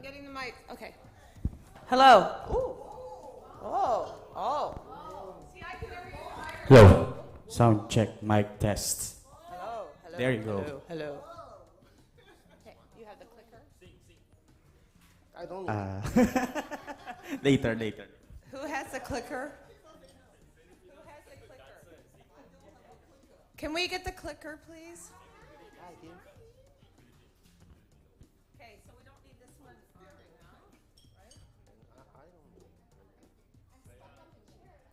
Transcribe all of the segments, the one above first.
I'm getting the mic. Okay. Hello. Ooh. Oh. See, I can hear you. Hello. Sound check, mic test. Hello. There you go. Hello. Okay, you have the clicker? I don't know. Later. Who has the clicker? Can we get the clicker, please? Okay, so we don't need this one on now, right?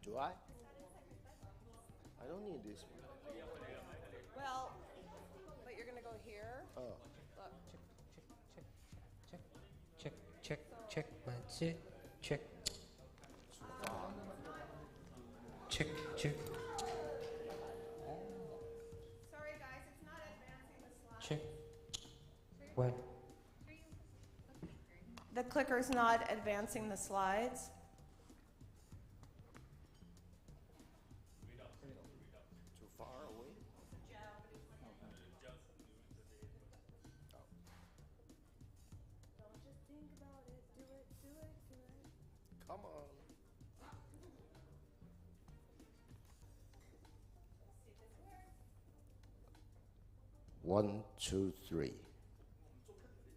Do I? I don't need this one. Well, but you're gonna go here. Oh. Look. Check, one, two, check. Check. Sorry guys, it's not advancing the slide. Check. One. The clicker's not advancing the slides. Too far away? Don't just think about it. Do it. Come on. One, two, three. Battery? Is it on?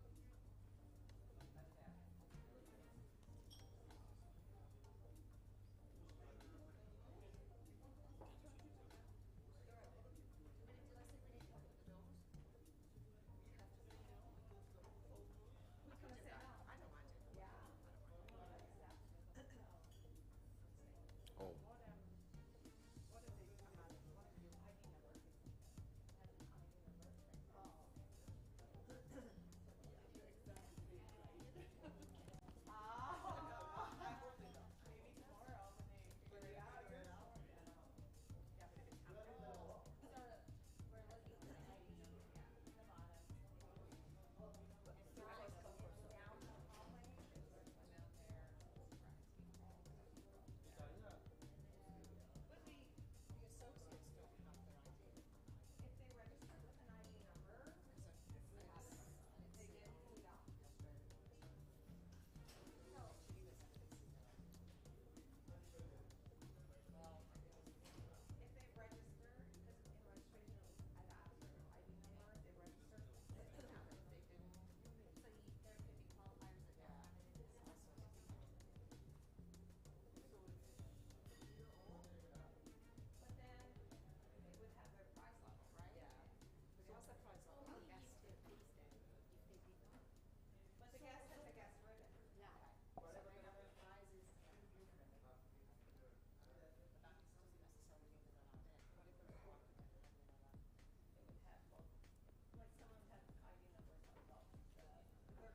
Is it on? Maybe I shut it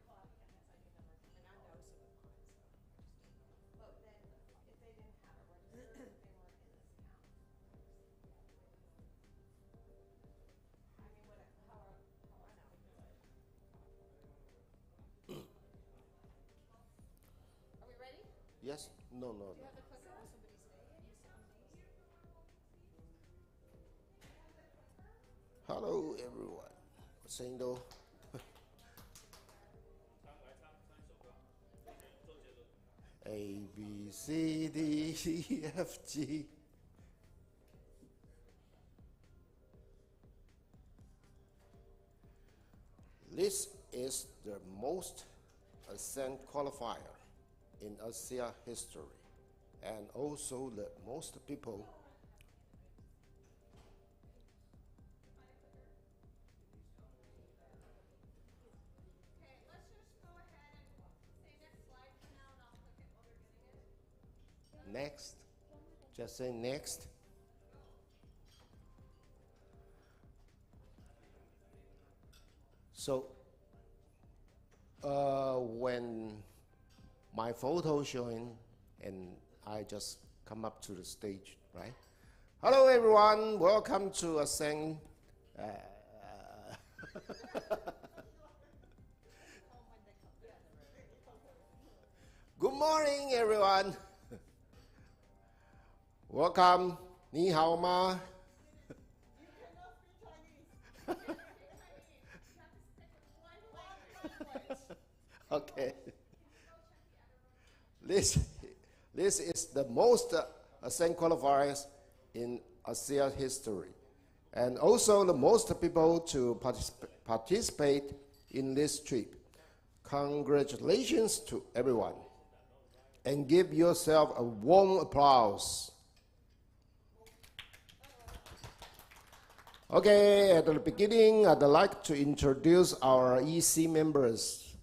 off. Oh. Yes? No. Hello, everyone. Saying though. A, B, C, D, E, F, G. This is the most Ascent qualifier in Asea history, and also the most people next. Just say next. So, when my photo showing, and I just come up to the stage, right? Hello, everyone. Welcome to Ascent. Good morning, everyone. Welcome. 你好吗? Okay. This is the most Ascent qualifiers in Asea history, and also the most people to participate in this trip. Congratulations to everyone, and give yourself a warm applause. Okay, at the beginning, I'd like to introduce our EC members.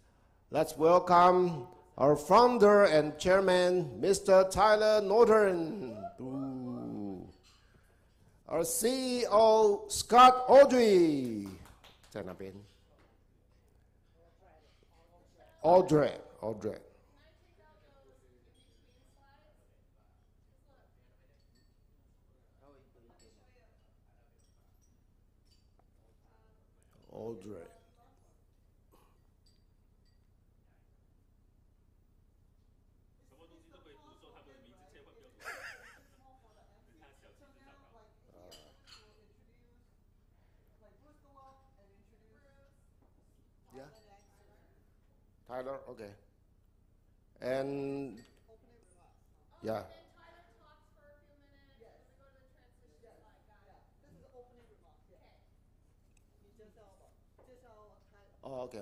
Let's welcome our founder and chairman, Mr. Tyler Norton. Ooh. Our CEO, Scott Audrey. 在那边. Audrey. Audrey. Yeah. Tyler, okay. And yeah. Oh, okay,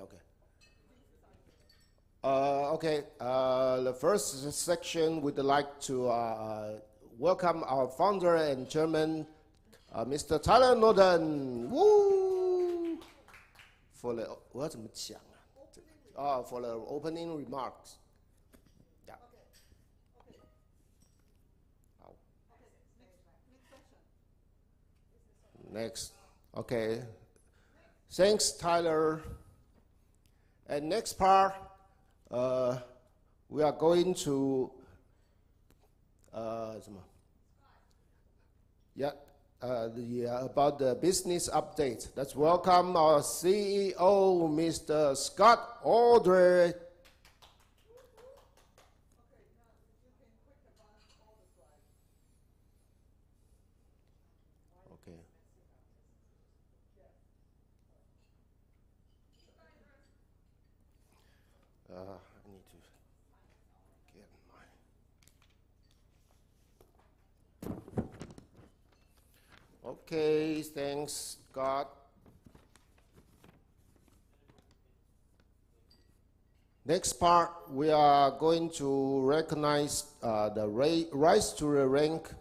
okay. The first section, we'd like to welcome our founder and chairman, Mr. Tyler Norton. Woo! For the for the opening remarks. Yeah. Next. Okay. Thanks, Tyler. And next part, we are going to about the business update. Let's welcome our CEO, Mr. Scott Audrey. Okay. I need to get my. Okay, thanks, Scott. Next part, we are going to recognize the Rise to the Rank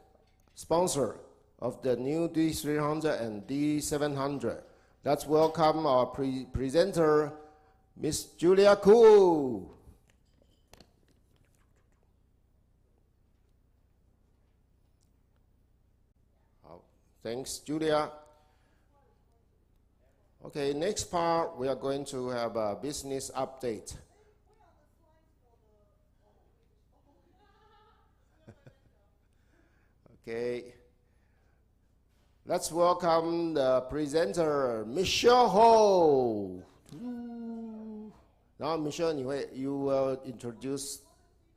sponsor of the new D300 and D700. Let's welcome our presenter, Miss Julia Koo. Thanks, Julia. Okay, next part, we are going to have a business update. Okay. Let's welcome the presenter, Michelle Ho. Now, Michelle, you will introduce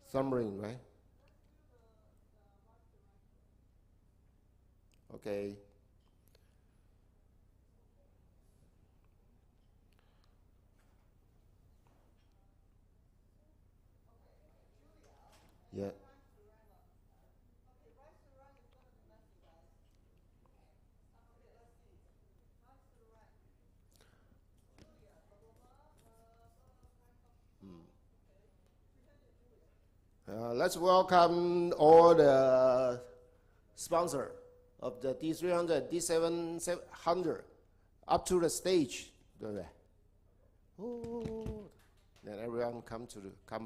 submarine, right? Okay. Yeah. Let's welcome all the sponsors of the D300, D700 up to the stage. Oh, then everyone come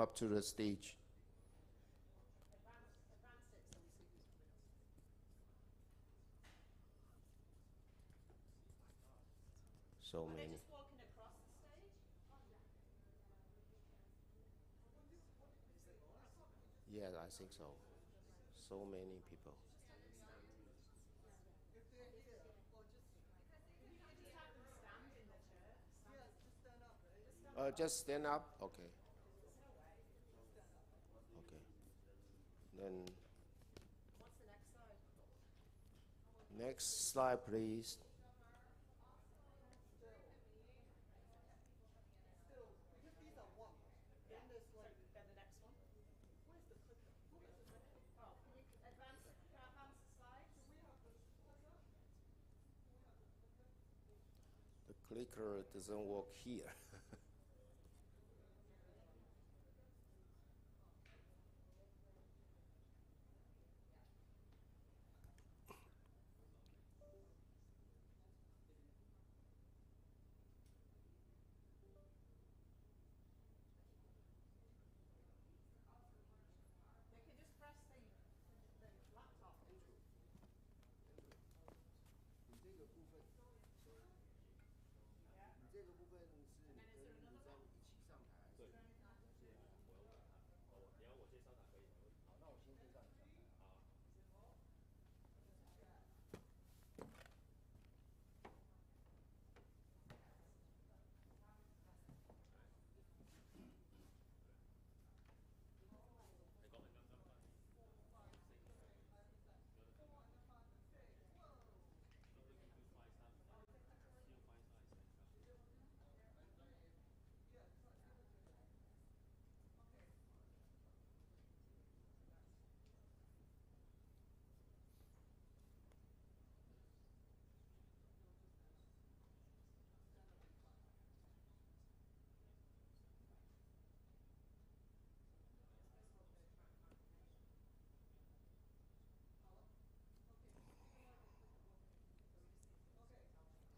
up to the stage. So many. Yeah, I think so. So many people. Just stand up. Okay. Okay. Then. What's the next slide? Next slide, please. The clicker doesn't work here.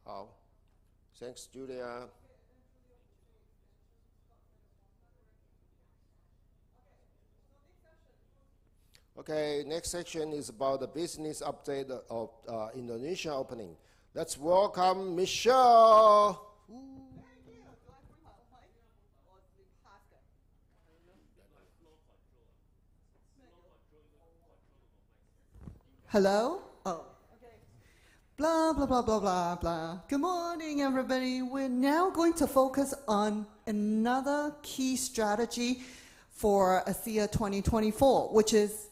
Oh, thanks, Julia. Okay, next section is about the business update of Indonesia opening. Let's welcome Michelle. Hello? Oh. Okay. Blah, blah, blah, blah, blah, blah. Good morning, everybody. We're now going to focus on another key strategy for Asea 2024, which is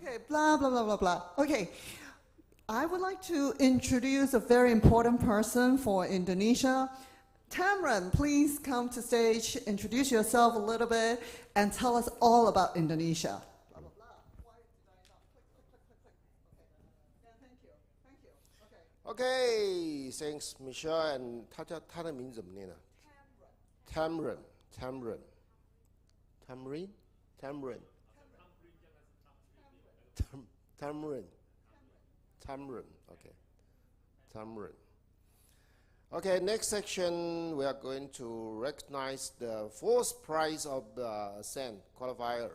okay, blah, blah, blah, blah, blah. Okay, I would like to introduce a very important person for Indonesia. Tamron, please come to stage, introduce yourself a little bit, and tell us all about Indonesia. Blah, blah, blah. Why did I not click, click, click, click, click? Okay. Yeah, thank you. Thank you. Okay. Okay, thanks, Michelle. And 他的名字怎么念呢？ Tamron. Okay. Tamron. Okay, next section, we are going to recognize the fourth prize of the Ascent qualifier.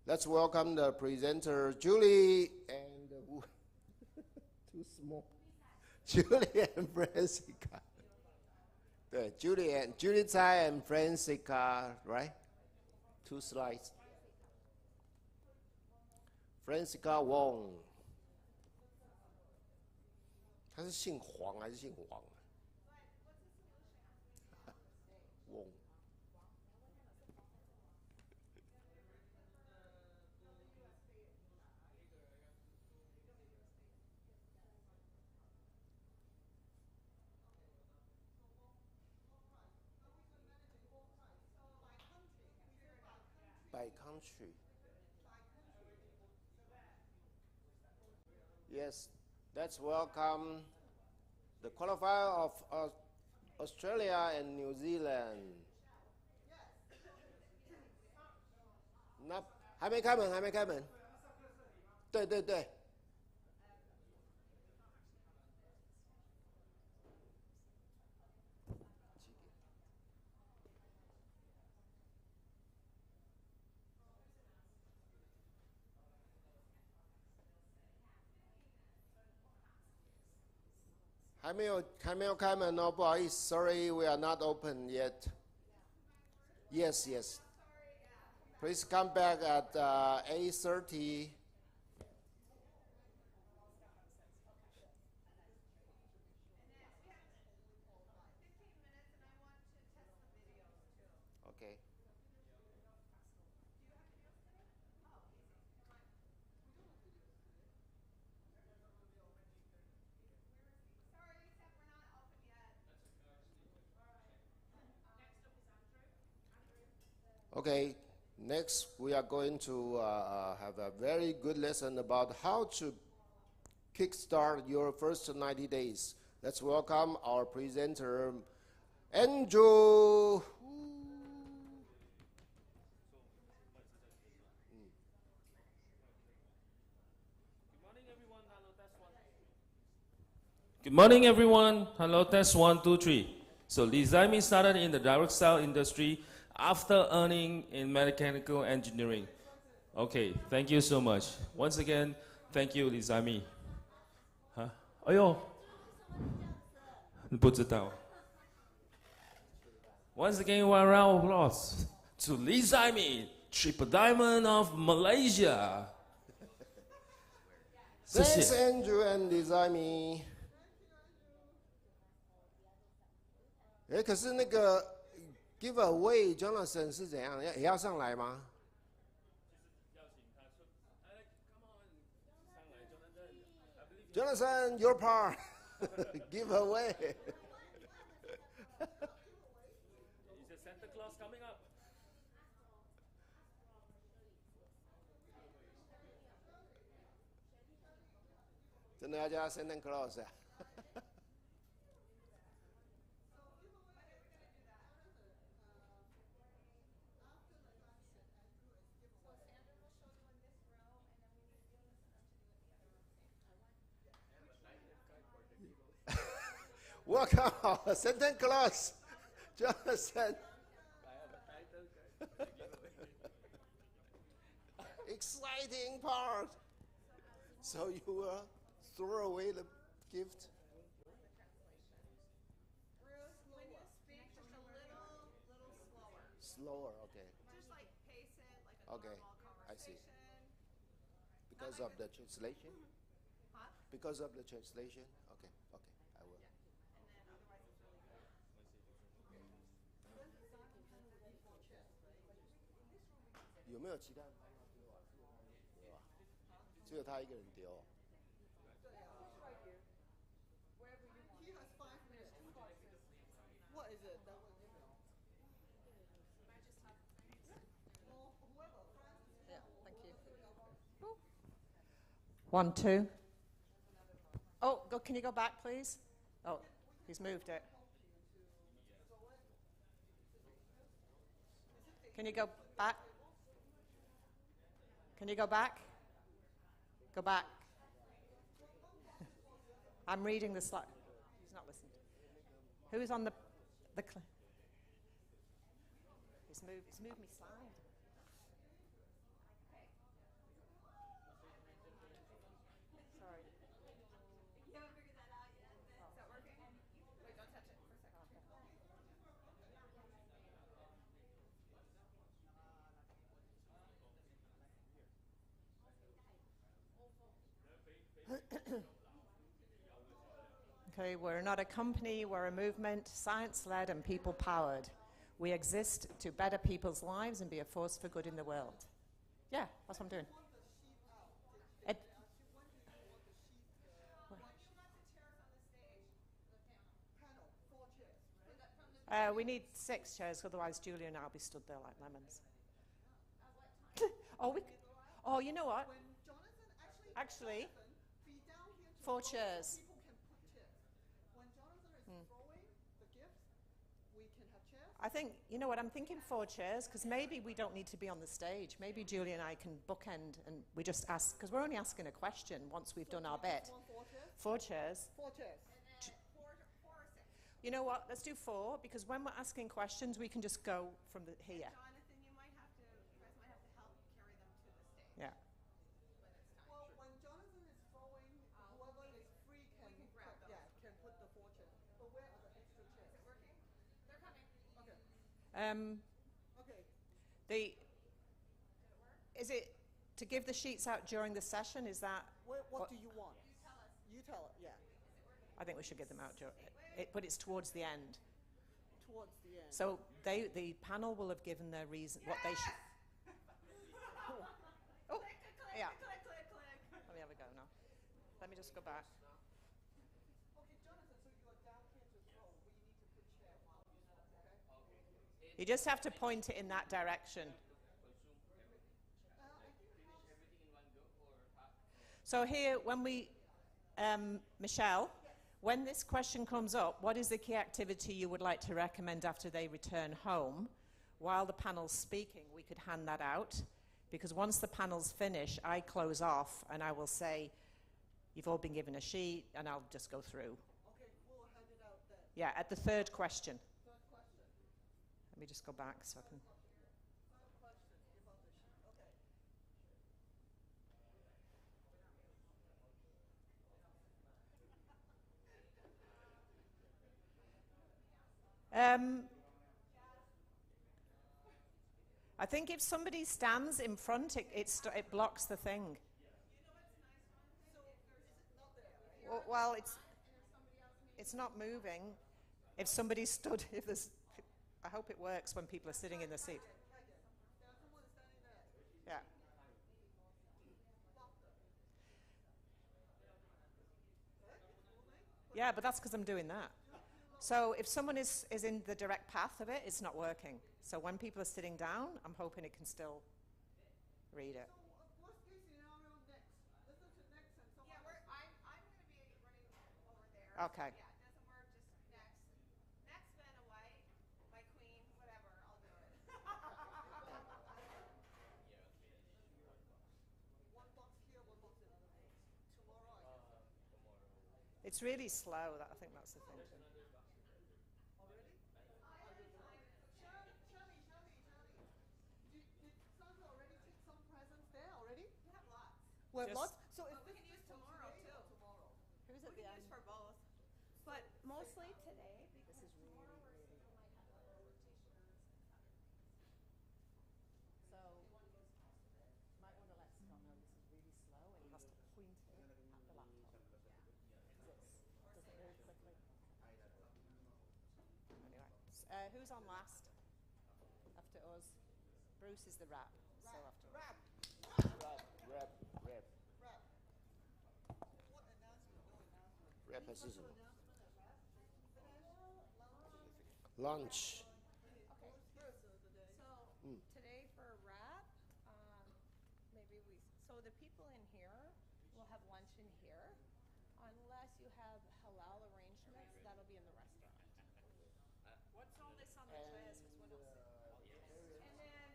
Let's welcome the presenter, Julie, and too small. Julie and Francesca. Julie Tsai and Francesca, right? 2 slides. Francesca Wong. 她是姓黄还是姓王？Wong. By country. Yes, let's welcome the qualifier of Australia and New Zealand. 那还没开门。对。还没有开门哦，不好意思 ，Sorry, we are not open yet. Yes. Please come back at 8:30. Okay. Okay, next we are going to have a very good lesson about how to kickstart your first 90 days. Let's welcome our presenter, Andrew. Good morning, everyone. Hello, test 1, 2, 3. So Lee Zaimi started in the direct sale industry after earning in mechanical engineering. Okay, thank you so much. Once again, thank you, Lee Zaimi. Huh? 哎呦，不知道。Once again, one round of applause to Lee Zaimi, Triple Diamond of Malaysia. 谢 Thanks, 谢。 Andrew and Dizami. 哎，可是那个 giveaway Jonathan 是怎样？也要上来吗？ Jonathan, your part. Giveaway. Is the Santa Claus coming up? 真的要叫他 Santa Claus 啊？ Welcome, Santa Claus, Jonathan. Exciting part. So you will throw away the gift? When you speak, just a little slower. Slower, okay. Just like pace it like a Okay, normal I see. conversation. Because of the translation? Huh? Because of the translation? Okay, okay, I will. And then otherwise it's really good. 有没有其他人帮他丢啊？有啊，只有他一个人丢。 He has 5 minutes to process. What is it? That was, yeah, thank you. 1, 2. Oh, can you go back, please? Oh, he's moved it. Can you go back? Can you go back? Go back. I'm reading the slide. He's not listening. Who's on the he's moved me slide. Sorry. You haven't figured that out yet. Is that working? Wait, don't touch it for a second. Okay, we're not a company, we're a movement, science-led and people-powered. We exist to better people's lives and be a force for good in the world. Yeah, that's what I'm doing. It, we need 6 chairs, otherwise Julia and I'll be stood there like lemons. Oh, you know what? Actually, 4 chairs. People can put chairs. When Jonathan is throwing the gifts, we can have chairs. I think, you know what, I'm thinking 4 chairs, because maybe we don't need to be on the stage. Maybe Julia and I can bookend and we just ask, because we're only asking a question once we've done our bit. 4 chairs. 4 chairs. You know what, let's do 4, because when we're asking questions, we can just go from here. Jonathan, you guys might have to help carry them to the stage. Yeah. Well, when Jonathan is throwing, whoever is free can grab those. can put the 4 chairs. But where are the extra chairs? Is it working? They're coming. Okay. Um, Okay. the Is it to give the sheets out during the session? Is that? What do you want? You tell it, yeah. I think we should give them out during but it's towards the end. Towards the end. So the panel will have given their reason, what they should. Oh, yeah. Let me have a go now. Let me just go back. Okay, Jonathan, so you are down here to throw, but you need to put chair while okay? You just have to point it in that direction. So here, when we, Michelle, when this question comes up, what is the key activity you would like to recommend after they return home? While the panel's speaking, we could hand that out, because once the panel's finished, I close off and I will say, you've all been given a sheet, and I'll just go through. Okay, we'll hand it out then. Yeah, at the third question. Third question. Let me just go back so I can. Third question about the sheet. Okay. I think if somebody stands in front, it blocks the thing. Well, it's not moving. If somebody stood, I hope it works when people are sitting in the seat. Yeah. Yeah, but that's because I'm doing that. So if someone is in the direct path of it, it's not working. So when people are sitting down, I'm hoping it can still read it. So worst case scenario next. Listen to next and someone. Yeah, I'm going to be running over there. Okay. Yeah, it doesn't work. Just next. Next, Vanna White, my queen, whatever. I'll do it. One box here, one box in other place. Tomorrow I guess. It's really slow. I think that's the thing too. Already? Shirley. Did Sandra already take some presents there already? We have lots. We have Just- lots. So if But we can use tomorrow, today too. or tomorrow. Who's We can use for both. But mostly today, because This is really, tomorrow we're really. still might have a lot of rotations and other things. So might want to let Scott know this is really slow and he has to point it at the laptop. Because it doesn't move quickly. Anyway, who's on last? After us, Bruce is the rap. So after us. Rap. Rap. Rap. What announcement? No announcement. Rap assistant. Announcement at rap. Finish. Lunch. Okay. First of the day. So today for wrap, so the people in here will have lunch in here, unless you have halal arrangements, that'll be in the restaurant. What's all this on the chairs? Because what else? And then,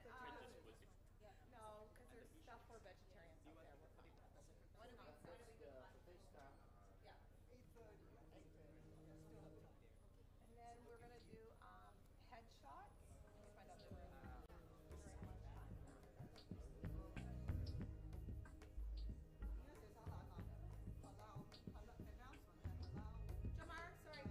no, because there's stuff for vegetarians out there. We're putting that. What do we do? Yeah. 8:30. And then we're gonna do headshots. Let's find out the room during lunchtime. Yes, it's halal announcement and halal. Jamar, sorry.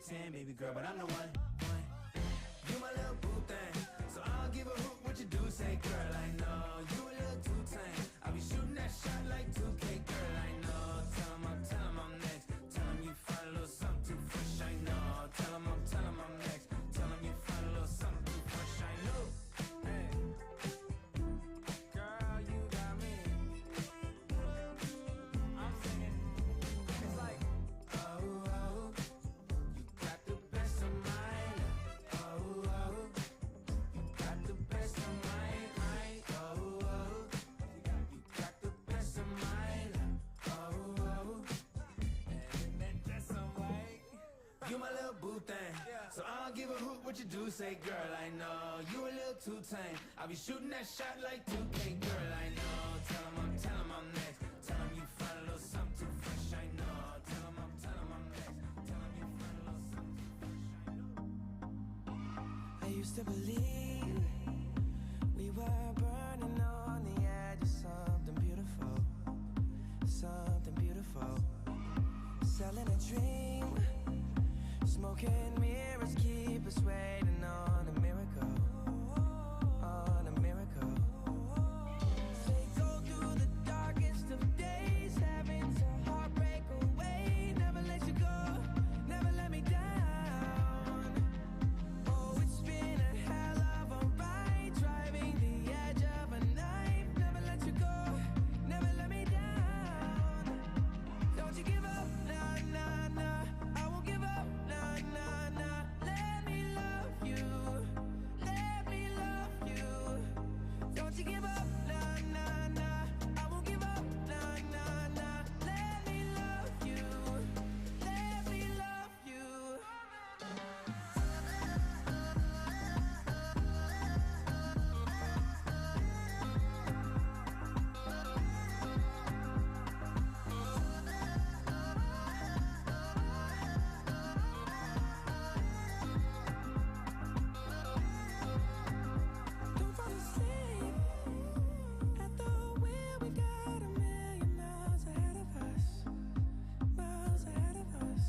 10, baby girl, but I'm the one. You my little boo thing, so I don't give a hoot what you do. Say, girl, I know you a little too tame. I'll be shooting that shot like 2K, girl, I know. Tell 'em I'm next. Tell 'em you find a little something too fresh, I know. Tell 'em I'm next. Tell 'em you find a little something too fresh, I know. Hey, girl, you got me. I'm singing. It's like, oh, oh, you got the best of mine. Oh, oh, you got the best of mine. Oh, oh, you got the best of mine. Oh, oh, and that dress on white. You my little boo thing, so I don't give a hoot what you do. Say, girl, I know you a little too tame. I'll be shooting that shot like 2K, girl, I know. Tell 'em I'm next. Tell 'em you find a little something too fresh, I know. Tell 'em I'm next. Tell 'em you find a little something too fresh, I know. I used to believe we were burning on the edge of something beautiful, something beautiful. Selling a dream, smoking mirrors keep us waiting on a miracle, on a miracle. They go through the darkest of days, having to heartbreak away. Never let you go, never let me down. Oh, it's been a hell of a ride, driving the edge of a knife. Never let you go, never let me down. Don't you give up, nah, nah, nah. I won't give up, nah, nah, nah. Let me love you, let me love you. Don't you give up, nah, nah, nah. I won't give up, nah, nah, nah. Let me love you, let me love you. Don't fall asleep at the wheel. We've got a million miles ahead of us, miles ahead of us.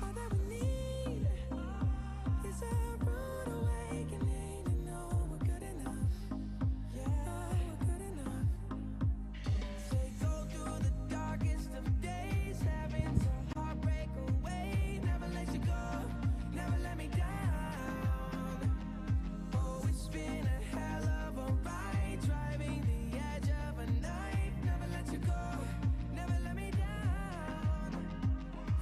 All that we need is a rude awakening to know we're good enough. Yeah, we're good enough. They go through the darkest of days, having to heartbreak away. Never let you go, never let me down. Oh, it's been a hell of a ride, driving the edge of a knife. Never let you go, never let me down.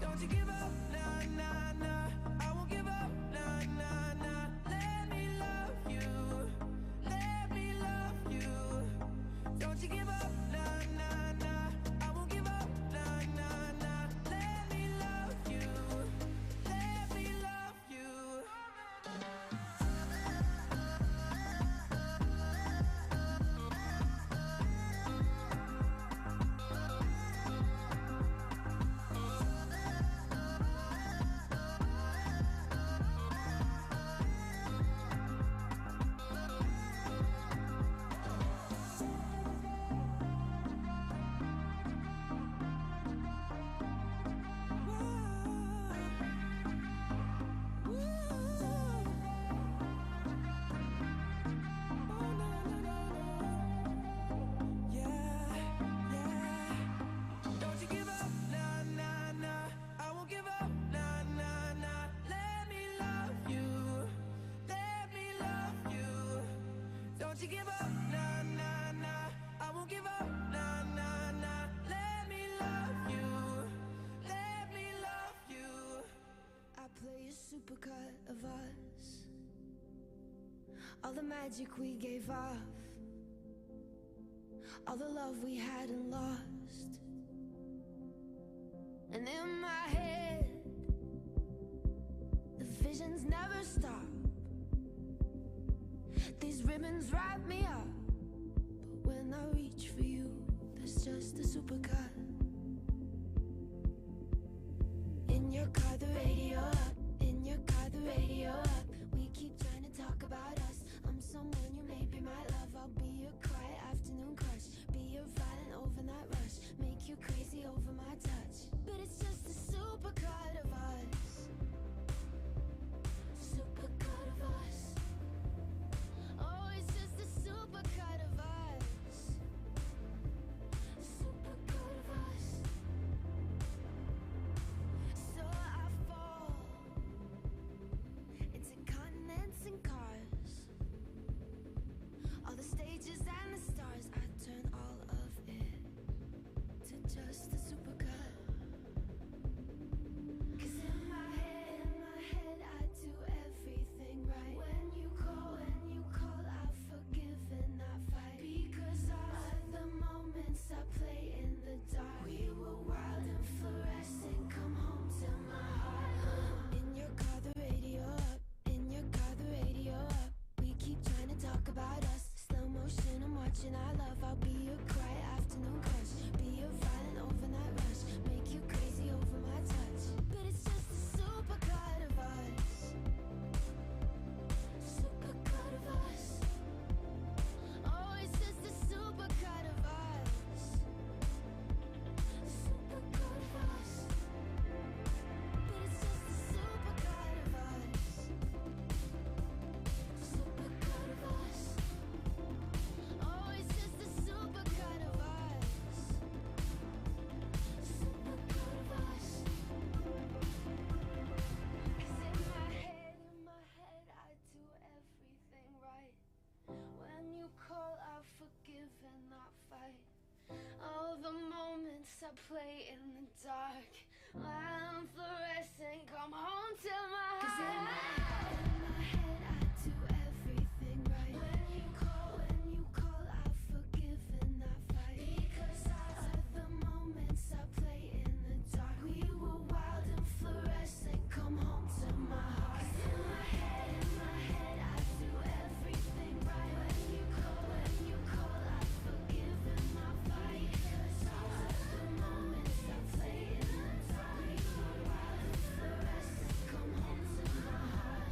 Don't you give up, nah, nah, nah. I won't give up, nah, nah, nah. Let me love you, let me love you. Don't you give up, nah, nah, nah. I won't give up, nah, nah, nah. Let me love you, let me love you. Don't you give up, nah, nah, nah. I won't give up, nah, nah, nah. Let me love you, let me love you. Don't you give up, nah, nah, nah. I won't give up, nah, nah, nah. Let me love you, let me love you. I play a supercut of us, all the magic we gave off, all the love we hadn't lost. And in my head, the visions never stop. These ribbons wrap me up, but when I reach for you, there's just a supercut. In your car, the radio up. In your car, the radio up. We keep trying to talk about us. I'm someone you may be my love. I'll be your quiet afternoon crush, be your violent overnight rush, make you crazy over my touch. But it's just a supercut of us. All the moments I play in the dark, while I'm fluorescent, come home to my heart. 'Cause in my head I do everything right. When you call, I forgive and I fight. Because of the moments I play in the dark, we were wild and fluorescent, come home to my heart. 'Cause in my head I do everything right. When you call, I forgive and I fight. Because of the moments I play in the dark, we were wild and fluorescent, come home to my heart.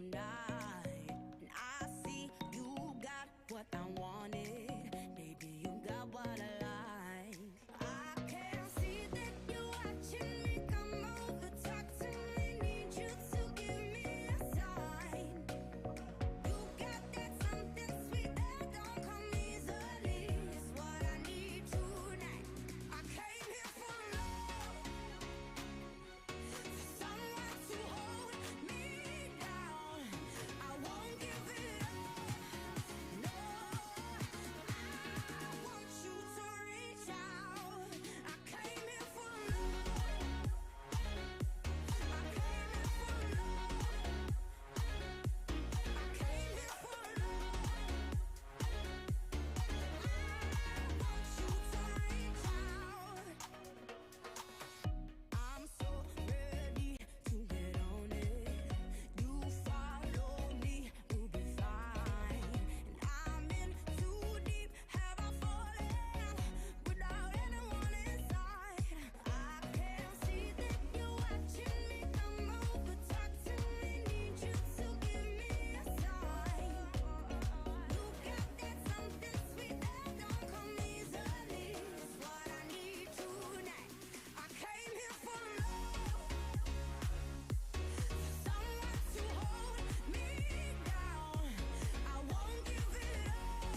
tonight. And I see you got what I wanted. Baby, you got what I like. I can see that you're watching me. Come over, talk to me. Need you to give me a sign. You got that something sweet that don't come easily. It's what I need tonight. I came here for love, for someone to hold me down. I won't give it up. No, I want you to reach out. I came here for love. I came here for love. I came here for love. I want you to reach out. I'm so ready to get on it. You follow me, we'll be fine. And I'm in too deep. Have I fallen without anyone inside? I can see that you're watching me. Come over, talk to me. Need you to give me a sign. You got that something sweet that don't come easily. It's what I need tonight. I came here for love, for someone to hold me down. I won't give it up.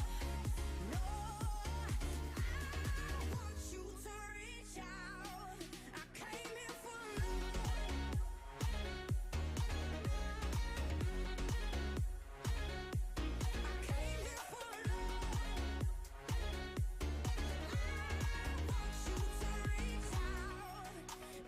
No, I want you to reach out. I came here for love. I came here for love. I want you to reach out.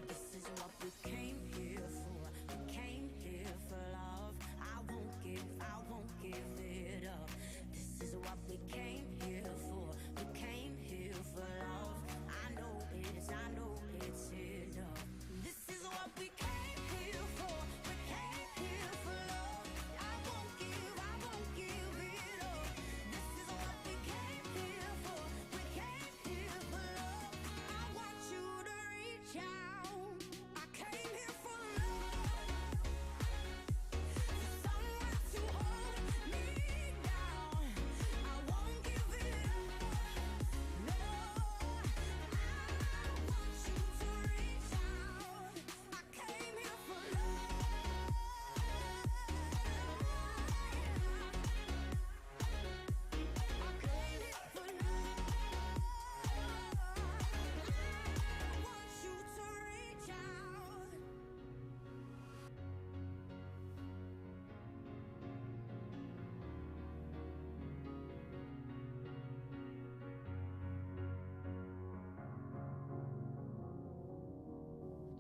This is what we came here for. We came here for love. I won't give it up. This is what we came here for. We came here for love. I know it's enough. This is what we came here for. We came here for love. I won't give it up. This is what we came here for. We came here for love. I want you to reach out. I came here for love, for someone to hold me down. I won't give it up. No, I want you to reach out. I came here for love. I came here for love. I want you to reach out.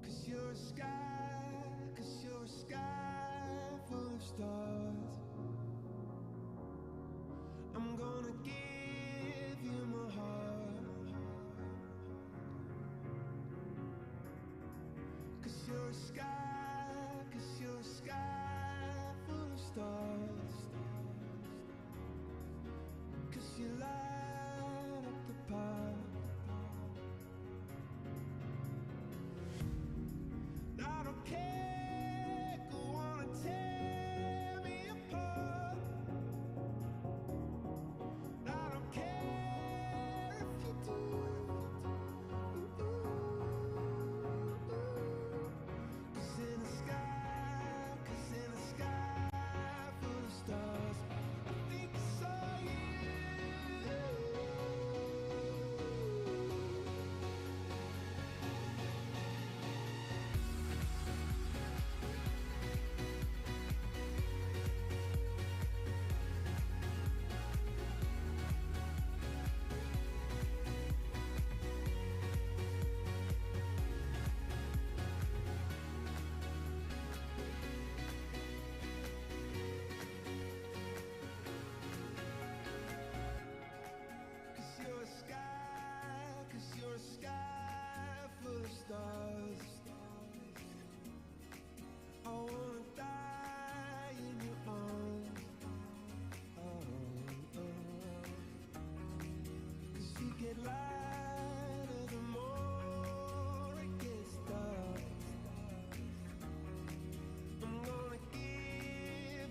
Cause you're a sky full of stars. I'm gonna give you my heart. Cause you're a sky full of stars. Cause you light up the path. I don't care, go on and tear me apart. I don't care if you do. Cause in the sky full of stars, I think I saw you. Cause you're a sky full of stars. I wanna die in your arms. Cause you get lighter the more it gets dark. I'm gonna give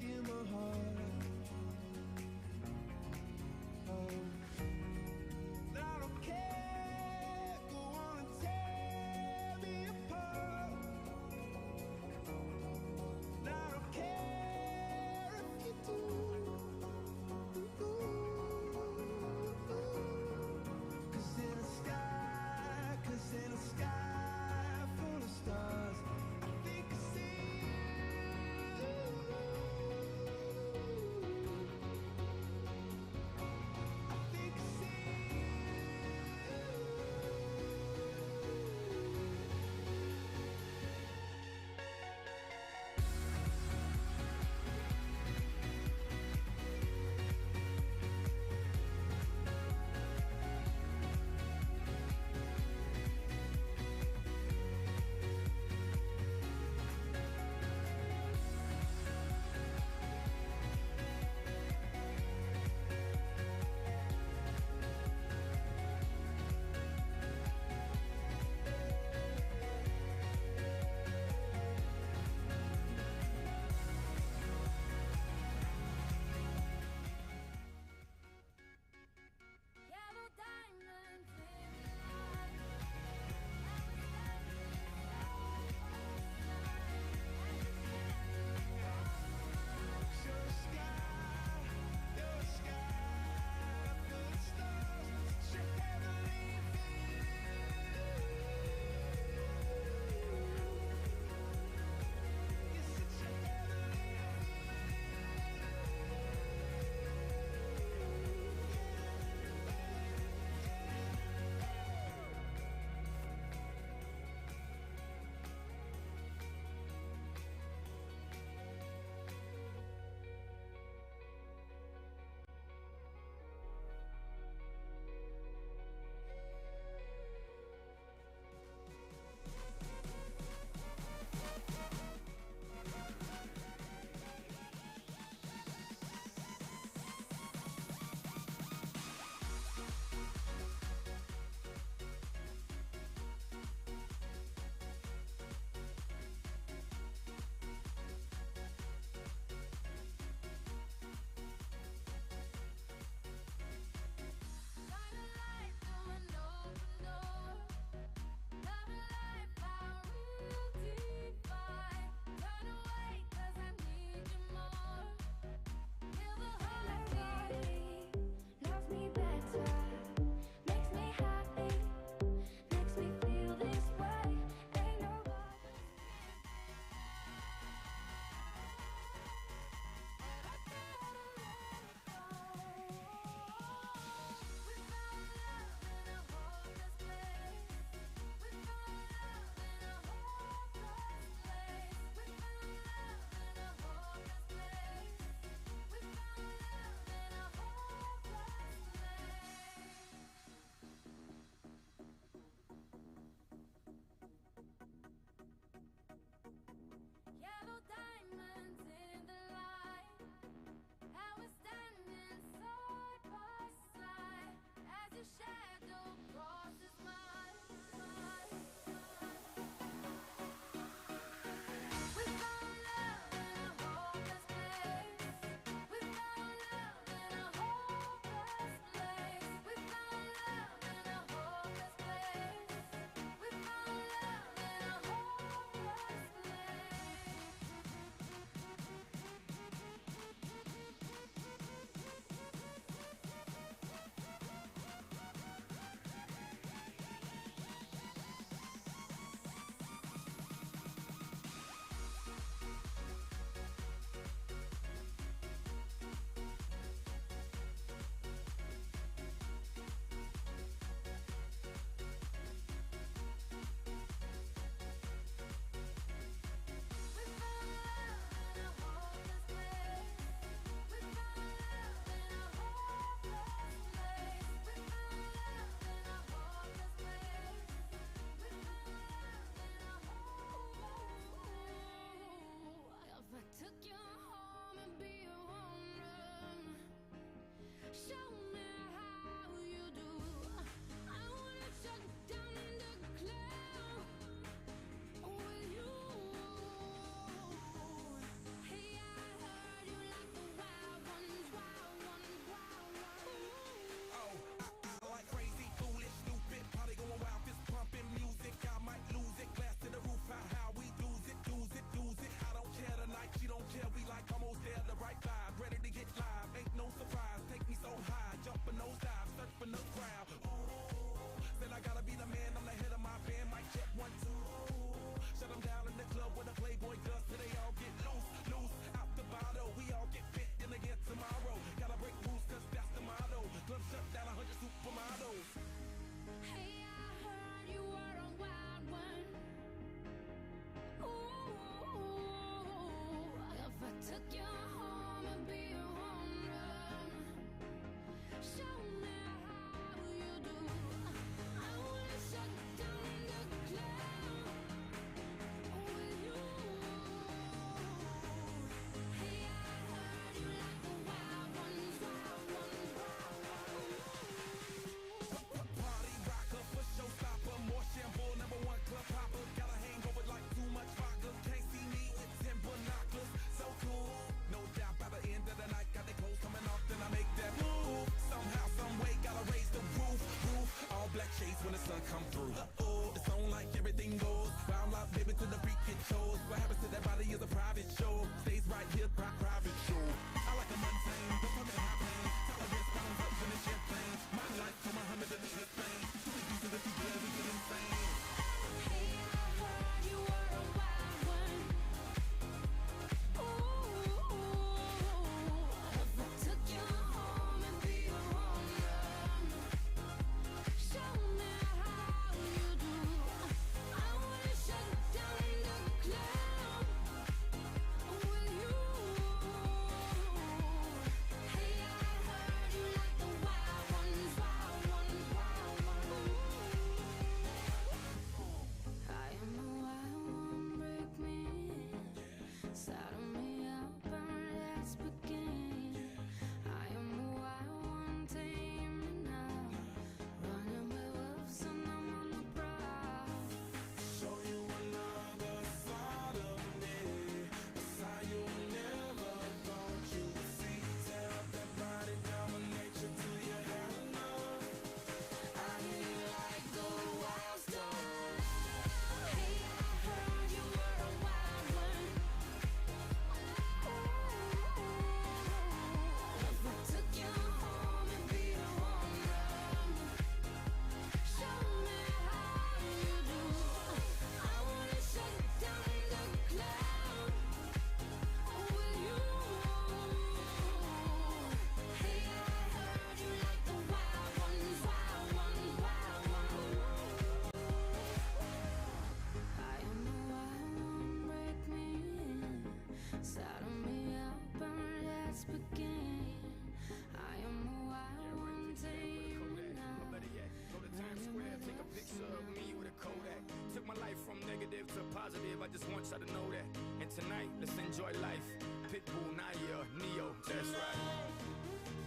positive, I just want y'all to know that. And tonight, let's enjoy life. Pitbull, Naya, Neo, that's right.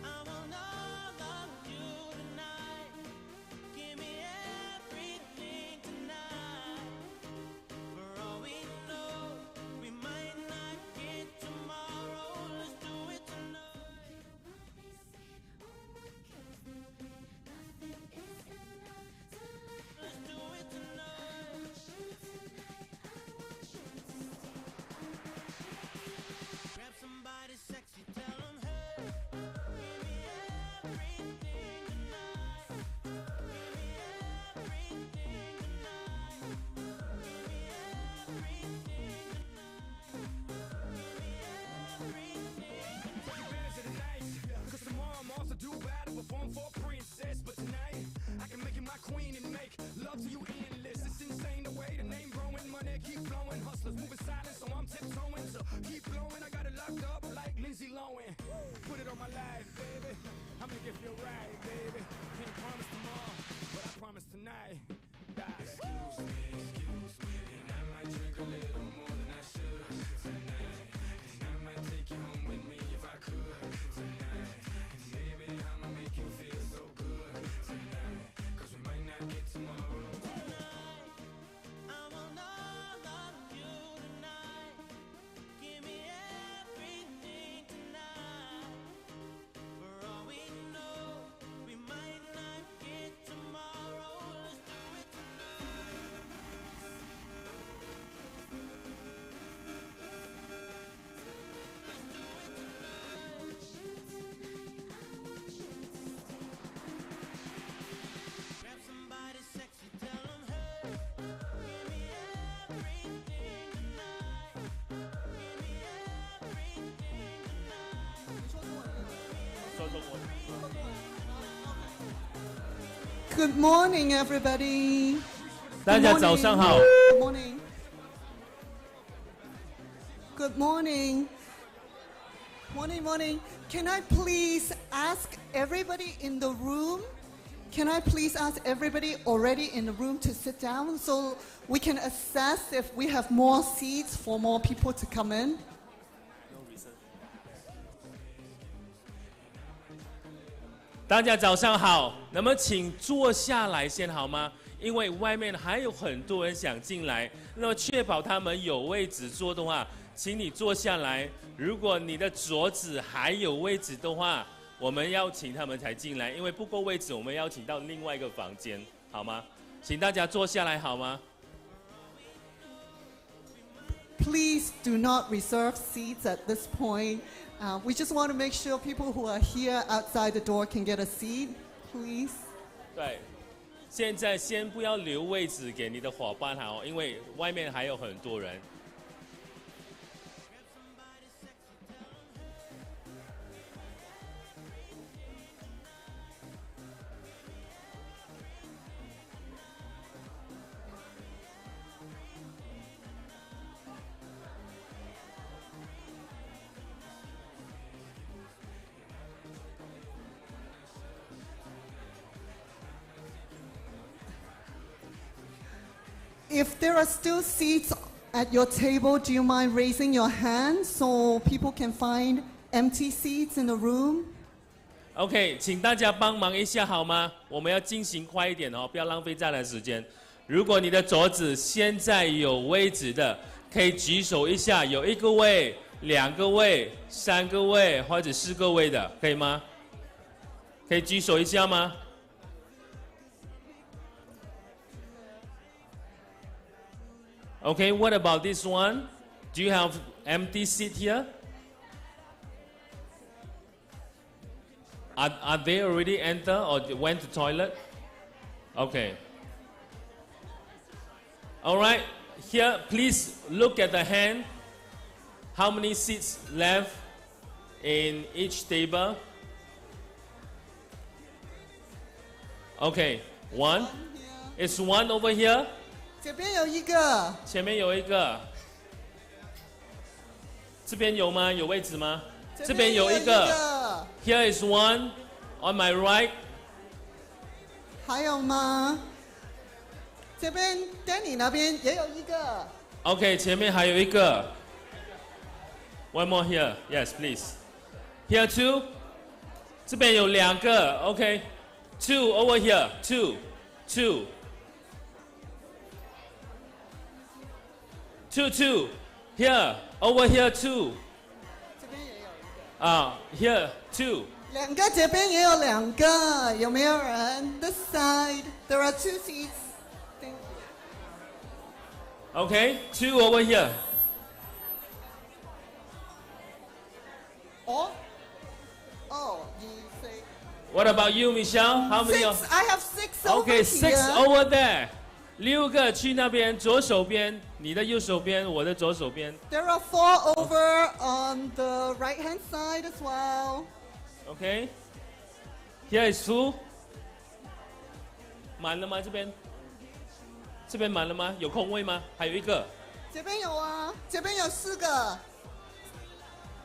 I want all of you tonight. Give me everything tonight. For all we know, we might not get tomorrow. Let's do it tonight. Let's do it tonight. Grab somebody sexy, tell them, hey, give me everything tonight. Give me everything tonight. Give me everything Take advantage of the night, cause tomorrow I'm also due battle, perform for a princess. But tonight, I can make you my queen and make love to you endless. It's insane the way the name growing, money keep flowing. Hustlers moving silent, so I'm tiptoeing. So keep blowing, I got it locked up like Lindsay Lohan. Put it on my life, baby. I make it feel right, baby. Can't promise tomorrow, but I promise tonight. Excuse me, and I might drink a little more than I should tonight. And I might take you home with me if I could tonight. And baby, I'ma make you feel so good tonight. Cause we might not get tomorrow. I want all of you tonight. Give me everything tonight. For all we know, we might not get tomorrow. Let's do it tonight. Grab somebody sexy, tell them, hey, give me everything tonight. Give me everything tonight. Good morning, everybody. 大家早上好。 Good morning. Good morning. Morning, morning. Can I please ask everybody in the room? Can I please ask everybody already in the room to sit down so we can assess if we have more seats for more people to come in? 大家早上好，那么请坐下来先好吗？因为外面还有很多人想进来，那么确保他们有位置坐的话，请你坐下来。如果你的桌子还有位置的话，我们要请他们才进来，因为不够位置，我们邀请到另外一个房间，好吗？请大家坐下来好吗？ Please do not reserve seats at this point. We just want to make sure people who are here outside the door can get a seat, please. 对，现在先不要留位置给你的伙伴好，因为外面还有很多人。 If there are still seats at your table, do you mind raising your hand so people can find empty seats in the room? OK， 请大家帮忙一下好吗？我们要进行快一点哦，不要浪费大家的时间。如果你的桌子现在有位置的，可以举手一下，有1个位、2个位、3个位或者4个位的，可以吗？可以举手一下吗？ Okay, what about this one? Do you have empty seat here? Are they already enter or went to toilet? Okay. All right, here, please look at the hand. How many seats left in each table? Okay, one. It's one over here. 这边有一个，前面有一个，这边有吗？有位置吗？这边有一个。Here is one on my right. 还有吗？这边 Danny 那边也有一个。OK， 前面还有一个。One more here. Yes, please. Here two. 这边有2个。OK. Two over here. Two. Two. Here. Over here two. 这边也有一个。Here two. 2个，这边也有2个，有没有人 ？This side, there are 2 seats. Thank you. OK. Two over here. Oh, you say. What about you, Michelle? How many? 6. I have 6 over OK, here. 6 over there. 6个去那边，左手边，你的右手边，我的左手边。There are 4 over on the right-hand side as well. OK. Here is full. 满了吗？这边？这边满了吗？有空位吗？还有一个。这边有啊，这边有4个。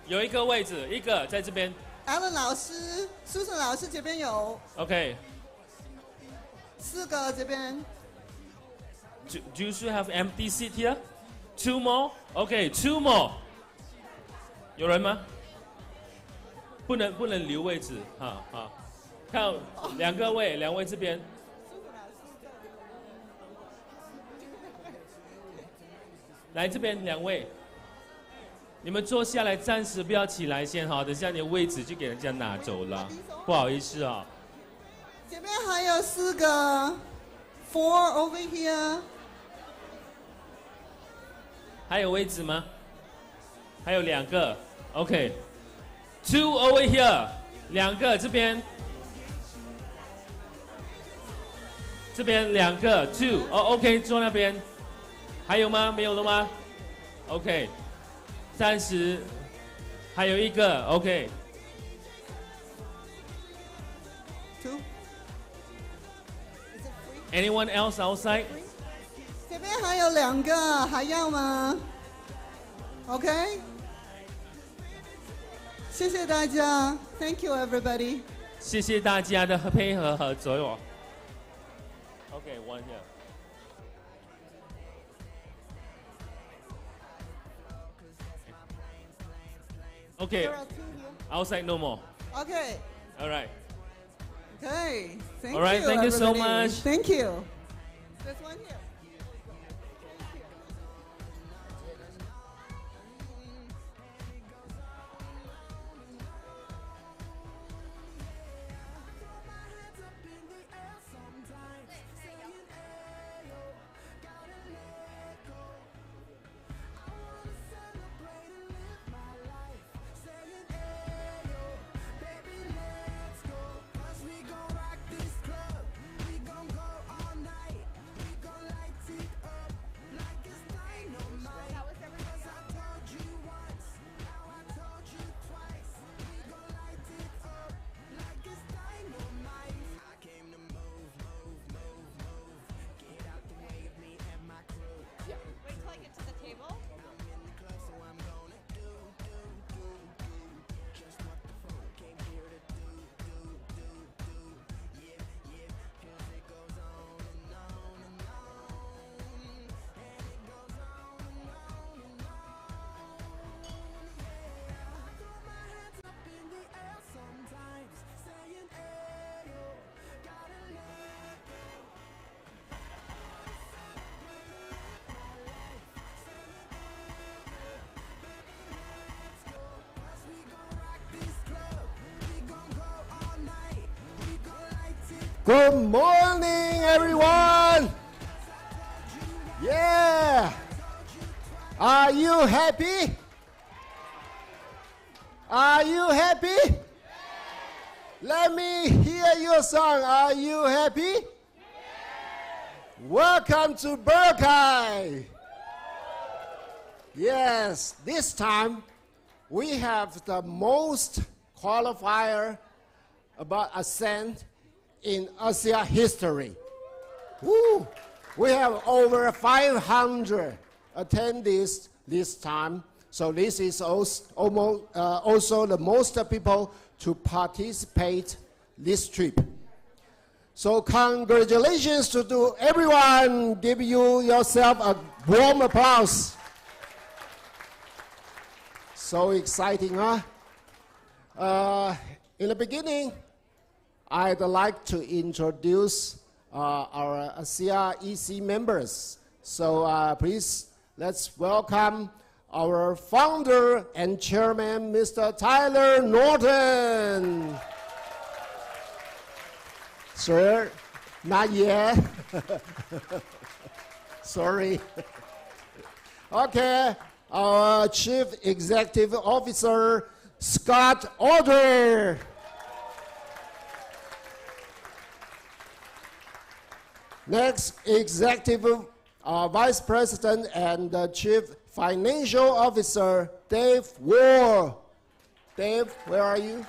有一个位置，一个在这边。Alan 老师、Susan 老师这边有。OK. 4个这边。Do you still have empty seat here? 2 more? OK, 2 more. 有人吗？不能留位置，看2个位，2位这边。来这边2位，你们坐下来，暂时不要起来先哈，等下你的位置就给人家拿走了，不好意思啊。这边还有4个，4 over here。还有位置吗？还有2个 ，OK。Two over here， 2个这边，这边2个 ，two， OK， 坐那边。还有吗？没有了吗 ？OK， 暂时还有一个 OK。Two. Anyone else outside？ 这边还有2个，还要吗 ？OK。谢谢大家 ，Thank you everybody。谢谢大家的配合和作用。OK, one here. Okay, outside no more. Okay. All right. Okay. Thank All right, you. thank you so everybody. much. Thank you. There's one here. Wait till I get to the table. Good morning, everyone. Yeah. Are you happy? Are you happy? Let me hear your song. Are you happy? Welcome to Berkeley. Yes, this time we have the most qualifier about Ascent in Asea history. Woo! We have over 500 attendees this time, so this is also the most people to participate this trip. So congratulations to everyone. Give you yourself a warm applause. So exciting, huh? In the beginning, I'd like to introduce our Asea EC members. So please, let's welcome our founder and chairman, Mr. Tyler Norton. Sir, not yet. Sorry. Okay, our Chief Executive Officer, Scott Order. Next, Executive Vice President and Chief Financial Officer, Dave Ward. Dave, where are you?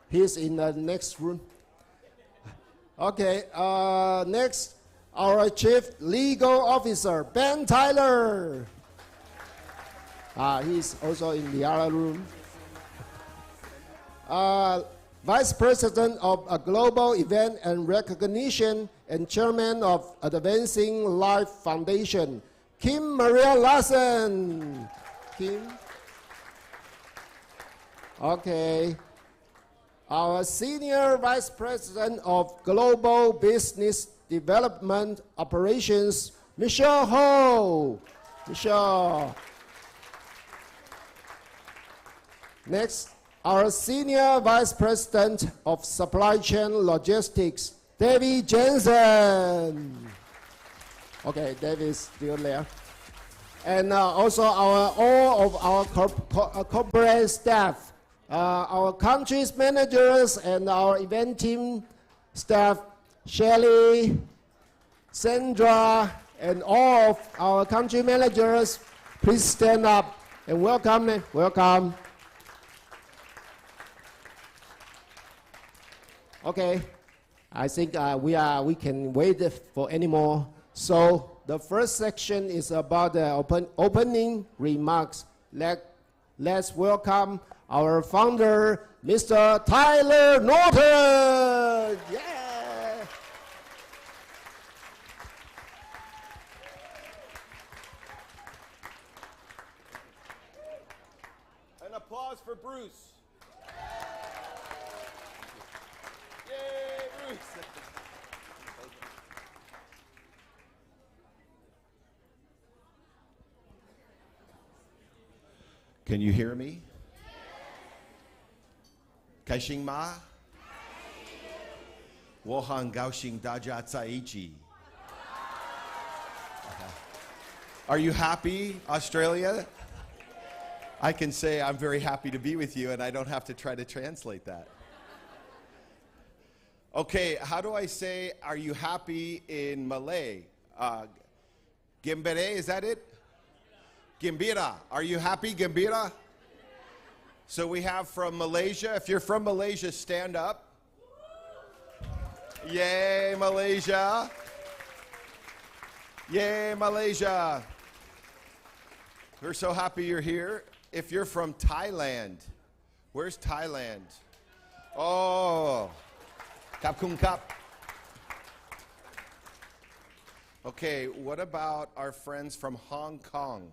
He's in the next room. Okay, next, our Chief Legal Officer, Ben Tyler. He's also in the other room. Vice President of Global Event and Recognition and Chairman of Advancing Life Foundation, Kim Maria Larson. Kim. Okay. Our Senior Vice President of Global Business Development Operations, Michelle Ho. Michelle. Next, our Senior Vice President of Supply Chain Logistics, David Jensen. Okay, David is still there. And also all of our corporate staff, our countries managers and our event team staff, Shelly, Sandra, and all of our country managers, please stand up and welcome. Welcome. Okay, I think we can wait for any more. So the first section is about the opening remarks. Let's welcome our founder, Mr. Tyler Norton. Yeah. An applause for Bruce. Can you hear me? 开心吗？我很高兴大家在一起。Are you happy, Australia? I can say I'm very happy to be with you and I don't have to try to translate that. Okay, how do I say are you happy in Malay? Gimbere, is that it? Gembira. Are you happy, Gembira? So we have from Malaysia. If you're from Malaysia, stand up. Yay, Malaysia. Yay, Malaysia. We're so happy you're here. If you're from Thailand, where's Thailand? Oh, Kap Kung Kap. Okay, what about our friends from Hong Kong?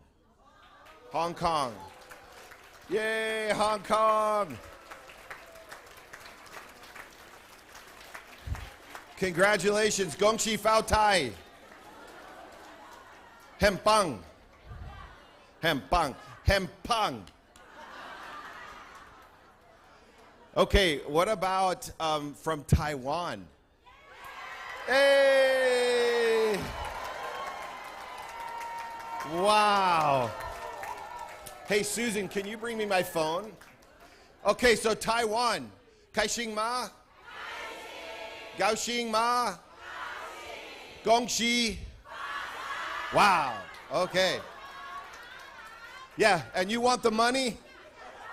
Hong Kong. Yay, Hong Kong. Congratulations, Gong Xi Fao Tai. Hempang. Hempang. Hempang. Okay, what about from Taiwan? Hey! Wow. Hey, Susan, can you bring me my phone? Okay, so Taiwan. Kaixing Ma? Gaoxing Ma? Gongxi? Wow, okay. Yeah, and you want the money?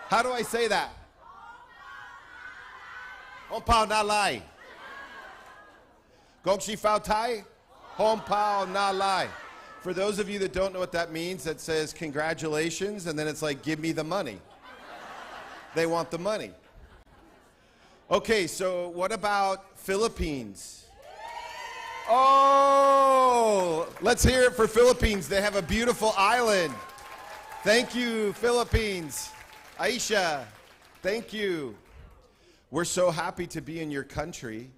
How do I say that? Hong Pao Na Lai. Gongxi Fao Tai? Hong Pao Na Lai. For those of you that don't know what that means, that says congratulations, and then it's like, give me the money. They want the money. Okay, so what about Philippines? Oh, let's hear it for Philippines. They have a beautiful island. Thank you, Philippines. Aisha, thank you. We're so happy to be in your country.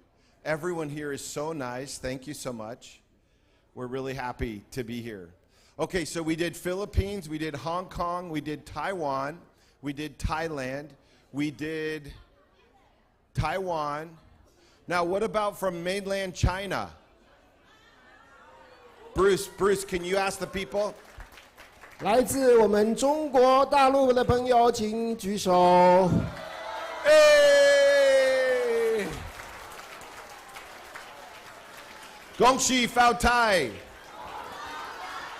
Everyone here is so nice. Thank you so much. We're really happy to be here. Okay, so we did Philippines, we did Hong Kong, we did Taiwan, we did Thailand, we did Taiwan. Now, what about from mainland China? Bruce, can you ask the people? 来自我们中国大陆的朋友，请举手。 Hey! 恭喜发财！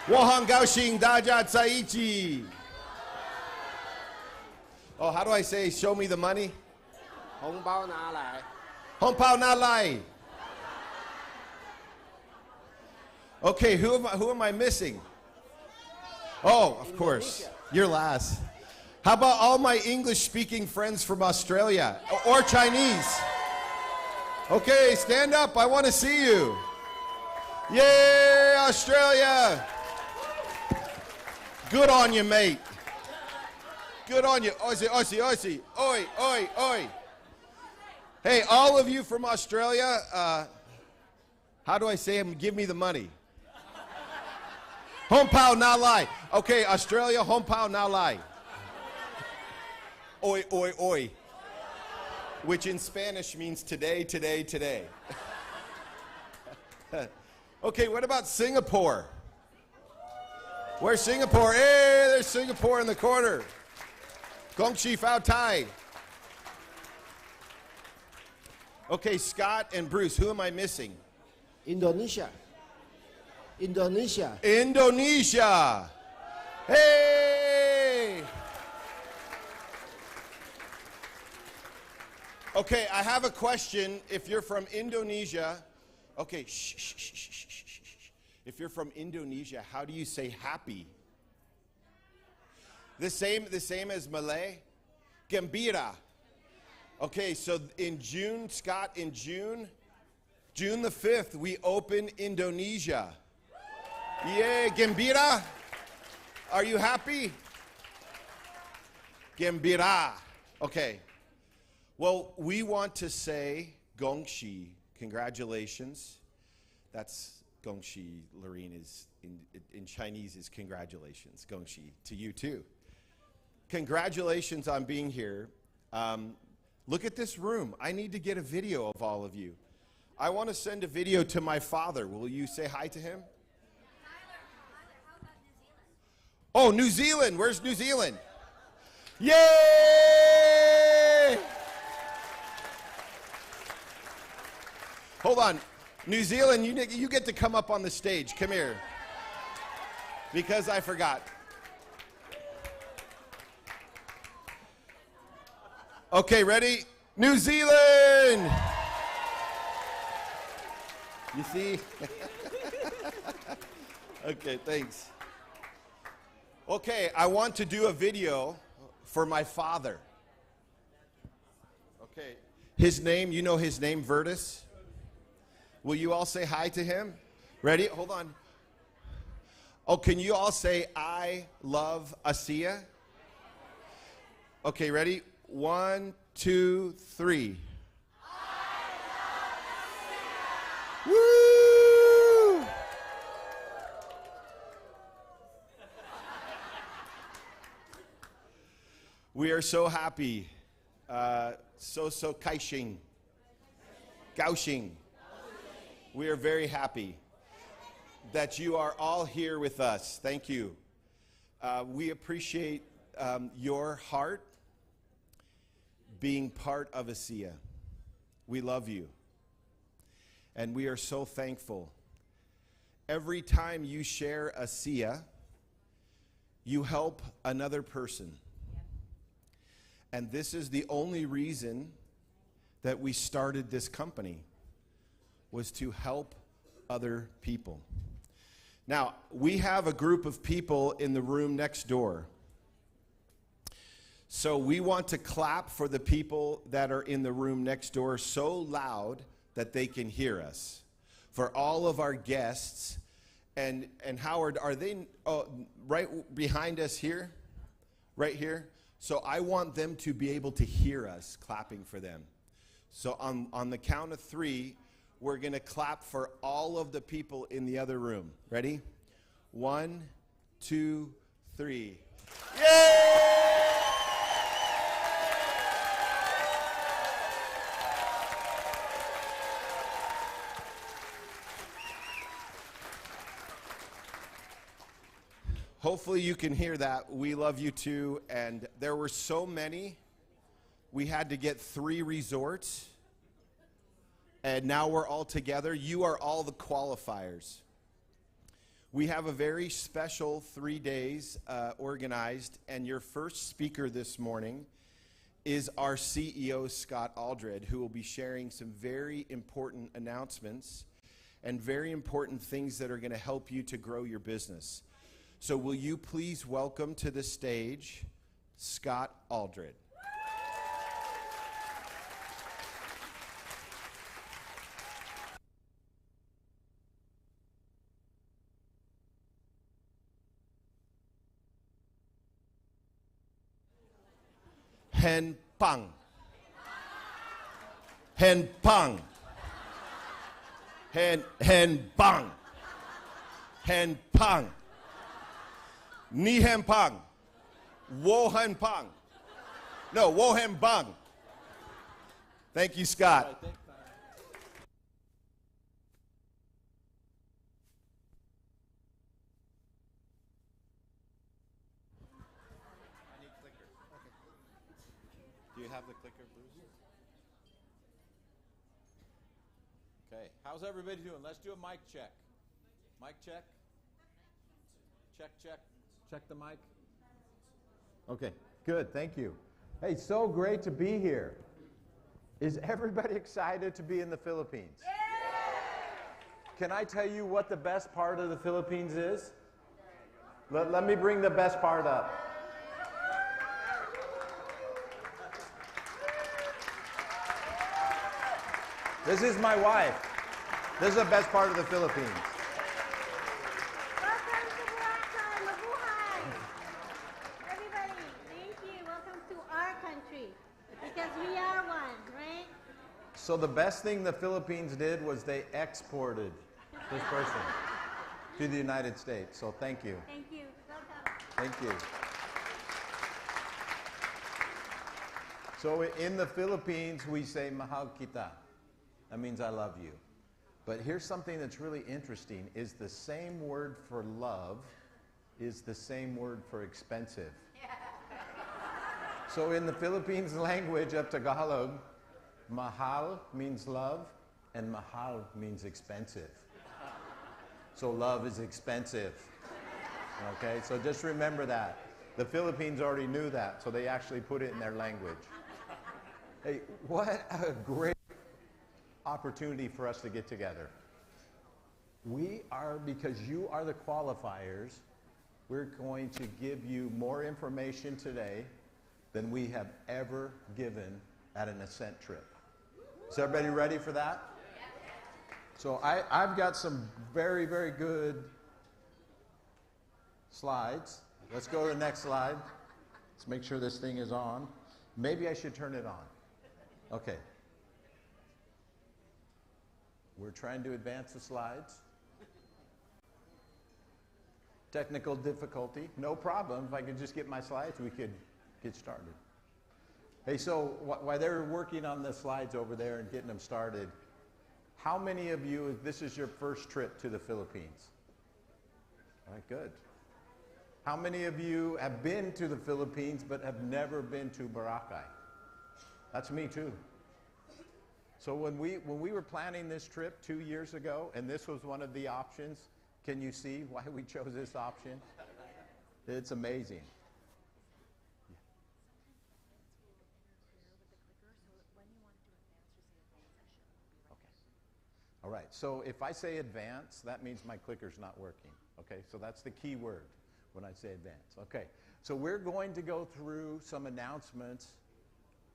我很高兴大家在一起。Oh, how do I say show me the money? 红包拿来。红包拿来。Okay, who am I missing? Oh, of course. You're last. How about all my English-speaking friends from Australia or Chinese? Okay, stand up. I want to see you. Yay, Australia. Good on you, mate. Good on you. Aussie, Aussie, Aussie. Oi, oi, oi. Hey, all of you from Australia, how do I say them? Give me the money. Hong Pao Na Lai. Okay, Australia, Hong Pao Na Lai. Oi, oi, oi. Which in Spanish means today, today, today. Okay, what about Singapore? Where's Singapore? Hey, there's Singapore in the corner. Gong Xi Fao Tai. Okay, Scott and Bruce, who am I missing? Indonesia. Indonesia. Indonesia. Hey! Okay, I have a question. If you're from Indonesia, okay, shh, shh, shh, shh, shh, shh, shh. If you're from Indonesia, how do you say happy? The same as Malay? Gembira. Okay, so in June, Scott, in June the 5th, we open Indonesia. Yeah, Gembira. Are you happy? Gembira. Okay. Well, we want to say Gongxi, congratulations. That's Gongxi, Lorene, is in Chinese is congratulations. Gongxi to you too. Congratulations on being here. Look at this room. I need to get a video of all of you. I want to send a video to my father. Will you say hi to him? Oh, New Zealand. Where's New Zealand? Yay! Hold on. New Zealand, you get to come up on the stage. Come here. Because I forgot. Okay, ready? New Zealand! You see? Okay, thanks. Okay, I want to do a video for my father. Okay. His name, you know his name, Vertus? Will you all say hi to him? Ready? Hold on. Oh, can you all say, I love Asea? Okay, ready? 1, 2, 3. Woo! We are so happy. So kaixing. Gaoxing. We are very happy that you are all here with us. Thank you. We appreciate your heart being part of Asea. We love you. And we are so thankful. Every time you share Asea, you help another person. And this is the only reason that we started this company, was to help other people. Now, we have a group of people in the room next door. So we want to clap for the people that are in the room next door so loud that they can hear us. For all of our guests. And Howard, are they right behind us here? Right here? So I want them to be able to hear us clapping for them. So on the count of 3, we're going to clap for all of the people in the other room. Ready? 1, 2, 3. Yay! Hopefully you can hear that. We love you too. And there were so many. We had to get 3 resorts. And now we're all together. You are all the qualifiers. We have a very special 3 days organized. And your first speaker this morning is our CEO, Scott Aldred, who will be sharing some very important announcements and very important things that are going to help you to grow your business. So will you please welcome to the stage Scott Aldred. Hen pang. Hen pang. Hen pang. Hen pang. Ni hen pang. Wo hen pang. No, wo hen bang. Thank you, Scott. Do you have the clicker, Bruce? Okay, how's everybody doing? Let's do a mic check. Mic check. Check, check. Check the mic. Okay, good, thank you. Hey, so great to be here. Is everybody excited to be in the Philippines? Can I tell you what the best part of the Philippines is? Let me bring the best part up. This is my wife. This is the best part of the Philippines. Welcome to Boracay, Mabuhay! Everybody, thank you. Welcome to our country. Because we are one, right? So the best thing the Philippines did was they exported this person to the United States. So thank you. Thank you. Welcome. Thank you. So in the Philippines, we say mahal kita. That means I love you. But here's something that's really interesting, is the same word for love is the same word for expensive. So in the Philippines language of Tagalog, mahal means love and mahal means expensive. So love is expensive. Okay, so just remember that. The Philippines already knew that, so they actually put it in their language. Hey, what a great opportunity for us to get together. We are, because you are the qualifiers, we're going to give you more information today than we have ever given at an Ascent trip. Is everybody ready for that? So I've got some very, very good slides. Let's go to the next slide. Let's make sure this thing is on. Maybe I should turn it on. Okay. We're trying to advance the slides. Technical difficulty, no problem. If I could just get my slides, we could get started. Hey, so while they're working on the slides over there and getting them started, how many of you, this is your first trip to the Philippines? All right, good. How many of you have been to the Philippines but have never been to Boracay? That's me too. So when we were planning this trip 2 years ago, and this was one of the options, can you see why we chose this option? It's amazing. Okay. All right, so if I say advance, that means my clicker's not working. Okay, so that's the key word when I say advance. Okay, So we're going to go through some announcements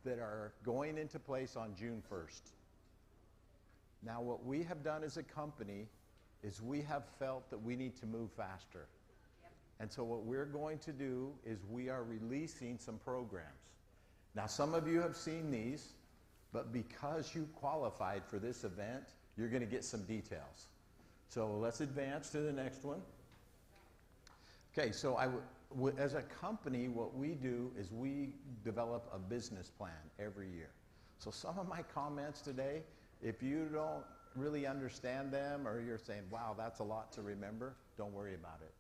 that are going into place on June 1st. Now, what we have done as a company is we have felt that we need to move faster. And so what we're going to do is we are releasing some programs. Now, some of you have seen these, but because you qualified for this event, you're going to get some details. So let's advance to the next one. Okay, so as a company, what we do is we develop a business plan every year. So some of my comments today, if you don't really understand them or you're saying, wow, that's a lot to remember, don't worry about it.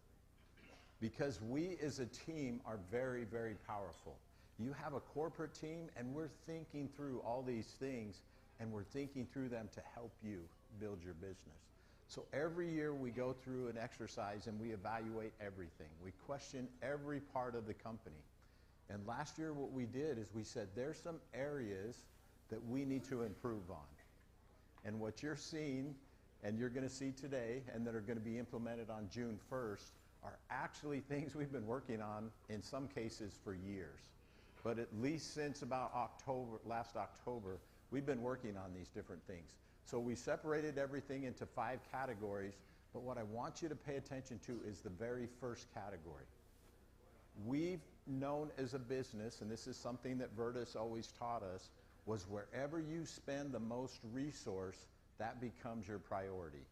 Because we as a team are very, very powerful. You have a corporate team and we're thinking through all these things and we're thinking through them to help you build your business. So every year we go through an exercise and we evaluate everything. We question every part of the company. And last year what we did is we said there's some areas that we need to improve on. And what you're seeing and you're going to see today and that are going to be implemented on June 1st are actually things we've been working on in some cases for years. But at least since about last October, we've been working on these different things. So we separated everything into 5 categories, but what I want you to pay attention to is the very first category. We've known as a business, and this is something that Vertus always taught us, was wherever you spend the most resource, that becomes your priority.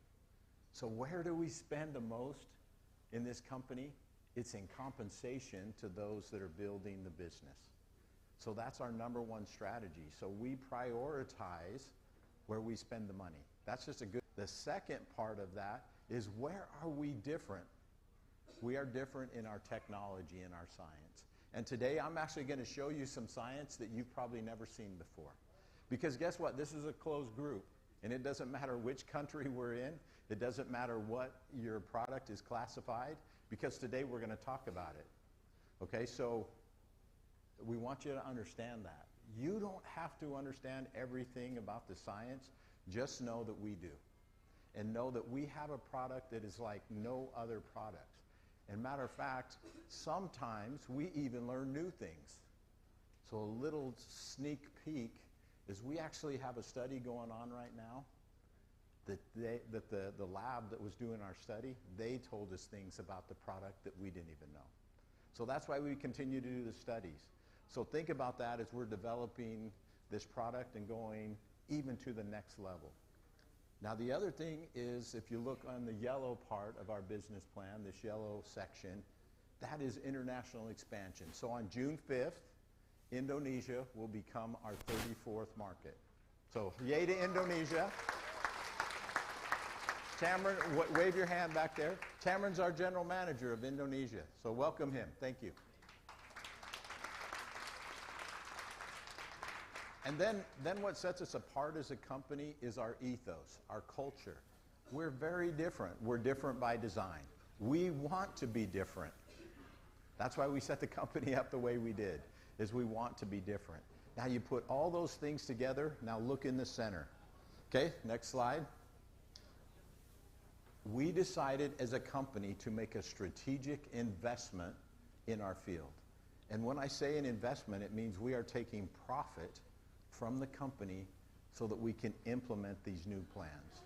So where do we spend the most in this company? It's in compensation to those that are building the business. So that's our number one strategy. So we prioritize where we spend the money. That's just a good. The second part of that is where are we different? We are different in our technology and our science. And today I'm actually going to show you some science that you've probably never seen before. Because guess what? This is a closed group. And it doesn't matter which country we're in. It doesn't matter what your product is classified. Because today we're going to talk about it. Okay, so we want you to understand that. You don't have to understand everything about the science. Just know that we do. And know that we have a product that is like no other product. And matter of fact, sometimes we even learn new things. So a little sneak peek is we actually have a study going on right now that the lab that was doing our study, they told us things about the product that we didn't even know. So that's why we continue to do the studies. So think about that as we're developing this product and going even to the next level. Now the other thing is, if you look on the yellow part of our business plan, this yellow section, that is international expansion. So on June 5th, Indonesia will become our 34th market. So yay to Indonesia. Tamron, wave your hand back there. Tamron's our general manager of Indonesia. So welcome him. Thank you. And then what sets us apart as a company is our ethos, our culture. We're very different. We're different by design. We want to be different. That's why we set the company up the way we did, is we want to be different. Now you put all those things together. Now look in the center. Okay, next slide. We decided as a company to make a strategic investment in our field. And when I say an investment, it means we are taking profit from the company so that we can implement these new plans.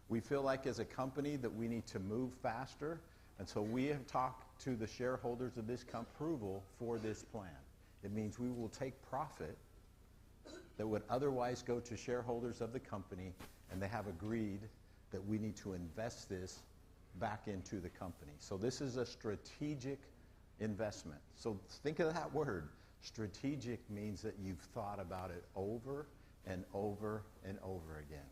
We feel like as a company that we need to move faster, and so we have talked to the shareholders of this approval for this plan. It means we will take profit that would otherwise go to shareholders of the company, and they have agreed that we need to invest this back into the company. So this is a strategic investment. So think of that word. Strategic means that you've thought about it over and over and over again.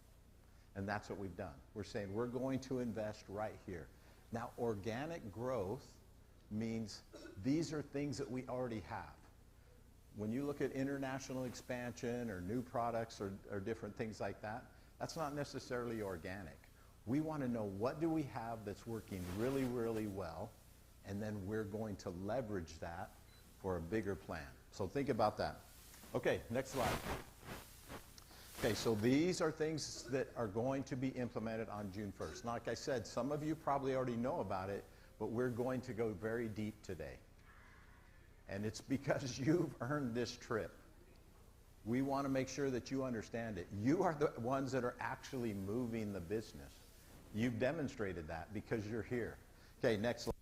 And that's what we've done. We're saying we're going to invest right here. Now, organic growth means these are things that we already have. When you look at international expansion or new products or different things like that, that's not necessarily organic. We want to know what do we have that's working really, really well, and then we're going to leverage that for a bigger plan. So think about that. Okay, next slide. Okay, so these are things that are going to be implemented on June 1st. Now, like I said, some of you probably already know about it, but we're going to go very deep today. And it's because you've earned this trip. We want to make sure that you understand it. You are the ones that are actually moving the business. You've demonstrated that because you're here. Okay, next slide.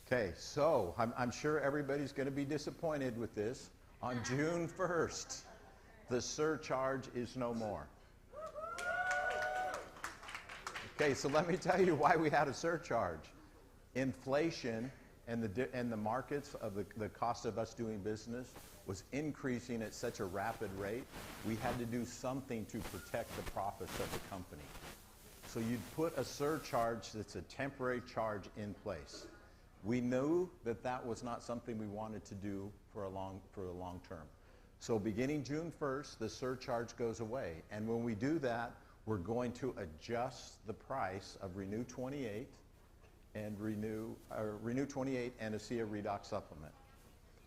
Okay, so I'm sure everybody's going to be disappointed with this. On June 1st, the surcharge is no more. Okay, so let me tell you why we had a surcharge. Inflation and the markets of the cost of us doing business was increasing at such a rapid rate, we had to do something to protect the profits of the company. So you'd put a surcharge that's a temporary charge in place. We knew that that was not something we wanted to do for the long term. So beginning June 1st, the surcharge goes away. And when we do that, we're going to adjust the price of Renew 28 and Renew 28 and Asea Redox Supplement.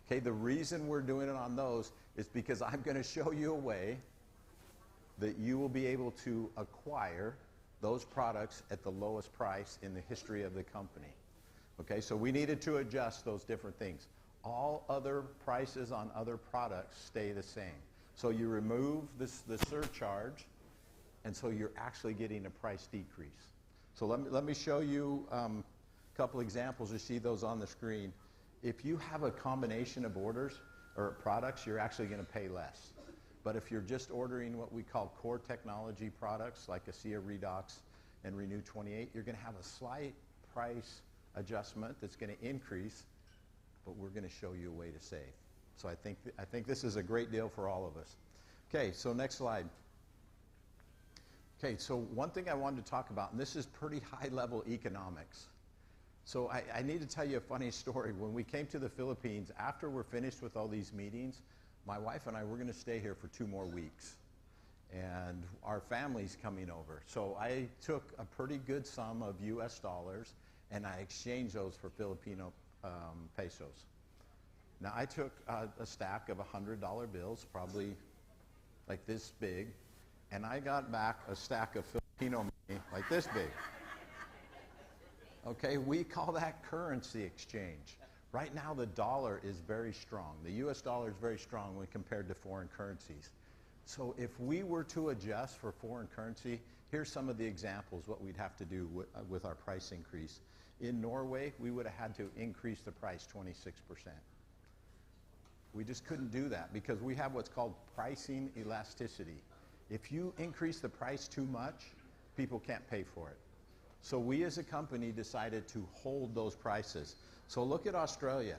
Okay, the reason we're doing it on those is because I'm going to show you a way that you will be able to acquire those products at the lowest price in the history of the company. Okay, so we needed to adjust those different things. All other prices on other products stay the same. So you remove the surcharge, and so you're actually getting a price decrease. So let me show you a couple examples. You see those on the screen. If you have a combination of orders or products, you're actually going to pay less. But if you're just ordering what we call core technology products like Asea Redox and Renew 28, you're going to have a slight price adjustment that's going to increase, but we're going to show you a way to save. So I think this is a great deal for all of us. Okay, so next slide. Okay, so one thing I wanted to talk about, and this is pretty high-level economics. So I need to tell you a funny story. When we came to the Philippines, after we're finished with all these meetings, my wife and I, we're going to stay here for 2 more weeks. And our family's coming over. So I took a pretty good sum of US dollars, and I exchanged those for Filipino pesos. Now, I took a stack of $100 bills, probably like this big, and I got back a stack of Filipino money like this big. Okay, we call that currency exchange. Right now, the dollar is very strong. The US dollar is very strong when compared to foreign currencies. So if we were to adjust for foreign currency, here's some of the examples, what we'd have to do with our price increase. In Norway, we would have had to increase the price 26%. We just couldn't do that because we have what's called pricing elasticity. If you increase the price too much, people can't pay for it. So we as a company decided to hold those prices. So look at Australia.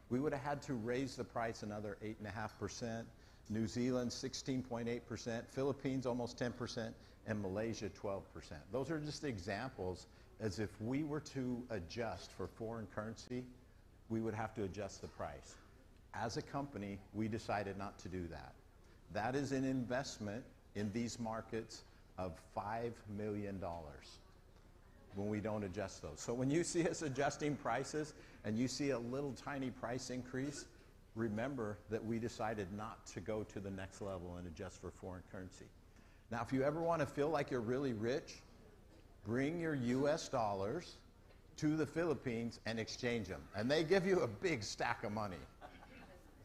We would have had to raise the price another 8.5%, New Zealand 16.8%, Philippines almost 10%, and Malaysia 12%. Those are just examples as if we were to adjust for foreign currency, we would have to adjust the price. As a company, we decided not to do that. That is an investment in these markets of $5 million when we don't adjust those. So when you see us adjusting prices and you see a little tiny price increase, remember that we decided not to go to the next level and adjust for foreign currency. Now, if you ever want to feel like you're really rich, bring your US dollars to the Philippines and exchange them. And they give you a big stack of money.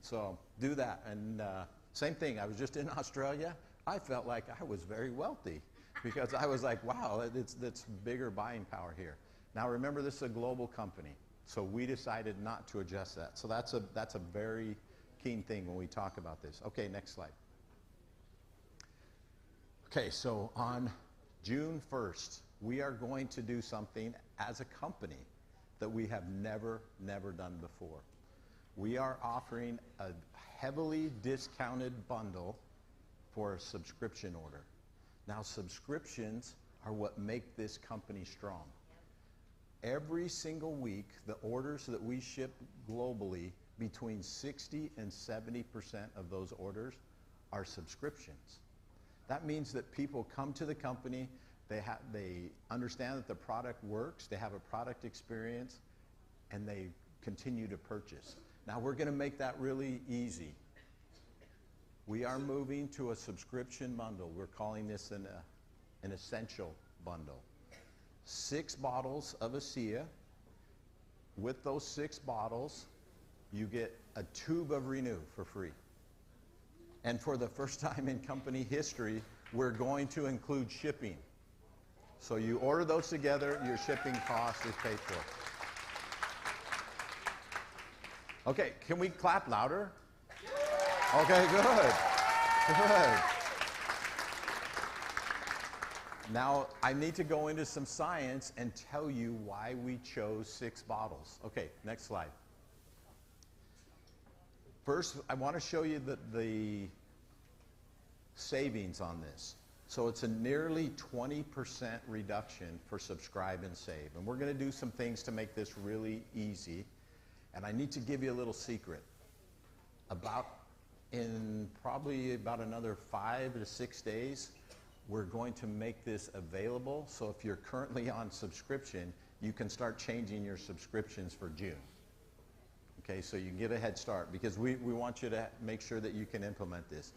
So do that. And same thing, I was just in Australia. I felt like I was very wealthy because I was like, wow, that's bigger buying power here. Now remember, this is a global company. So we decided not to adjust that. So that's a very keen thing when we talk about this. Okay, next slide. Okay, so on June 1st, we are going to do something as a company that we have never done before. We are offering a heavily discounted bundle for a subscription order. Now, subscriptions are what make this company strong. Every single week, the orders that we ship globally, between 60 and 70% of those orders are subscriptions. That means that people come to the company, they understand that the product works, they have a product experience, and they continue to purchase. Now, we're going to make that really easy. We are moving to a subscription bundle. We're calling this an essential bundle. 6 bottles of Asea with those 6 bottles, you get a tube of Renew for free. And for the first time in company history, we're going to include shipping. So you order those together, your shipping cost is paid for. Okay, can we clap louder? Okay, good. Good. Now, I need to go into some science and tell you why we chose 6 bottles. Okay, next slide. First, I want to show you the savings on this. So it's a nearly 20% reduction for subscribe and save. And we're going to do some things to make this really easy. And I need to give you a little secret. In probably about another 5 to 6 days, we're going to make this available. So if you're currently on subscription, you can start changing your subscriptions for June. Okay, so you can get a head start because we want you to make sure that you can implement this.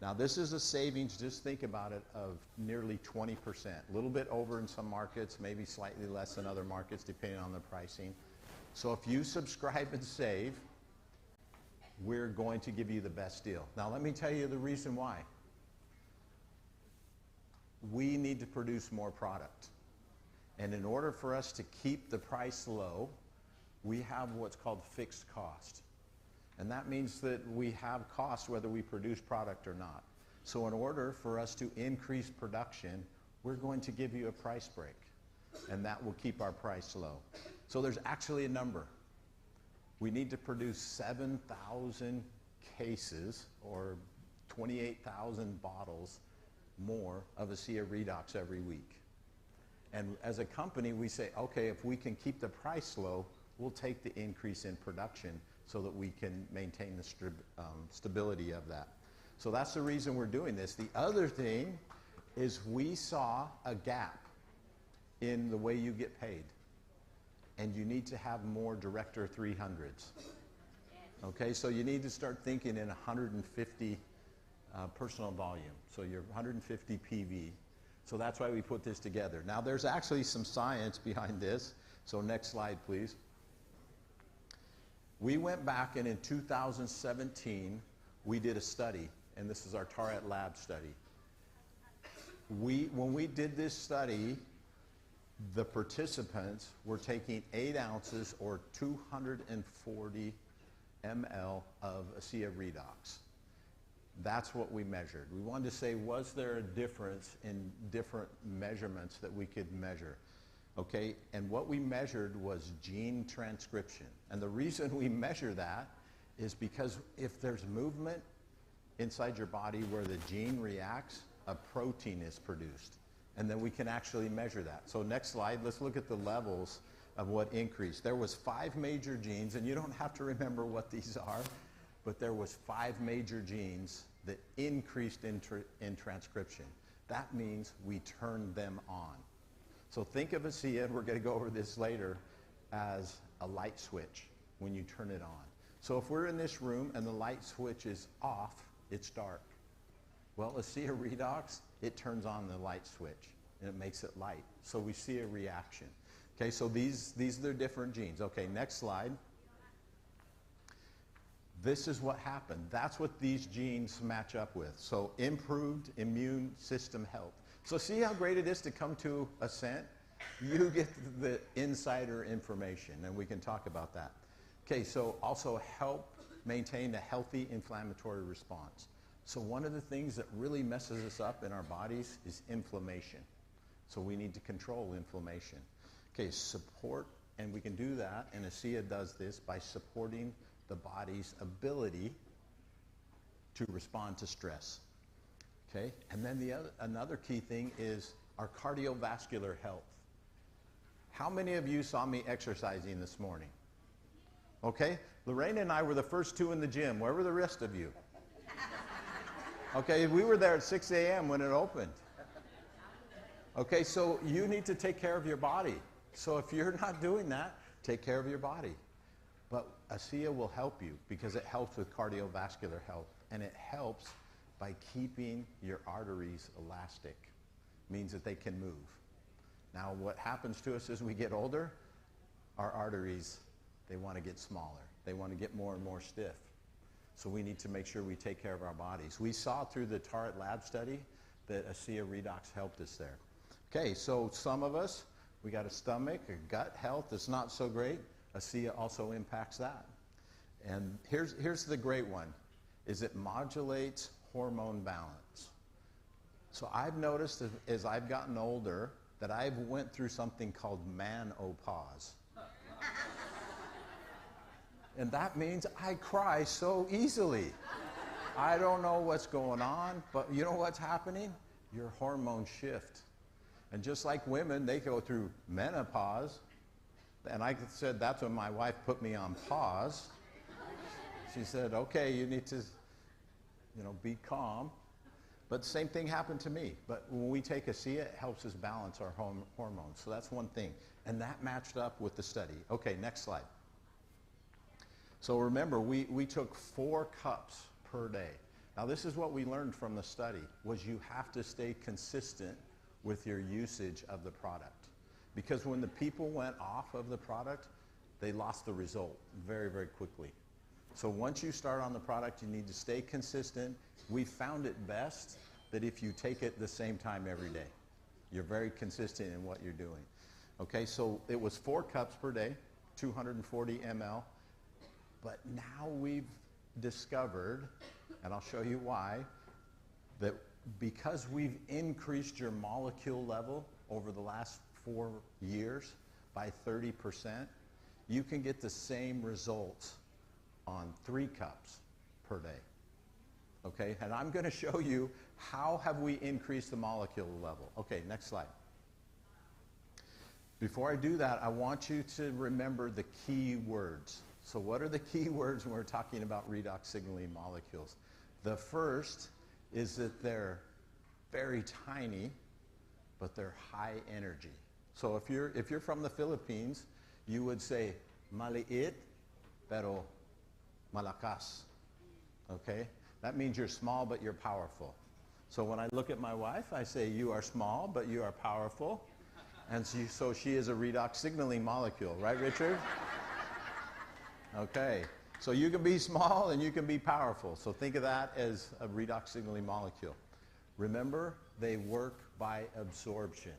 Now this is a savings, just think about it, of nearly 20%. A little bit over in some markets, maybe slightly less in other markets depending on the pricing. So if you subscribe and save, we're going to give you the best deal. Now let me tell you the reason why. We need to produce more product. And in order for us to keep the price low, we have what's called fixed cost. And that means that we have cost whether we produce product or not. So in order for us to increase production, we're going to give you a price break. And that will keep our price low. So there's actually a number. We need to produce 7,000 cases or 28,000 bottles more of Asea Redox every week. And as a company, we say, okay, if we can keep the price low, we'll take the increase in production so that we can maintain the stability of that. So that's the reason we're doing this. The other thing is we saw a gap in the way you get paid. And you need to have more Director 300s. Okay, so you need to start thinking in 150 personal volume. So you're 150 PV. So that's why we put this together. Now there's actually some science behind this. So next slide, please. We went back and in 2017, we did a study, and this is our Taret Lab study. When we did this study, the participants were taking 8 ounces or 240 ml of Asea Redox. That's what we measured. We wanted to say, was there a difference in different measurements that we could measure? Okay, and what we measured was gene transcription. And the reason we measure that is because if there's movement inside your body where the gene reacts, a protein is produced. And then we can actually measure that. So next slide, let's look at the levels of what increased. There was 5 major genes, and you don't have to remember what these are, but there was 5 major genes that increased in transcription. That means we turned them on. So think of Asea, and we're going to go over this later, as a light switch when you turn it on. So if we're in this room and the light switch is off, it's dark. Well, Asea Redox, it turns on the light switch and it makes it light. So we see a reaction. Okay, so these are the different genes. Okay, next slide. This is what happened. That's what these genes match up with. So improved immune system health. So see how great it is to come to Ascent? You get the insider information, and we can talk about that. Okay, so also help maintain a healthy inflammatory response. So one of the things that really messes us up in our bodies is inflammation. So we need to control inflammation. Okay, support, and we can do that, and Asea does this by supporting the body's ability to respond to stress. Okay, and then another key thing is our cardiovascular health. How many of you saw me exercising this morning? Okay, Lorraine and I were the first 2 in the gym. Where were the rest of you? Okay, we were there at 6 a.m. when it opened. Okay, so you need to take care of your body. So if you're not doing that, take care of your body. But Asea will help you because it helps with cardiovascular health, and it helps by keeping your arteries elastic. Means that they can move. Now what happens to us as we get older, our arteries They want to get smaller. They want to get more and more stiff. So we need to make sure we take care of our bodies. We saw through the Tarot Lab study that Asea Redox helped us there. Okay, so some of us, we got a stomach, a gut health that's not so great. Asea also impacts that. And here's the great one, is it modulates hormone balance. So I've noticed as I've gotten older that I've went through something called menopause. And that means I cry so easily. I don't know what's going on, but you know what's happening? Your hormones shift. And just like women, they go through menopause. And I said, that's when my wife put me on pause. She said, okay, you need to, be calm. But the same thing happened to me. But when we take Asea, it helps us balance our hormones. So that's one thing. And that matched up with the study. Okay, next slide. So remember, we took 4 cups per day. Now this is what we learned from the study, was you have to stay consistent with your usage of the product. Because when the people went off of the product, they lost the result very, very quickly. So once you start on the product, you need to stay consistent. We found it best that if you take it the same time every day. You're very consistent in what you're doing. Okay, so it was 4 cups per day, 240 ml. But now we've discovered, and I'll show you why, that because we've increased your molecule level over the last 4 years by 30%, you can get the same results on 3 cups per day. Okay, and I'm going to show you how have we increased the molecule level. Okay, next slide. Before I do that, I want you to remember the key words. So what are the key words when we're talking about redox signaling molecules? The first is that they're very tiny, but they're high energy. So if you're from the Philippines, you would say maliit pero malakas. Okay? That means you're small but you're powerful. So when I look at my wife, I say you are small but you are powerful. And so she is a redox signaling molecule, right, Richard? Okay, so you can be small and you can be powerful. So think of that as a redox signaling molecule. Remember, they work by absorption.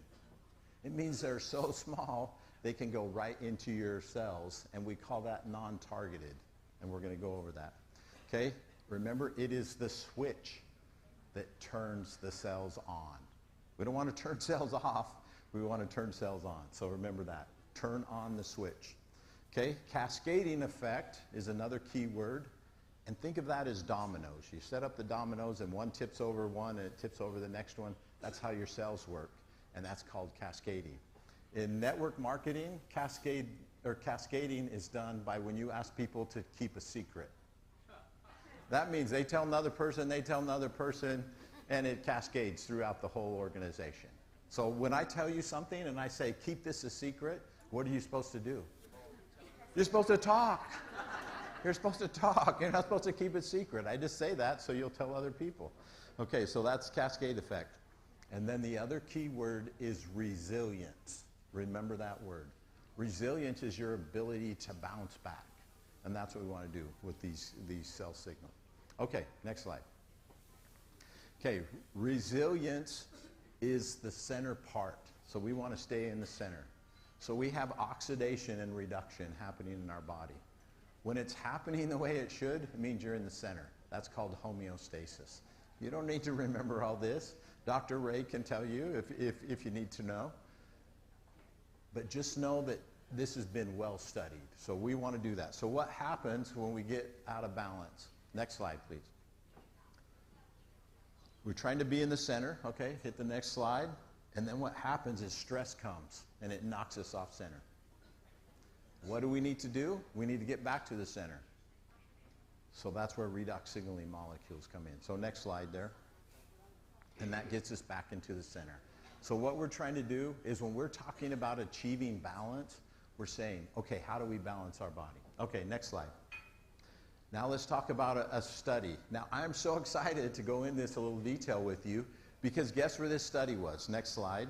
It means they're so small, they can go right into your cells, and we call that non-targeted, and we're going to go over that. Okay, remember, it is the switch that turns the cells on. We don't want to turn cells off, we want to turn cells on. So remember that, turn on the switch. Okay, cascading effect is another key word, and think of that as dominoes. You set up the dominoes and one tips over one and it tips over the next one. That's how your cells work, and that's called cascading. In network marketing, cascading is done by when you ask people to keep a secret. That means they tell another person, and it cascades throughout the whole organization. So when I tell you something and I say, keep this a secret, what are you supposed to do? You're supposed to talk. You're supposed to talk. You're not supposed to keep it secret. I just say that so you'll tell other people. Okay, so that's cascade effect. And then the other key word is resilience. Remember that word. Resilience is your ability to bounce back. And that's what we want to do with these cell signals. Okay, next slide. Okay, resilience is the center part. So we want to stay in the center. So we have oxidation and reduction happening in our body. When it's happening the way it should, it means you're in the center. That's called homeostasis. You don't need to remember all this. Dr. Ray can tell you if you need to know. But just know that this has been well studied. So we want to do that. So what happens when we get out of balance? Next slide, please. We're trying to be in the center. Okay, hit the next slide. And then what happens is stress comes and it knocks us off center. What do we need to do? We need to get back to the center. So that's where redox signaling molecules come in. So next slide there. And that gets us back into the center. So what we're trying to do is when we're talking about achieving balance, we're saying, okay, how do we balance our body? Okay, next slide. Now let's talk about a study. Now I'm so excited to go in this a little detail with you because guess where this study was? Next slide.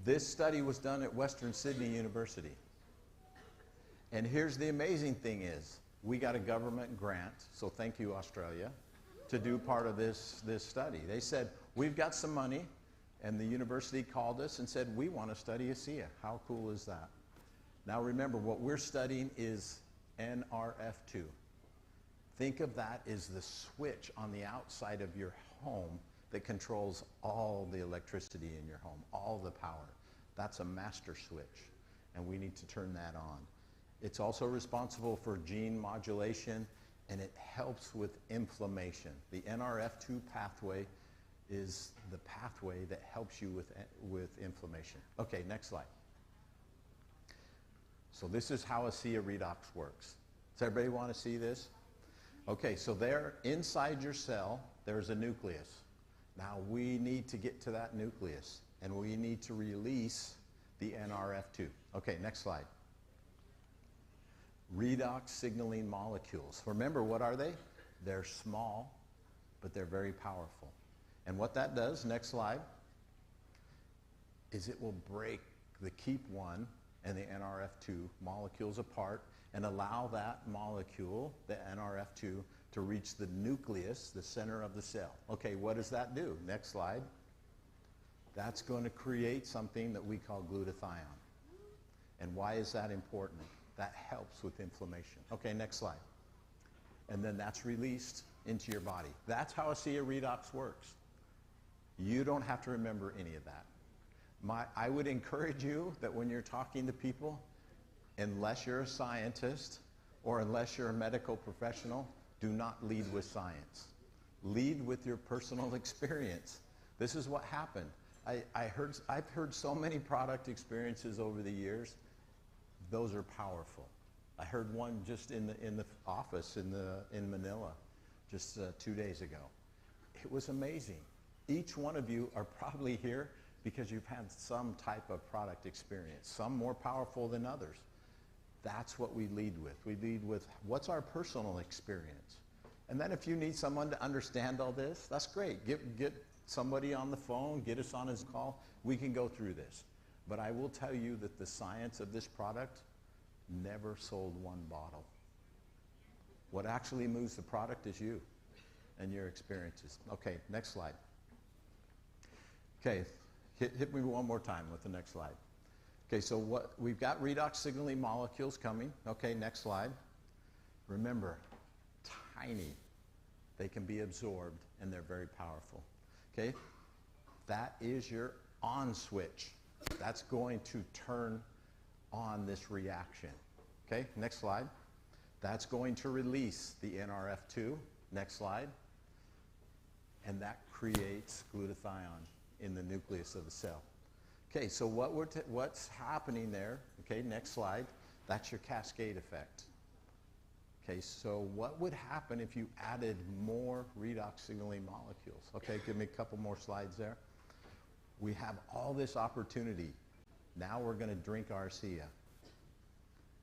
This study was done at Western Sydney University. And here's the amazing thing is, we got a government grant, so thank you, Australia, to do part of this study. They said, we've got some money, and the university called us and said, we want to study Asea. How cool is that? Now remember, what we're studying is NRF2. Think of that as the switch on the outside of your home that controls all the electricity in your home, all the power. That's a master switch, and we need to turn that on. It's also responsible for gene modulation, and it helps with inflammation. The NRF2 pathway is the pathway that helps you with inflammation. Okay, next slide. So this is how Asea redox works. Does everybody want to see this? Okay, so there, inside your cell, there's a nucleus. Now we need to get to that nucleus, and we need to release the NRF2. Okay, next slide. Redox signaling molecules. Remember, what are they? They're small, but they're very powerful. And what that does, next slide, is it will break the KEAP1 and the NRF2 molecules apart and allow that molecule, the NRF2, to reach the nucleus, the center of the cell. Okay, what does that do? Next slide. That's going to create something that we call glutathione. And why is that important? That helps with inflammation. Okay, next slide. And then that's released into your body. That's how Asea redox works. You don't have to remember any of that. I would encourage you that when you're talking to people, unless you're a scientist or unless you're a medical professional, do not lead with science. Lead with your personal experience. This is what happened. I've heard so many product experiences over the years. Those are powerful. I heard one just in the office in Manila just 2 days ago. It was amazing. Each one of you are probably here because you've had some type of product experience, some more powerful than others. That's what we lead with. We lead with what's our personal experience. And then if you need someone to understand all this, that's great. Get somebody on the phone, get us on his call. We can go through this. But I will tell you that the science of this product never sold one bottle. What actually moves the product is you and your experiences. Okay, next slide. Okay, hit me one more time with the next slide. Okay, so we've got redox signaling molecules coming. Okay, next slide. Remember, tiny. They can be absorbed, and they're very powerful. Okay, that is your on switch. That's going to turn on this reaction. Okay, next slide. That's going to release the NRF2. Next slide. And that creates glutathione in the nucleus of the cell. Okay, so what's happening there? Okay, next slide. That's your cascade effect. Okay, so what would happen if you added more redox signaling molecules? Okay, give me a couple more slides there. We have all this opportunity. Now we're going to drink our Asea,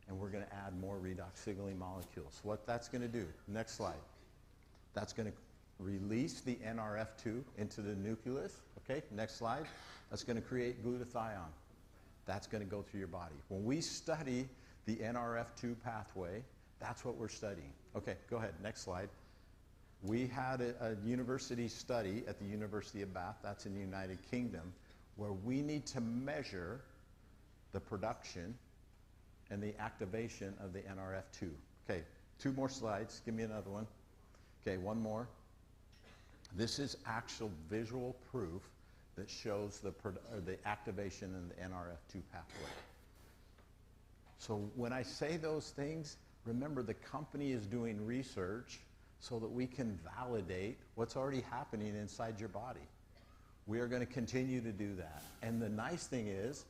and we're going to add more redox signaling molecules. What that's going to do, next slide, that's going to release the NRF2 into the nucleus. Okay, next slide. That's going to create glutathione. That's going to go through your body. When we study the NRF2 pathway, that's what we're studying. Okay, go ahead, next slide. We had a university study at the University of Bath, that's in the United Kingdom, where we need to measure the production and the activation of the NRF2. Okay, 2 more slides. Give me another one. Okay, one more. This is actual visual proof that shows the activation in the NRF2 pathway. So when I say those things, remember the company is doing research so that we can validate what's already happening inside your body. We are going to continue to do that. And the nice thing is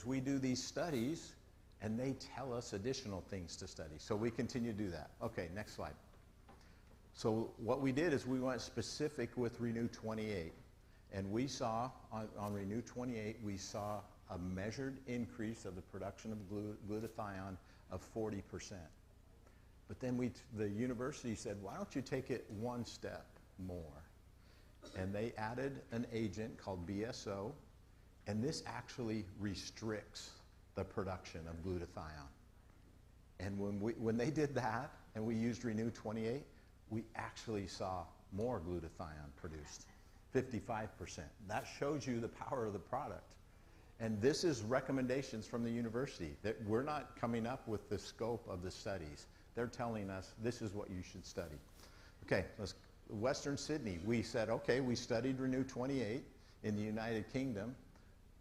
we do these studies and they tell us additional things to study. So we continue to do that. Okay, next slide. So what we did is we went specific with Renew 28. And we saw, on Renew 28, we saw a measured increase of the production of glutathione of 40%. But then the university said, why don't you take it one step more? And they added an agent called BSO, and this actually restricts the production of glutathione. And when they did that, and we used Renew 28, we actually saw more glutathione produced, 55%. That shows you the power of the product. And this is recommendations from the university. That we're not coming up with the scope of the studies. They're telling us this is what you should study. Okay, Western Sydney, we said, okay, we studied Renew 28 in the United Kingdom.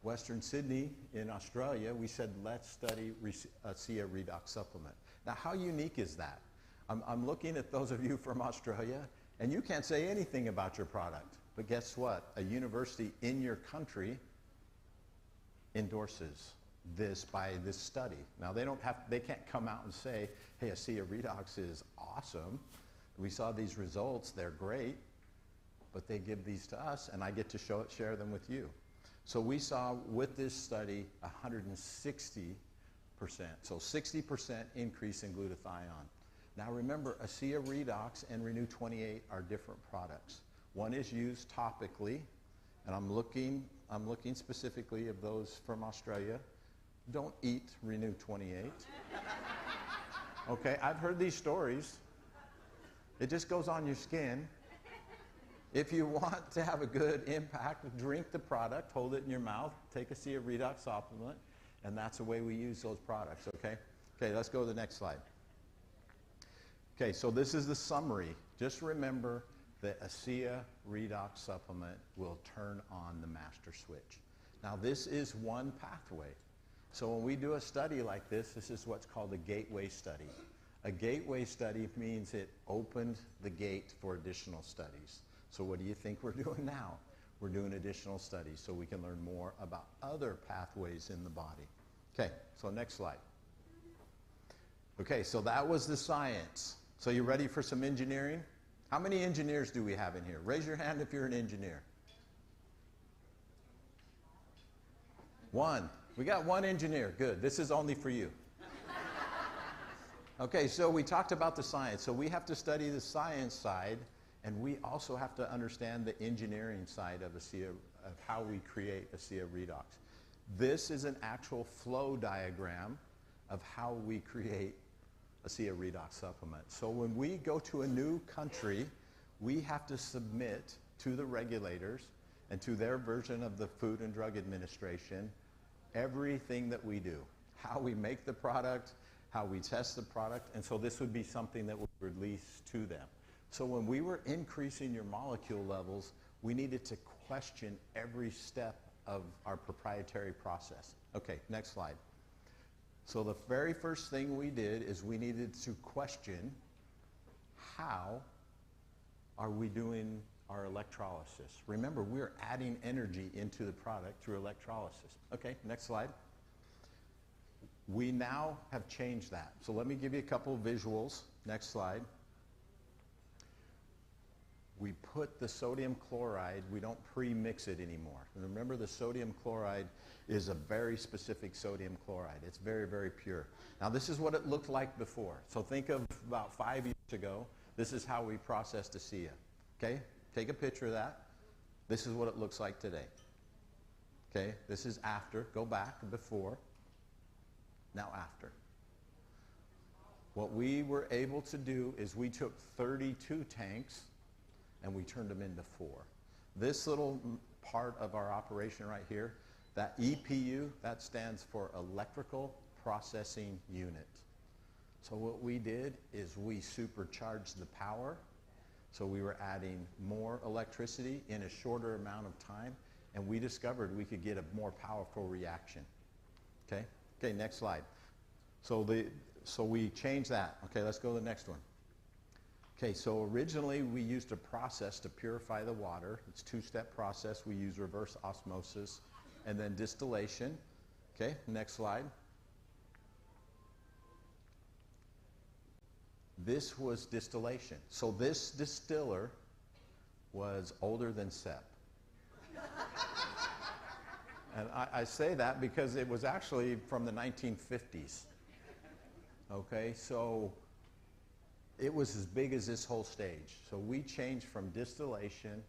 Western Sydney in Australia, we said, let's study Asea Redox Supplement. Now, how unique is that? I'm looking at those of you from Australia, and you can't say anything about your product. But guess what? A university in your country endorses this by this study. Now, they can't come out and say, hey, Asea Redox is awesome. We saw these results, they're great. But they give these to us, and I get to share them with you. So we saw with this study 160%, so 60% increase in glutathione. Now remember, Asea Redox and Renew 28 are different products. One is used topically, and I'm looking specifically of those from Australia. Don't eat Renew 28. Okay, I've heard these stories. It just goes on your skin. If you want to have a good impact, drink the product, hold it in your mouth, take a Asea Redox supplement, and that's the way we use those products, okay? Okay, let's go to the next slide. Okay, so this is the summary. Just remember that Asea Redox supplement will turn on the master switch. Now, this is one pathway. So when we do a study like this, this is what's called a gateway study. A gateway study means it opened the gate for additional studies. So what do you think we're doing now? We're doing additional studies so we can learn more about other pathways in the body. Okay, so next slide. Okay, so that was the science. So you ready for some engineering? How many engineers do we have in here? Raise your hand if you're an engineer. One. We got one engineer. Good. This is only for you. Okay, so we talked about the science. So we have to study the science side, and we also have to understand the engineering side of Asea, of how we create Asea Redox. This is an actual flow diagram of how we create Asea Redox supplement. So when we go to a new country, we have to submit to the regulators and to their version of the Food and Drug Administration everything that we do, how we make the product, how we test the product, and so this would be something that we release to them. So when we were increasing your molecule levels, we needed to question every step of our proprietary process. Okay, next slide. So the very first thing we did is we needed to question how are we doing our electrolysis. Remember, we're adding energy into the product through electrolysis. Okay, next slide. We now have changed that. So let me give you a couple of visuals. Next slide. We put the sodium chloride, we don't pre-mix it anymore. And remember, the sodium chloride is a very specific sodium chloride. It's very, very pure. Now, this is what it looked like before. So think of about 5 years ago. This is how we processed Asea. Okay? Take a picture of that. This is what it looks like today. Okay? This is after. Go back before. Now after. What we were able to do is we took 32 tanks and we turned them into 4. This little part of our operation right here, that EPU, that stands for Electrical Processing Unit. So what we did is we supercharged the power. So we were adding more electricity in a shorter amount of time, and we discovered we could get a more powerful reaction. Okay? Okay, next slide. So we changed that. Okay, let's go to the next one. Okay, so originally we used a process to purify the water. It's a 2-step process. We use reverse osmosis and then distillation. Okay, next slide. This was distillation. So this distiller was older than Sep. And I say that because it was actually from the 1950s. Okay, so it was as big as this whole stage. So we changed from distillation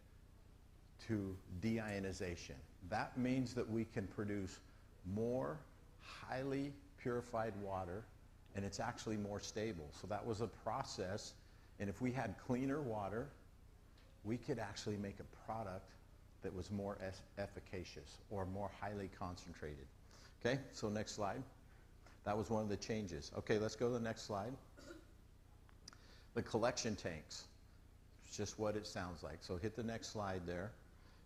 to deionization. That means that we can produce more highly purified water and it's actually more stable. So that was a process, and if we had cleaner water, we could actually make a product that was more efficacious or more highly concentrated. Okay, so next slide. That was one of the changes. Okay, let's go to the next slide. The collection tanks. It's just what it sounds like. So hit the next slide there.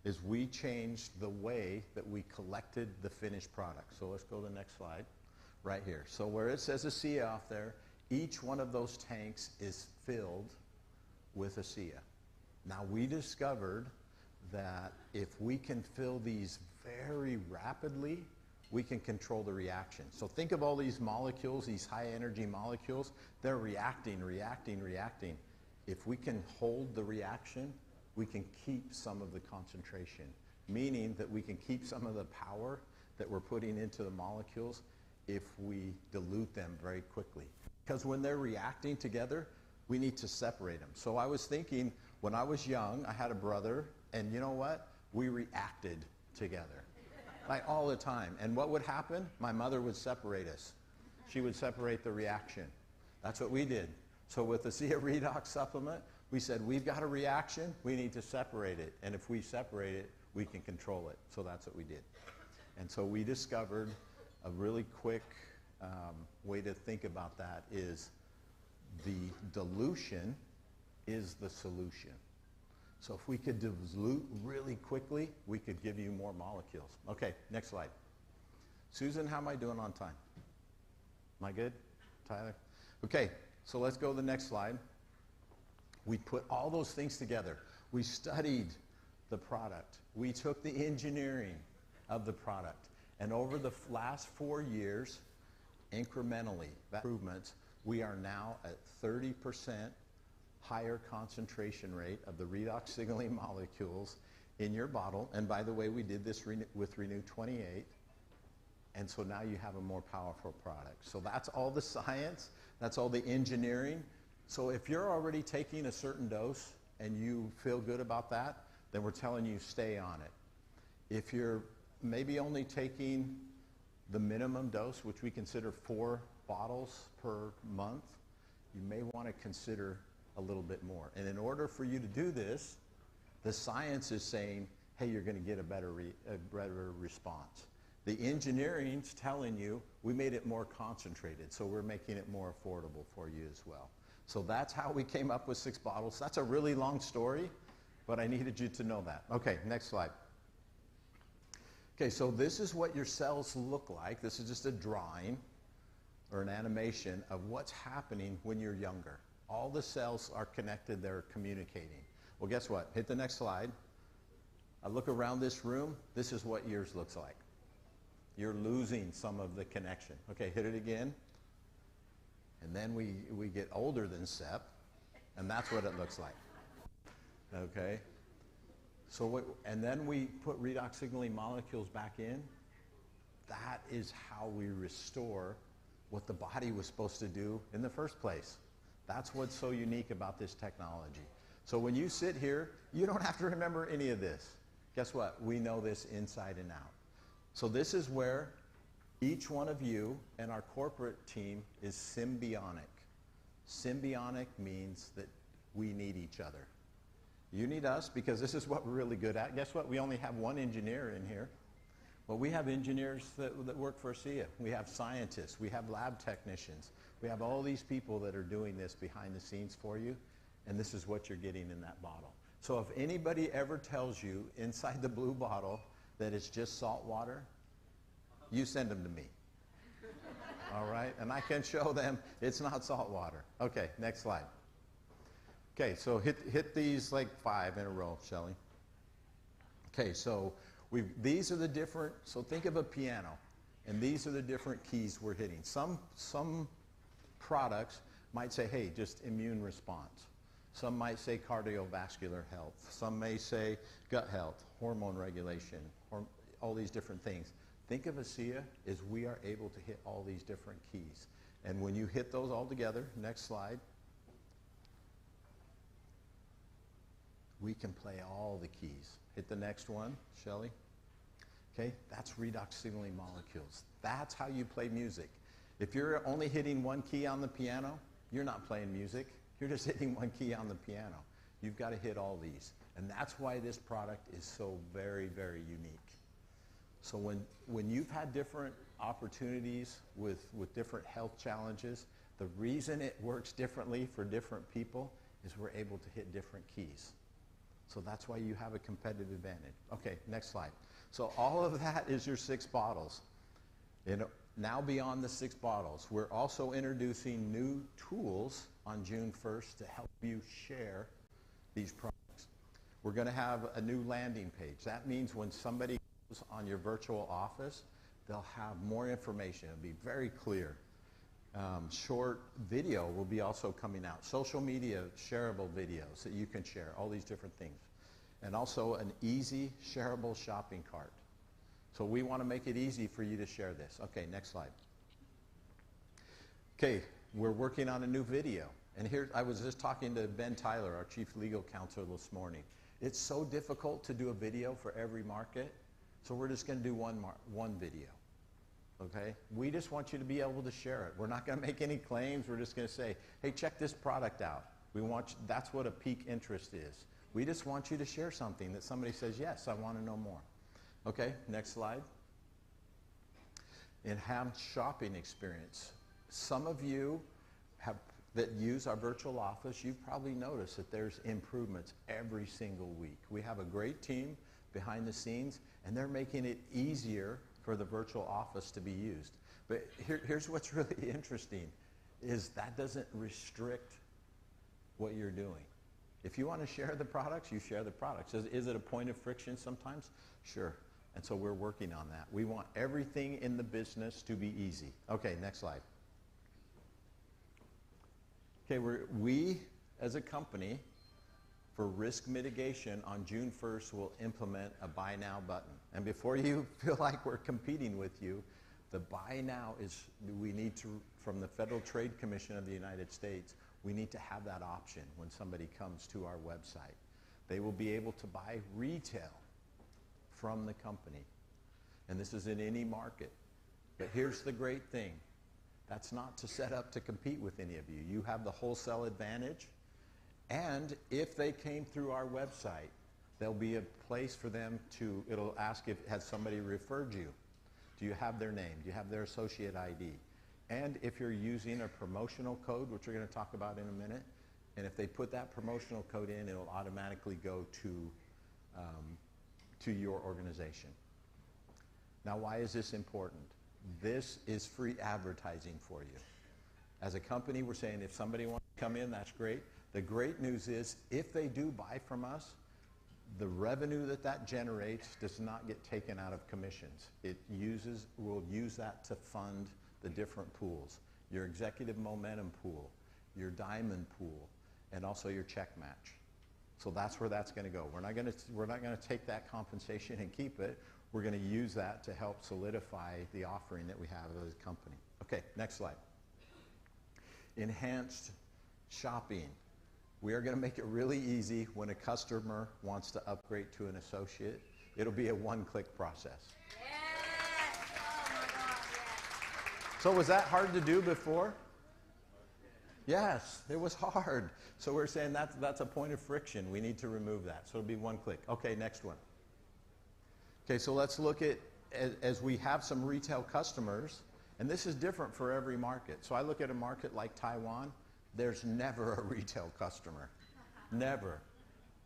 Is we changed the way that we collected the finished product. So let's go to the next slide right here. So where it says Asea off there, each one of those tanks is filled with Asea. Now we discovered that if we can fill these very rapidly, we can control the reaction. So think of all these molecules, these high energy molecules, they're reacting. If we can hold the reaction, we can keep some of the concentration, meaning that we can keep some of the power that we're putting into the molecules if we dilute them very quickly. Because when they're reacting together, we need to separate them. So I was thinking, when I was young, I had a brother, and you know what? We reacted together, like all the time. And what would happen? My mother would separate us. She would separate the reaction. That's what we did. So with the Asea Redox supplement, we said, we've got a reaction, we need to separate it. And if we separate it, we can control it. So that's what we did. And so we discovered a really quick way to think about that is the dilution is the solution. So if we could dilute really quickly, we could give you more molecules. Okay, next slide. Susan, how am I doing on time? Am I good? Tyler? Okay, so let's go to the next slide. We put all those things together. We studied the product. We took the engineering of the product. And over the last 4 years, incrementally, improvements, we are now at 30% higher concentration rate of the redox signaling molecules in your bottle. And by the way, we did this with Renew 28. And so now you have a more powerful product. So that's all the science. That's all the engineering. So if you're already taking a certain dose and you feel good about that, then we're telling you stay on it. If you're maybe only taking the minimum dose, which we consider 4 bottles per month, you may want to consider a little bit more. And in order for you to do this, the science is saying, hey, you're going to get a better response. The engineering's telling you we made it more concentrated, so we're making it more affordable for you as well. So that's how we came up with 6 bottles. That's a really long story, but I needed you to know that. Okay, next slide. Okay, so this is what your cells look like. This is just a drawing or an animation of what's happening when you're younger. All the cells are connected, they're communicating. Well, guess what? Hit the next slide. I look around this room, this is what yours looks like. You're losing some of the connection. Okay, hit it again. And then we get older than SEP, and that's what it looks like. Okay? So and then we put redox signaling molecules back in. That is how we restore what the body was supposed to do in the first place. That's what's so unique about this technology. So when you sit here, you don't have to remember any of this. Guess what? We know this inside and out. So this is where each one of you and our corporate team is symbiotic. Symbiotic means that we need each other. You need us because this is what we're really good at. Guess what? We only have one engineer in here. Well, we have engineers that work for Asea. We have scientists. We have lab technicians. We have all these people that are doing this behind the scenes for you, and this is what you're getting in that bottle. So if anybody ever tells you inside the blue bottle that it's just salt water, you send them to me. All right? And I can show them it's not salt water. Okay, next slide. Okay, so hit these like 5 in a row, Shelley. Okay, so these are the different, so think of a piano, and these are the different keys we're hitting. Some products might say, hey, just immune response. Some might say cardiovascular health. Some may say gut health, hormone regulation, or all these different things. Think of Asea as we are able to hit all these different keys. And when you hit those all together, next slide, we can play all the keys. Hit the next one, Shelley. Okay, that's redox signaling molecules. That's how you play music. If you're only hitting one key on the piano, you're not playing music. You're just hitting one key on the piano. You've got to hit all these. And that's why this product is so very, very unique. So when you've had different opportunities with different health challenges, the reason it works differently for different people is we're able to hit different keys. So that's why you have a competitive advantage. Okay, next slide. So all of that is your 6 bottles. And now beyond the 6 bottles, we're also introducing new tools on June 1st to help you share these products. We're going to have a new landing page. That means when somebody goes on your virtual office, they'll have more information. It'll be very clear. Short video will be also coming out. Social media, shareable videos that you can share, all these different things. And also an easy, shareable shopping cart. So we want to make it easy for you to share this. Okay, next slide. Okay, we're working on a new video. And here, I was just talking to Ben Tyler, our Chief Legal Counsel, this morning. It's so difficult to do a video for every market, so we're just going to do one video. Okay? We just want you to be able to share it. We're not going to make any claims. We're just going to say, hey, check this product out. That's what a peak interest is. We just want you to share something that somebody says, yes, I want to know more. Okay, next slide. Enhanced shopping experience. Some of you that use our virtual office, you've probably noticed that there's improvements every single week. We have a great team behind the scenes, and they're making it easier for the virtual office to be used. But here's what's really interesting, is that doesn't restrict what you're doing. If you want to share the products, you share the products. Is it a point of friction sometimes? Sure. And so we're working on that. We want everything in the business to be easy. Okay, next slide. Okay, we as a company, for risk mitigation, on June 1st, will implement a Buy Now button. And before you feel like we're competing with you, the Buy Now is, we need to, from the Federal Trade Commission of the United States, we need to have that option when somebody comes to our website. They will be able to buy retail from the company. And this is in any market. But here's the great thing. That's not to set up to compete with any of you. You have the wholesale advantage. And if they came through our website, there'll be a place for them to, it'll ask if has somebody referred you. Do you have their name? Do you have their associate ID? And if you're using a promotional code, which we're going to talk about in a minute, and if they put that promotional code in, it'll automatically go to your organization. Now, why is this important? This is free advertising for you. As a company, we're saying if somebody wants to come in, that's great. The great news is if they do buy from us, the revenue that generates does not get taken out of commissions. We'll use that to fund the different pools. Your executive momentum pool, your diamond pool, and also your check match. So that's where that's going to go. We're not going to take that compensation and keep it. We're going to use that to help solidify the offering that we have as a company. Okay, next slide. Enhanced shopping. We are going to make it really easy when a customer wants to upgrade to an associate. It'll be a one-click process. Yes! Oh my God, yes. So was that hard to do before? Yes, it was hard. So we're saying that's a point of friction. We need to remove that. So it'll be one click. Okay, next one. Okay, so let's look at, as we have some retail customers, and this is different for every market. So I look at a market like Taiwan, there's never a retail customer. Never,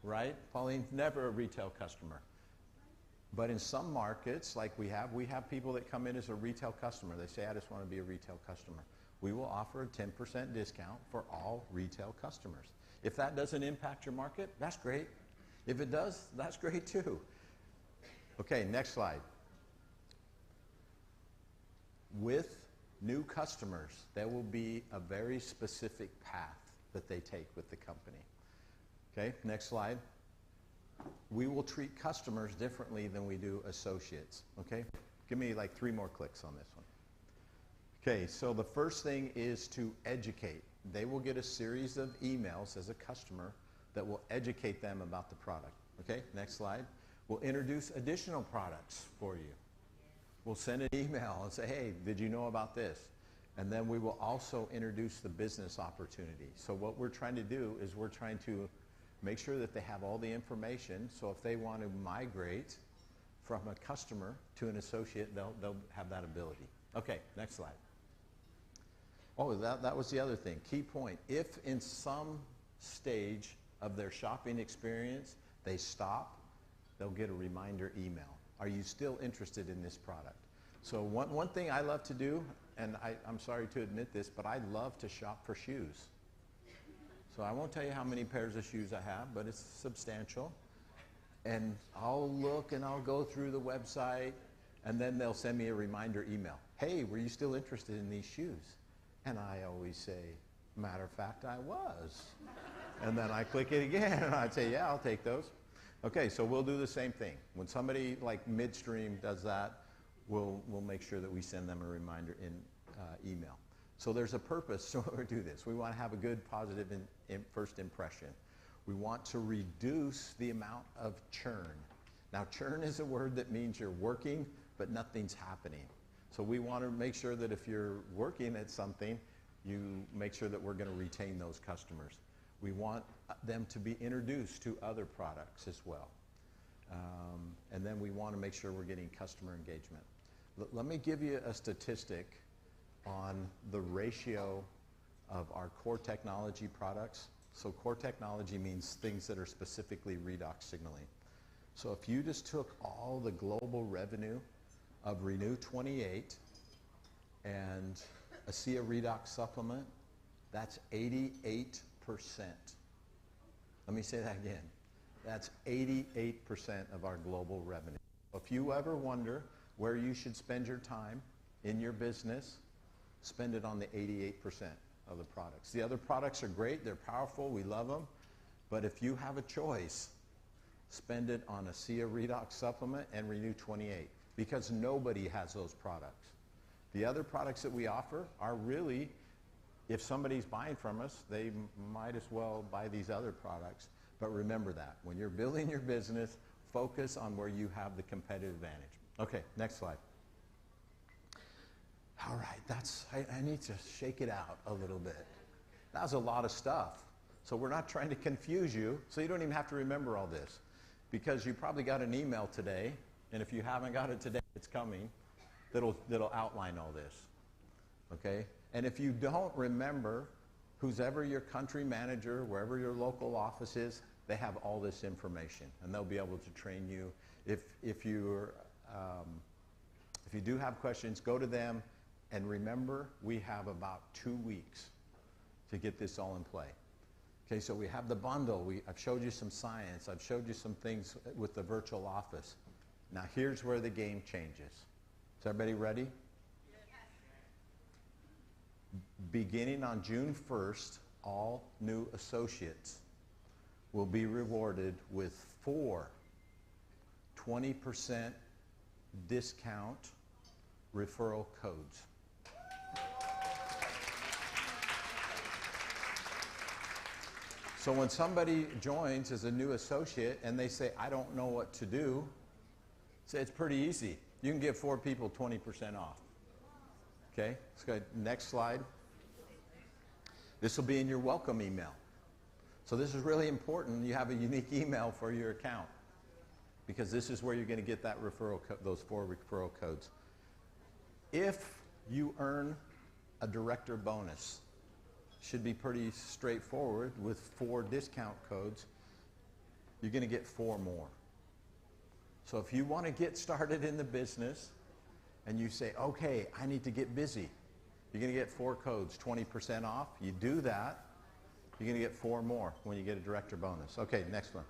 right? Pauline, never a retail customer. But in some markets, like we have people that come in as a retail customer. They say, I just want to be a retail customer. We will offer a 10% discount for all retail customers. If that doesn't impact your market, that's great. If it does, that's great too. Okay, next slide. With new customers, there will be a very specific path that they take with the company. Okay, next slide. We will treat customers differently than we do associates. Okay, give me like 3 more clicks on this one. Okay, so the first thing is to educate. They will get a series of emails as a customer that will educate them about the product. Okay, next slide. We'll introduce additional products for you. We'll send an email and say, hey, did you know about this? And then we will also introduce the business opportunity. So what we're trying to do is we're trying to make sure that they have all the information. So if they want to migrate from a customer to an associate, they'll have that ability. Okay, next slide. Oh, that was the other thing. Key point. If in some stage of their shopping experience they stop, they'll get a reminder email. Are you still interested in this product? So one thing I love to do, and I'm sorry to admit this, but I love to shop for shoes. So I won't tell you how many pairs of shoes I have, but it's substantial. And I'll look and I'll go through the website, and then they'll send me a reminder email. Hey, were you still interested in these shoes? And I always say, matter of fact, I was. And then I click it again, and I'd say, yeah, I'll take those. Okay, so we'll do the same thing. When somebody like midstream does that, we'll make sure that we send them a reminder in email. So there's a purpose to we do this. We want to have a good, positive first impression. We want to reduce the amount of churn. Now, churn is a word that means you're working, but nothing's happening. So we want to make sure that if you're working at something, you make sure that we're going to retain those customers. We want them to be introduced to other products as well. And then we want to make sure we're getting customer engagement. Let me give you a statistic on the ratio of our core technology products. So core technology means things that are specifically redox signaling. So if you just took all the global revenue of Renew 28 and Asea redox supplement, that's 88%. Let me say that again. That's 88% of our global revenue. If you ever wonder where you should spend your time in your business, spend it on the 88% of the products. The other products are great, they're powerful, we love them, but if you have a choice, spend it on Asea redox supplement and Renew 28, because nobody has those products. The other products that we offer are really, if somebody's buying from us, they might as well buy these other products. But remember that. When you're building your business, focus on where you have the competitive advantage. Okay, next slide. All right, I need to shake it out a little bit. That was a lot of stuff. So we're not trying to confuse you, so you don't even have to remember all this. Because you probably got an email today, and if you haven't got it today, it's coming, that'll outline all this. Okay? And if you don't remember, who's ever your country manager, wherever your local office is, they have all this information, and they'll be able to train you. If you do have questions, go to them, and remember, we have about 2 weeks to get this all in play. Okay, so we have the bundle. I've showed you some science. I've showed you some things with the virtual office. Now here's where the game changes. Is everybody ready? Beginning on June 1st, all new associates will be rewarded with 4 20% discount referral codes. So when somebody joins as a new associate and they say, I don't know what to do, say it's pretty easy. You can give 4 people 20% off. Okay, let's go next slide. This will be in your welcome email. So this is really important. You have a unique email for your account, because this is where you're going to get that those 4 referral codes. If you earn a director bonus, should be pretty straightforward with 4 discount codes, you're going to get 4 more. So if you want to get started in the business and you say, okay, I need to get busy, you're going to get 4 codes, 20% off. You do that, you're going to get 4 more when you get a director bonus. Okay, next one.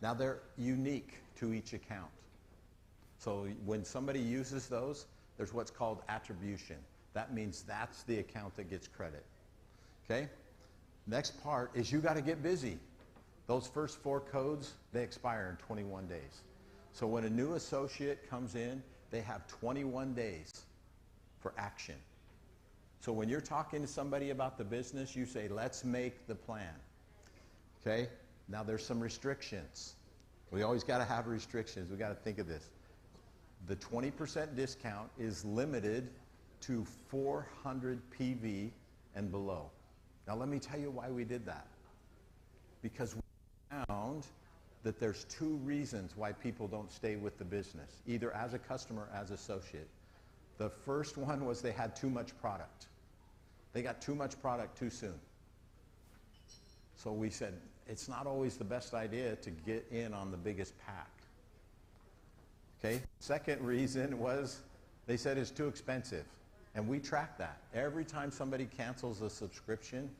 Now they're unique to each account. So when somebody uses those, there's what's called attribution. That means that's the account that gets credit. Okay? Next part is you got to get busy. Those first 4 codes, they expire in 21 days. So when a new associate comes in, they have 21 days for action. So when you're talking to somebody about the business, you say, let's make the plan. Okay? Now there's some restrictions. We always got to have restrictions. We got to think of this. The 20% discount is limited to 400 PV and below. Now let me tell you why we did that. Because we found that there's two reasons why people don't stay with the business, either as a customer or as associate. The first one was they had too much product. They got too much product too soon. So we said, it's not always the best idea to get in on the biggest pack. Okay? Second reason was they said it's too expensive. And we track that. Every time somebody cancels a subscription,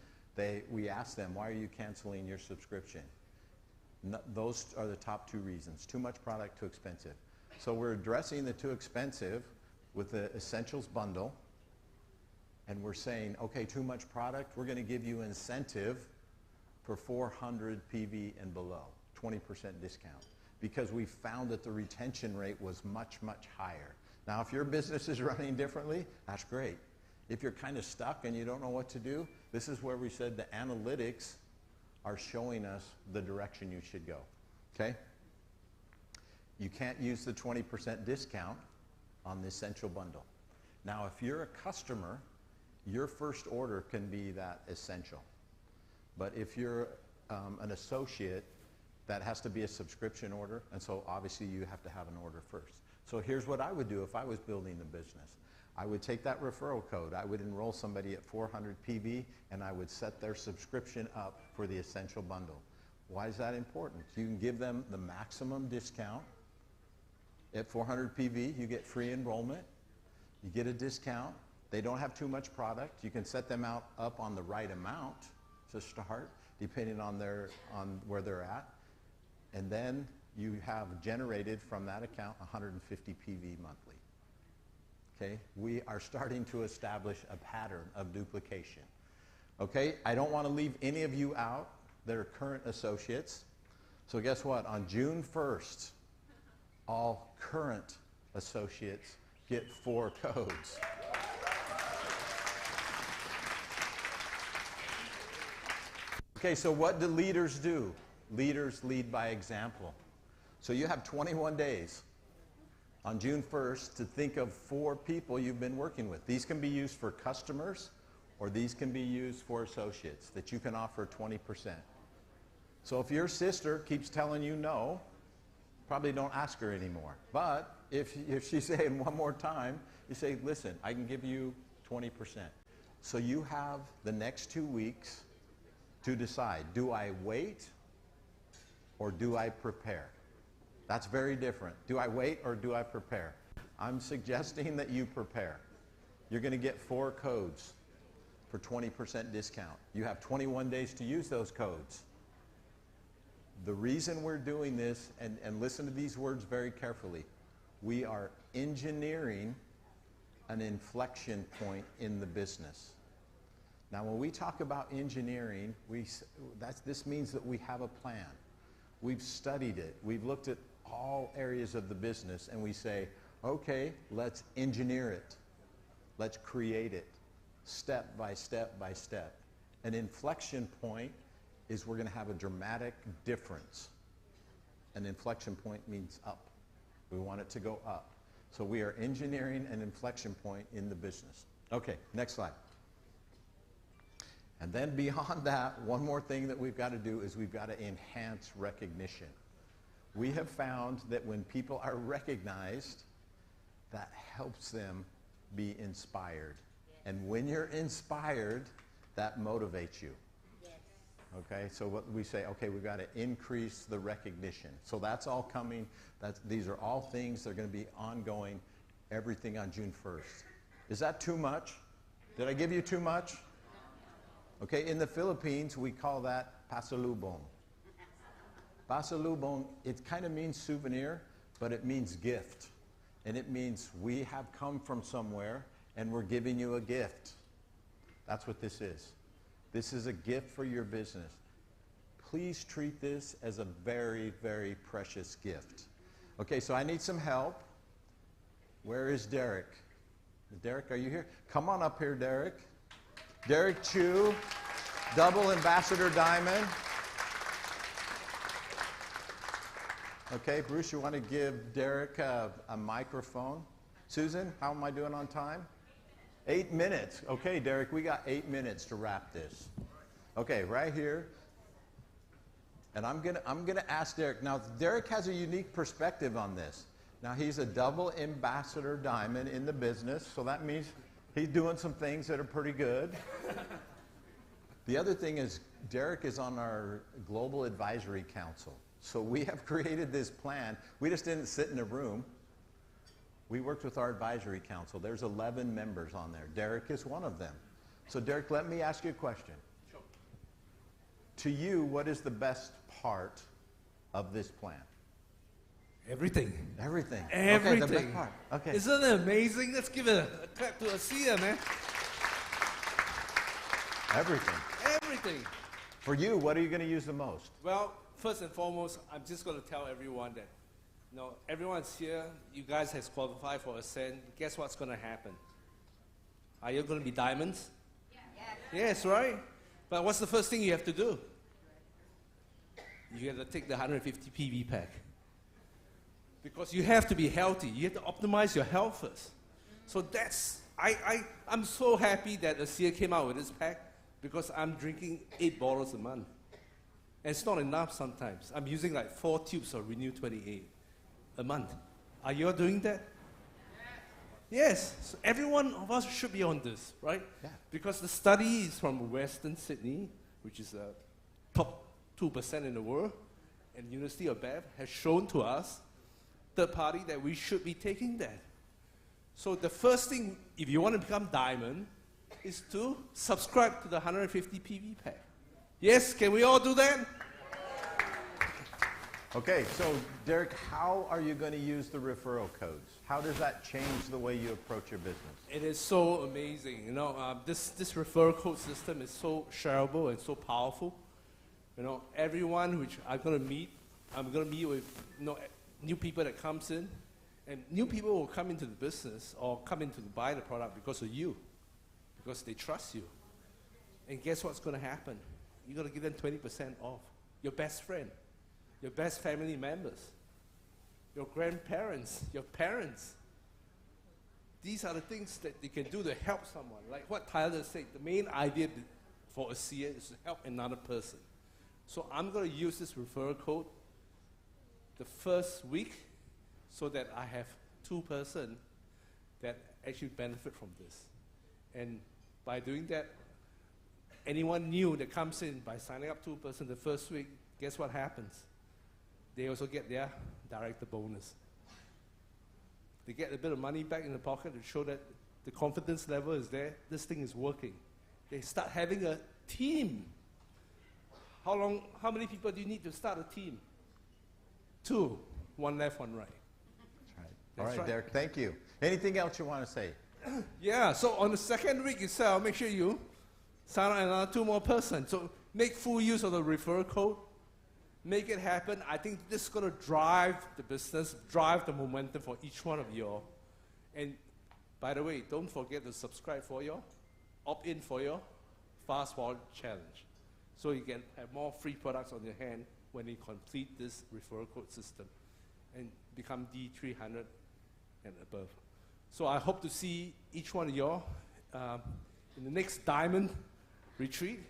we ask them, why are you canceling your subscription? No, those are the top two reasons. Too much product, too expensive. So we're addressing the too expensive with the Essentials bundle. And we're saying, okay, too much product, we're going to give you incentive for 400 PV and below, 20% discount. Because we found that the retention rate was much, much higher. Now, if your business is running differently, that's great. If you're kind of stuck and you don't know what to do, this is where we said the analytics are showing us the direction you should go, okay? You can't use the 20% discount on the Essential Bundle. Now, if you're a customer, your first order can be that Essential. But if you're an associate, that has to be a subscription order, and so obviously you have to have an order first. So here's what I would do if I was building the business. I would take that referral code, I would enroll somebody at 400 PV, and I would set their subscription up for the Essential Bundle. Why is that important? You can give them the maximum discount. At 400 PV, you get free enrollment. You get a discount. They don't have too much product. You can set them up on the right amount to start, depending on where they're at. And then you have generated from that account 150 PV monthly. Okay? We are starting to establish a pattern of duplication. Okay? I don't want to leave any of you out that are current associates. So guess what? On June 1st, all current associates get 4 codes. Okay, so what do leaders do? Leaders lead by example. So you have 21 days on June 1st to think of 4 people you've been working with. These can be used for customers, or these can be used for associates that you can offer 20%. So if your sister keeps telling you no, probably don't ask her anymore. But if she's saying one more time, you say, listen, I can give you 20%. So you have the next 2 weeks to decide, do I wait or do I prepare? That's very different. Do I wait or do I prepare? I'm suggesting that you prepare. You're going to get 4 codes for 20% discount. You have 21 days to use those codes. The reason we're doing this, and listen to these words very carefully, we are engineering an inflection point in the business. Now, when we talk about engineering, this means that we have a plan. We've studied it. We've looked at all areas of the business, and we say, okay, let's engineer it. Let's create it step by step by step. An inflection point is we're going to have a dramatic difference. An inflection point means up. We want it to go up. So we are engineering an inflection point in the business. Okay, next slide. And then beyond that, one more thing that we've got to do is we've got to enhance recognition. We have found that when people are recognized, that helps them be inspired. And when you're inspired, that motivates you. Okay, so what we say, okay, we've got to increase the recognition. So that's all coming. These are all things that are going to be ongoing, everything on June 1st. Is that too much? Did I give you too much? Okay, in the Philippines, we call that pasalubong. Pasalubong, it kind of means souvenir, but it means gift. And it means we have come from somewhere and we're giving you a gift. That's what this is. This is a gift for your business. Please treat this as a very, very precious gift. Okay, so I need some help. Where is Derek? Derek, are you here? Come on up here, Derek. Derek Chu, double Ambassador Diamond. Okay, Bruce, you want to give Derek a microphone? Susan, how am I doing on time? 8 minutes. Okay, Derek, we got 8 minutes to wrap this. Okay, right here. And I'm gonna ask Derek. Now, Derek has a unique perspective on this. Now, he's a double ambassador diamond in the business, so that means he's doing some things that are pretty good. The other thing is, Derek is on our Global Advisory Council. So we have created this plan. We just didn't sit in a room. We worked with our advisory council. There's 11 members on there. Derek is one of them. So Derek, let me ask you a question. Sure. To you, what is the best part of this plan? Everything. Everything. Everything. Okay, the best part. Okay. Isn't it amazing? Let's give a clap to Asea, man. Everything. Everything. For you, what are you going to use the most? Well, first and foremost, I'm just going to tell everyone that, everyone's here. You guys has qualified for Ascent. Guess what's going to happen? Are you going to be diamonds? Yes, right? But what's the first thing you have to do? You have to take the 150 PV pack. Because you have to be healthy. You have to optimize your health first. So I'm so happy that Asea came out with this pack because I'm drinking 8 bottles a month. And it's not enough sometimes. I'm using like 4 tubes of Renew 28 a month. Are you all doing that? Yes. So every one of us should be on this, right? Yeah. Because the study is from Western Sydney, which is a top 2% in the world, and University of Bath has shown to us, third party, that we should be taking that. So the first thing, if you want to become diamond, is to subscribe to the 150 PV pack. Yes, can we all do that? Okay, so Derek, how are you going to use the referral codes? How does that change the way you approach your business? It is so amazing. This referral code system is so shareable and so powerful. Everyone which I'm going to meet with new people that comes in, and new people will come into the business or come into to buy the product because of you, because they trust you. And guess what's going to happen? You're going to give them 20% off. Your best friend, your best family members, your grandparents, your parents. These are the things that you can do to help someone. Like what Tyler said, the main idea for Asea is to help another person. So I'm going to use this referral code the first week so that I have 2 persons that actually benefit from this. And by doing that, anyone new that comes in by signing up 2 persons the first week, guess what happens? They also get their director bonus. They get a bit of money back in the pocket to show that the confidence level is there, this thing is working. They start having a team. How many people do you need to start a team? 2, 1 left, 1 right. All right, Derek, thank you. Anything else you want to say? Yeah, so on the second week itself, make sure you sign up another 2 more persons. So make full use of the referral code. Make it happen. I think this is going to drive the business, drive the momentum for each one of you all. And by the way, don't forget to subscribe for your, opt-in for your Fast Forward Challenge. So you can have more free products on your hand when you complete this referral code system and become D300 and above. So I hope to see each one of y'all in the next Diamond Retreat.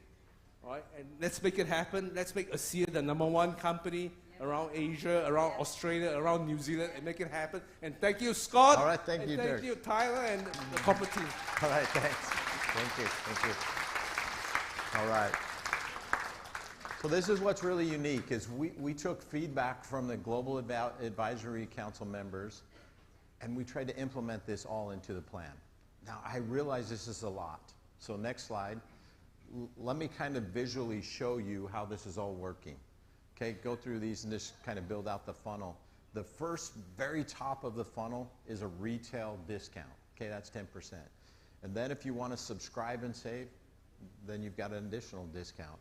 All right, and let's make it happen. Let's make Asea the #1 company around Asia, around Australia, around New Zealand, and make it happen. And thank you, Scott. All right, thank you, Derek. Thank you, Tyler, and the corporate team. All right, thanks. Thank you, thank you. All right. So this is what's really unique, is we took feedback from the Global Advisory Council members, and we tried to implement this all into the plan. Now, I realize this is a lot. So next slide. Let me kind of visually show you how this is all working. Okay, go through these and just kind of build out the funnel. The first, very top of the funnel is a retail discount. Okay, that's 10%. And then if you want to subscribe and save, then you've got an additional discount.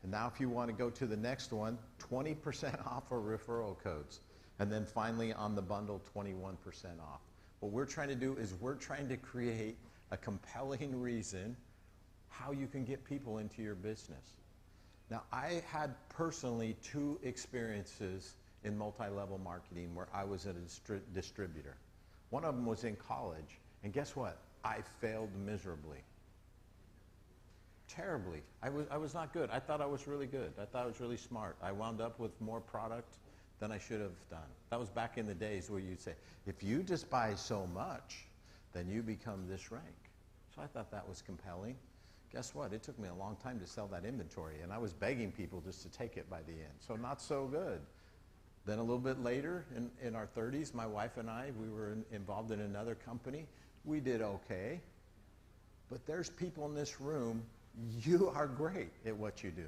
And now if you want to go to the next one, 20% off of referral codes. And then finally on the bundle, 21% off. What we're trying to do is we're trying to create a compelling reason how you can get people into your business. Now, I had personally 2 experiences in multi-level marketing where I was a distributor. One of them was in college, and guess what? I failed miserably. Terribly. I was not good. I thought I was really good. I thought I was really smart. I wound up with more product than I should have done. That was back in the days where you'd say, if you just buy so much, then you become this rank. So I thought that was compelling. Guess what? It took me a long time to sell that inventory, and I was begging people just to take it by the end. So not so good. Then a little bit later, in our 30s, my wife and I, we were involved in another company. We did okay. But there's people in this room, you are great at what you do.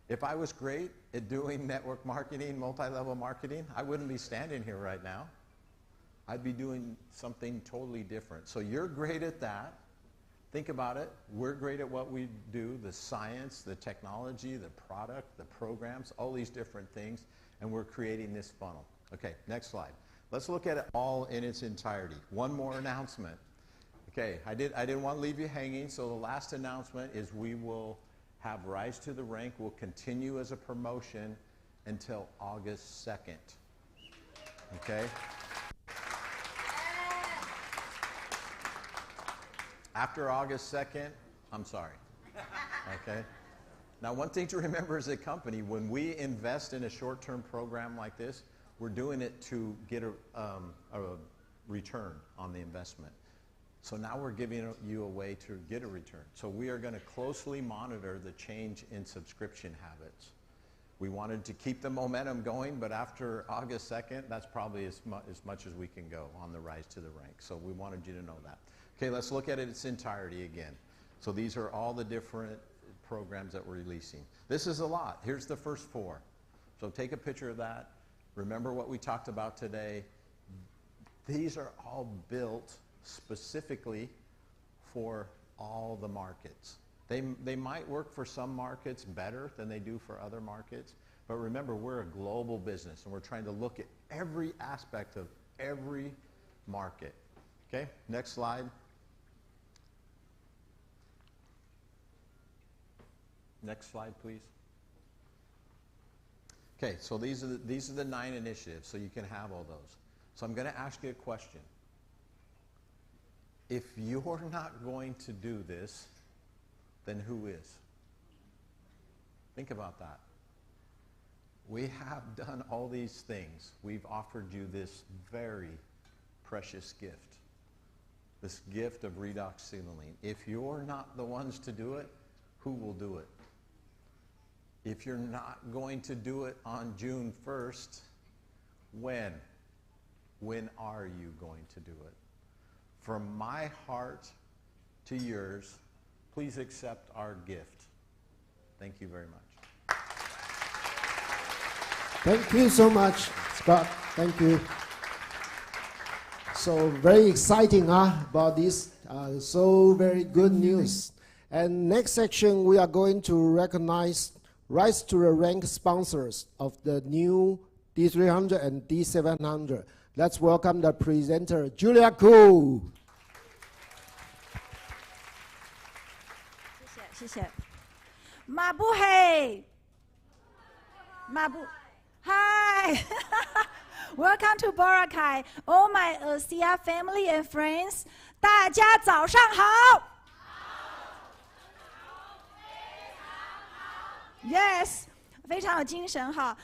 If I was great at doing network marketing, multi-level marketing, I wouldn't be standing here right now. I'd be doing something totally different. So you're great at that. Think about it. We're great at what we do, the science, the technology, the product, the programs, all these different things, and we're creating this funnel. Okay, next slide. Let's look at it all in its entirety. One more announcement. Okay, I didn't want to leave you hanging, so the last announcement is we will have Rise to the Rank will continue as a promotion until August 2nd. Okay? After August 2nd, I'm sorry. Okay? Now, one thing to remember as a company, when we invest in a short-term program like this, we're doing it to get a return on the investment. So now we're giving you a way to get a return. So we are going to closely monitor the change in subscription habits. We wanted to keep the momentum going, but after August 2nd, that's probably as much as we can go on the Rise to the Rank. So we wanted you to know that. Okay, let's look at it in its entirety again. So these are all the different programs that we're releasing. This is a lot. Here's the first 4. So take a picture of that. Remember what we talked about today. These are all built specifically for all the markets. They might work for some markets better than they do for other markets, but remember, we're a global business, and we're trying to look at every aspect of every market. Okay, next slide. Next slide, please. Okay, so these are the 9 initiatives, so you can have all those. So I'm going to ask you a question. If you're not going to do this, then who is? Think about that. We have done all these things. We've offered you this very precious gift, this gift of redox signaling. If you're not the ones to do it, who will do it? If you're not going to do it on June 1st, when? When are you going to do it? From my heart to yours, please accept our gift. Thank you very much. Thank you so much, Scott. Thank you. So very exciting about this. So very good news. And next section, we are going to recognize Rise to the Rank sponsors of the new D300 and D700. Let's welcome the presenter, Julia Koo. 谢谢。马布黑，马布 ，Hi， Welcome to Boracay, all my Asea family and friends， 大家早上好。Yes， 非常有精神哈。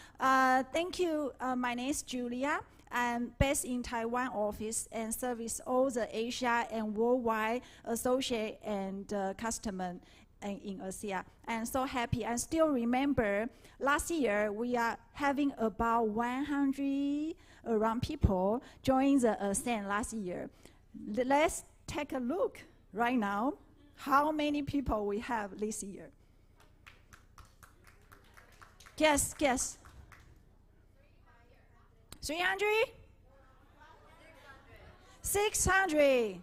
Thank you. My name is Julia. I'm based in Taiwan office and service all the Asia and worldwide associate and customer in Asea. I'm so happy. I still remember last year we are having about 100 around people join the Ascent last year. Let's take a look right now how many people we have this year. Guess. 300? 600?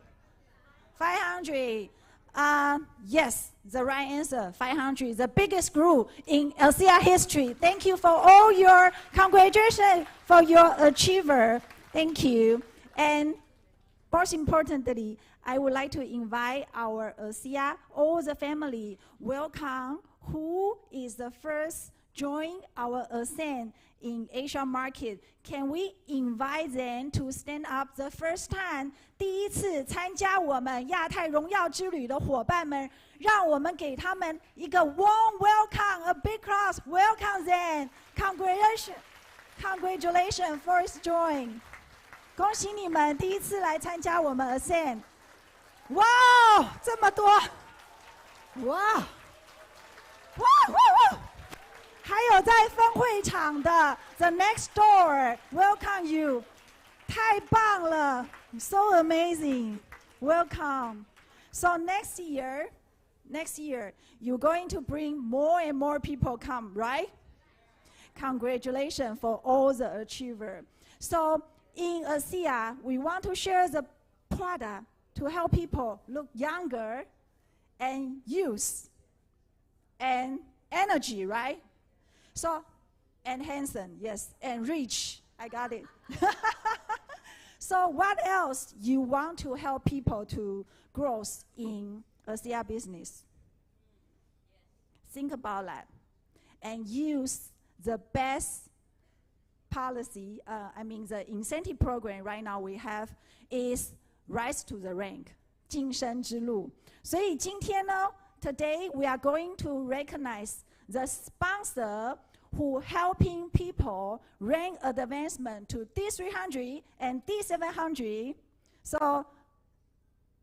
500? Yes, the right answer, 500. The biggest group in Asea history. Thank you for all your congratulations for your achiever. Thank you. And most importantly, I would like to invite our Asea, all the family, welcome who is the first join our Ascent in Asia market. Can we invite them to stand up the first time? 第一次参加我们亚太荣耀之旅的伙伴们，让我们给他们一个 warm welcome, a big class, welcome them. Congratulations for join. 恭喜你们第一次来参加我们 Ascent。哇，这么多！哇！哇哇哇！还有在分会场的 The Next Door welcome you， 太棒了 ，so amazing， welcome。So next year you're going to bring more and more people come, right? Congratulations for all the achiever. So in Asea, we want to share the product to help people look younger and youth and energy, right? So, and handsome, yes, and rich. I got it. So what else you want to help people to grow in Asea business? Think about that and use the best policy, the incentive program right now we have is rise to the rank, 晋升之路。所以今天呢 today we are going to recognize the sponsor who helping people rank advancement to D300 and D700. So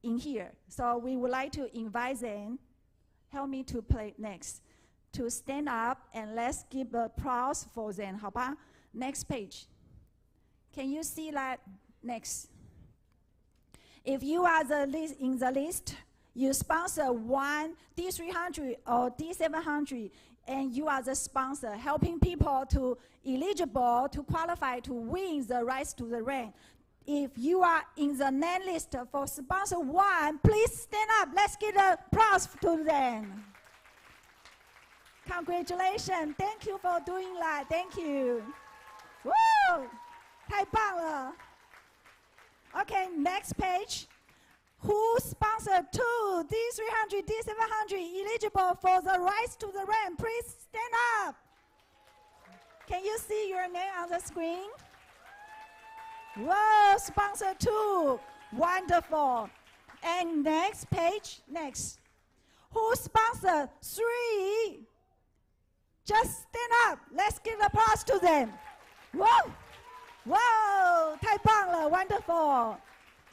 in here, so we would like to invite them, help me to play next, to stand up and let's give applause for them, 好吧? Next page. Can you see that? Next. If you are in the list, you sponsor one D300 or D700, and you are the sponsor, helping people to eligible to qualify to win the rise to the rank. If you are in the name list for sponsor one, please stand up. Let's give applause to them. Congratulations. Thank you for doing that. Thank you. Woo! 太棒了. Okay, next page. Who sponsored two D300, D700 eligible for the rise to the rank? Please stand up. Can you see your name on the screen? Whoa, sponsor two. Wonderful. And next page, next. Who sponsored three? Just stand up. Let's give applause to them. Whoa! Whoa! 太棒了 Wonderful.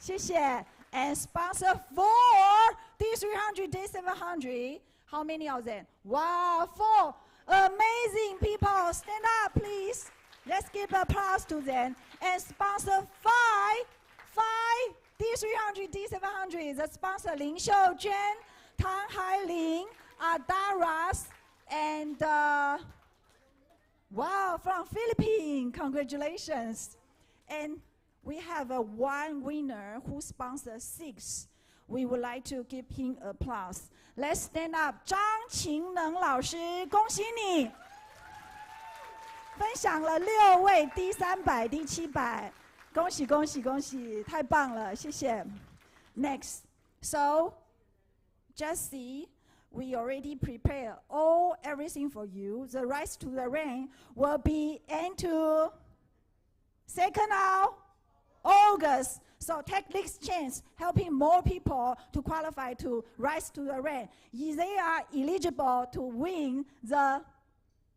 谢谢. And sponsor four D300, D700. How many of them? Wow, 4 amazing people. Stand up, please. Let's give applause to them. And sponsor five D300, D700. The sponsor Lin Xiujuan, Tang Hailin, Adaras, and wow, from Philippines. Congratulations. And we have one winner who sponsors 6. We would like to give him applause. Let's stand up. 张晴能老师，恭喜你！分享了6位D300、D700，恭喜恭喜恭喜！太棒了，谢谢。Next, so just see, we already prepare everything for you. The rise to the rank will be into 2nd of August. So take this chance, helping more people to qualify to rise to the rank. They are eligible to win the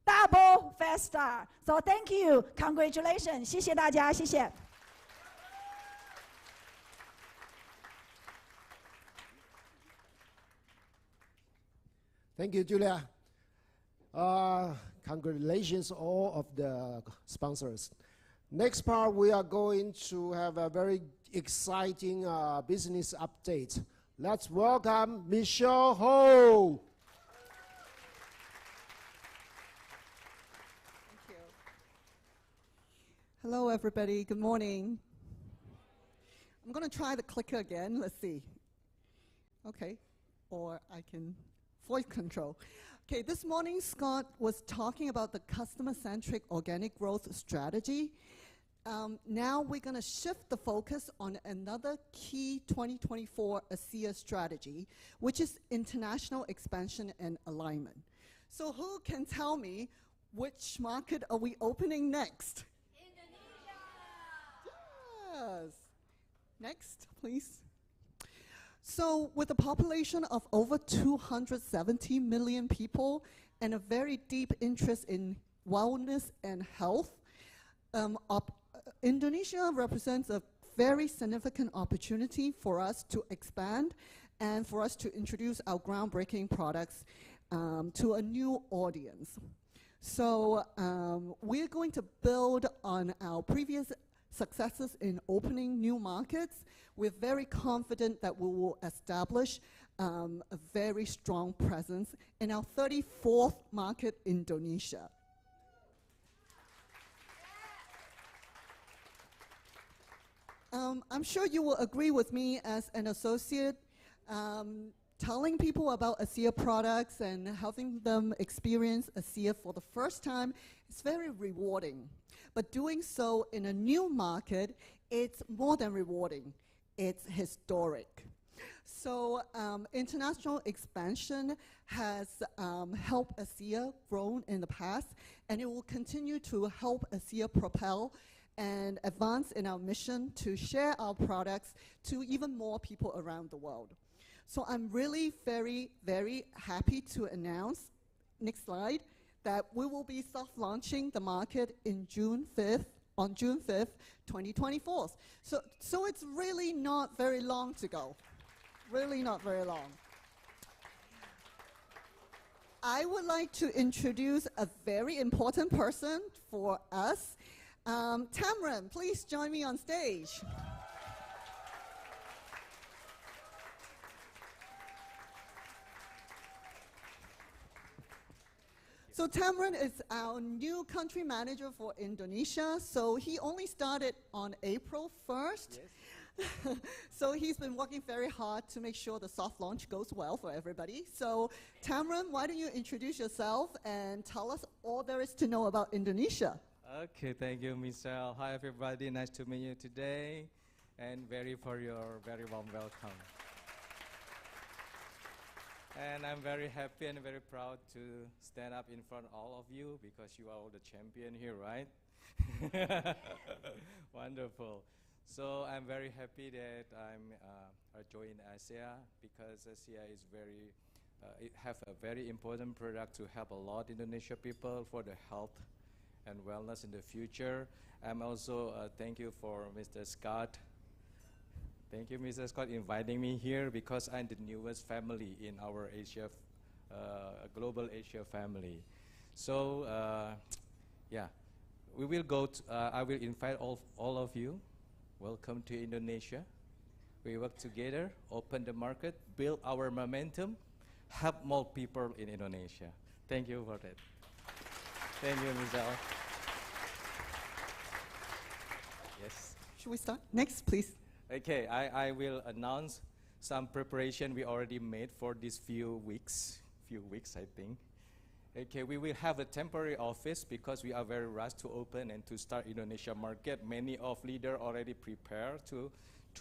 double fast star. So thank you, congratulations. 谢谢大家，谢谢。Thank you, Julia. Congratulations all of the sponsors. Next part, we are going to have a very exciting business update. Let's welcome Michelle Ho. Thank you. Hello, everybody. Good morning. I'm going to try the clicker again. Let's see. Okay. Or I can voice control. Okay, this morning Scott was talking about the customer-centric organic growth strategy. Now we're going to shift the focus on another key 2024 Asea strategy, which is international expansion and alignment. So who can tell me Which market are we opening next? Yes. Next, please. So, with a population of over 270 million people and a very deep interest in wellness and health, Indonesia represents a very significant opportunity for us to expand and for us to introduce our groundbreaking products to a new audience. So we're going to build on our previous successes in opening new markets. We're very confident that we will establish a very strong presence in our 34th market, Indonesia. I'm sure you will agree with me as an associate. Telling people about Asea products and having them experience Asea for the first time is very rewarding. But doing so in a new market, it's more than rewarding. It's historic. So international expansion has helped Asea grow in the past, and it will continue to help Asea propel and advance in our mission to share our products to even more people around the world. So I'm really very, very happy to announce, next slide, that we will be soft launching the market in on June 5th, 2024. So it's really not very long to go. Really not very long. I would like to introduce a very important person for us. Tamron, please join me on stage. So Tamron is our new country manager for Indonesia. So he only started on April 1st. Yes. So he's been working very hard to make sure the soft launch goes well for everybody. So Tamron, why don't you introduce yourself and tell us all there is to know about Indonesia? Okay, thank you, Michelle. Hi, everybody. Nice to meet you today, and for your very warm welcome. And I'm very happy and very proud to stand up in front of all of you because you are all the champion here, right? Wonderful. So I'm very happy that I joined Asea because Asea is it have a very important product to help a lot Indonesia people for the health and wellness in the future. I'm also thank you for Mr. Scott. Thank you, Mr. Scott, inviting me here because I'm the newest family in our Asia, global Asia family. So, yeah, we will go. I will invite all of you. Welcome to Indonesia. We work together, open the market, build our momentum, help more people in Indonesia. Thank you for that. Thank you, Michelle. Yes. Should we start? Next, please. Okay, I will announce some preparation we already made for these few weeks, I think. Okay, we will have a temporary office because we are very rushed to open and to start Indonesia market. Many of leaders already prepared to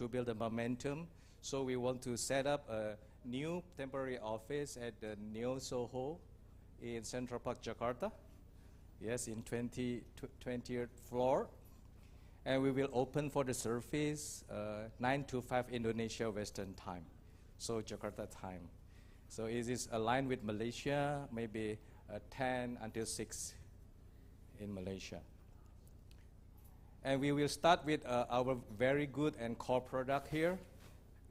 build the momentum. So we want to set up a new temporary office at the Neo Soho in Central Park, Jakarta. Yes, in 20th floor. And we will open for the service 9 to 5 Indonesia Western time, so Jakarta time. So it is aligned with Malaysia, maybe 10 until 6 in Malaysia. And we will start with our very good and core product here.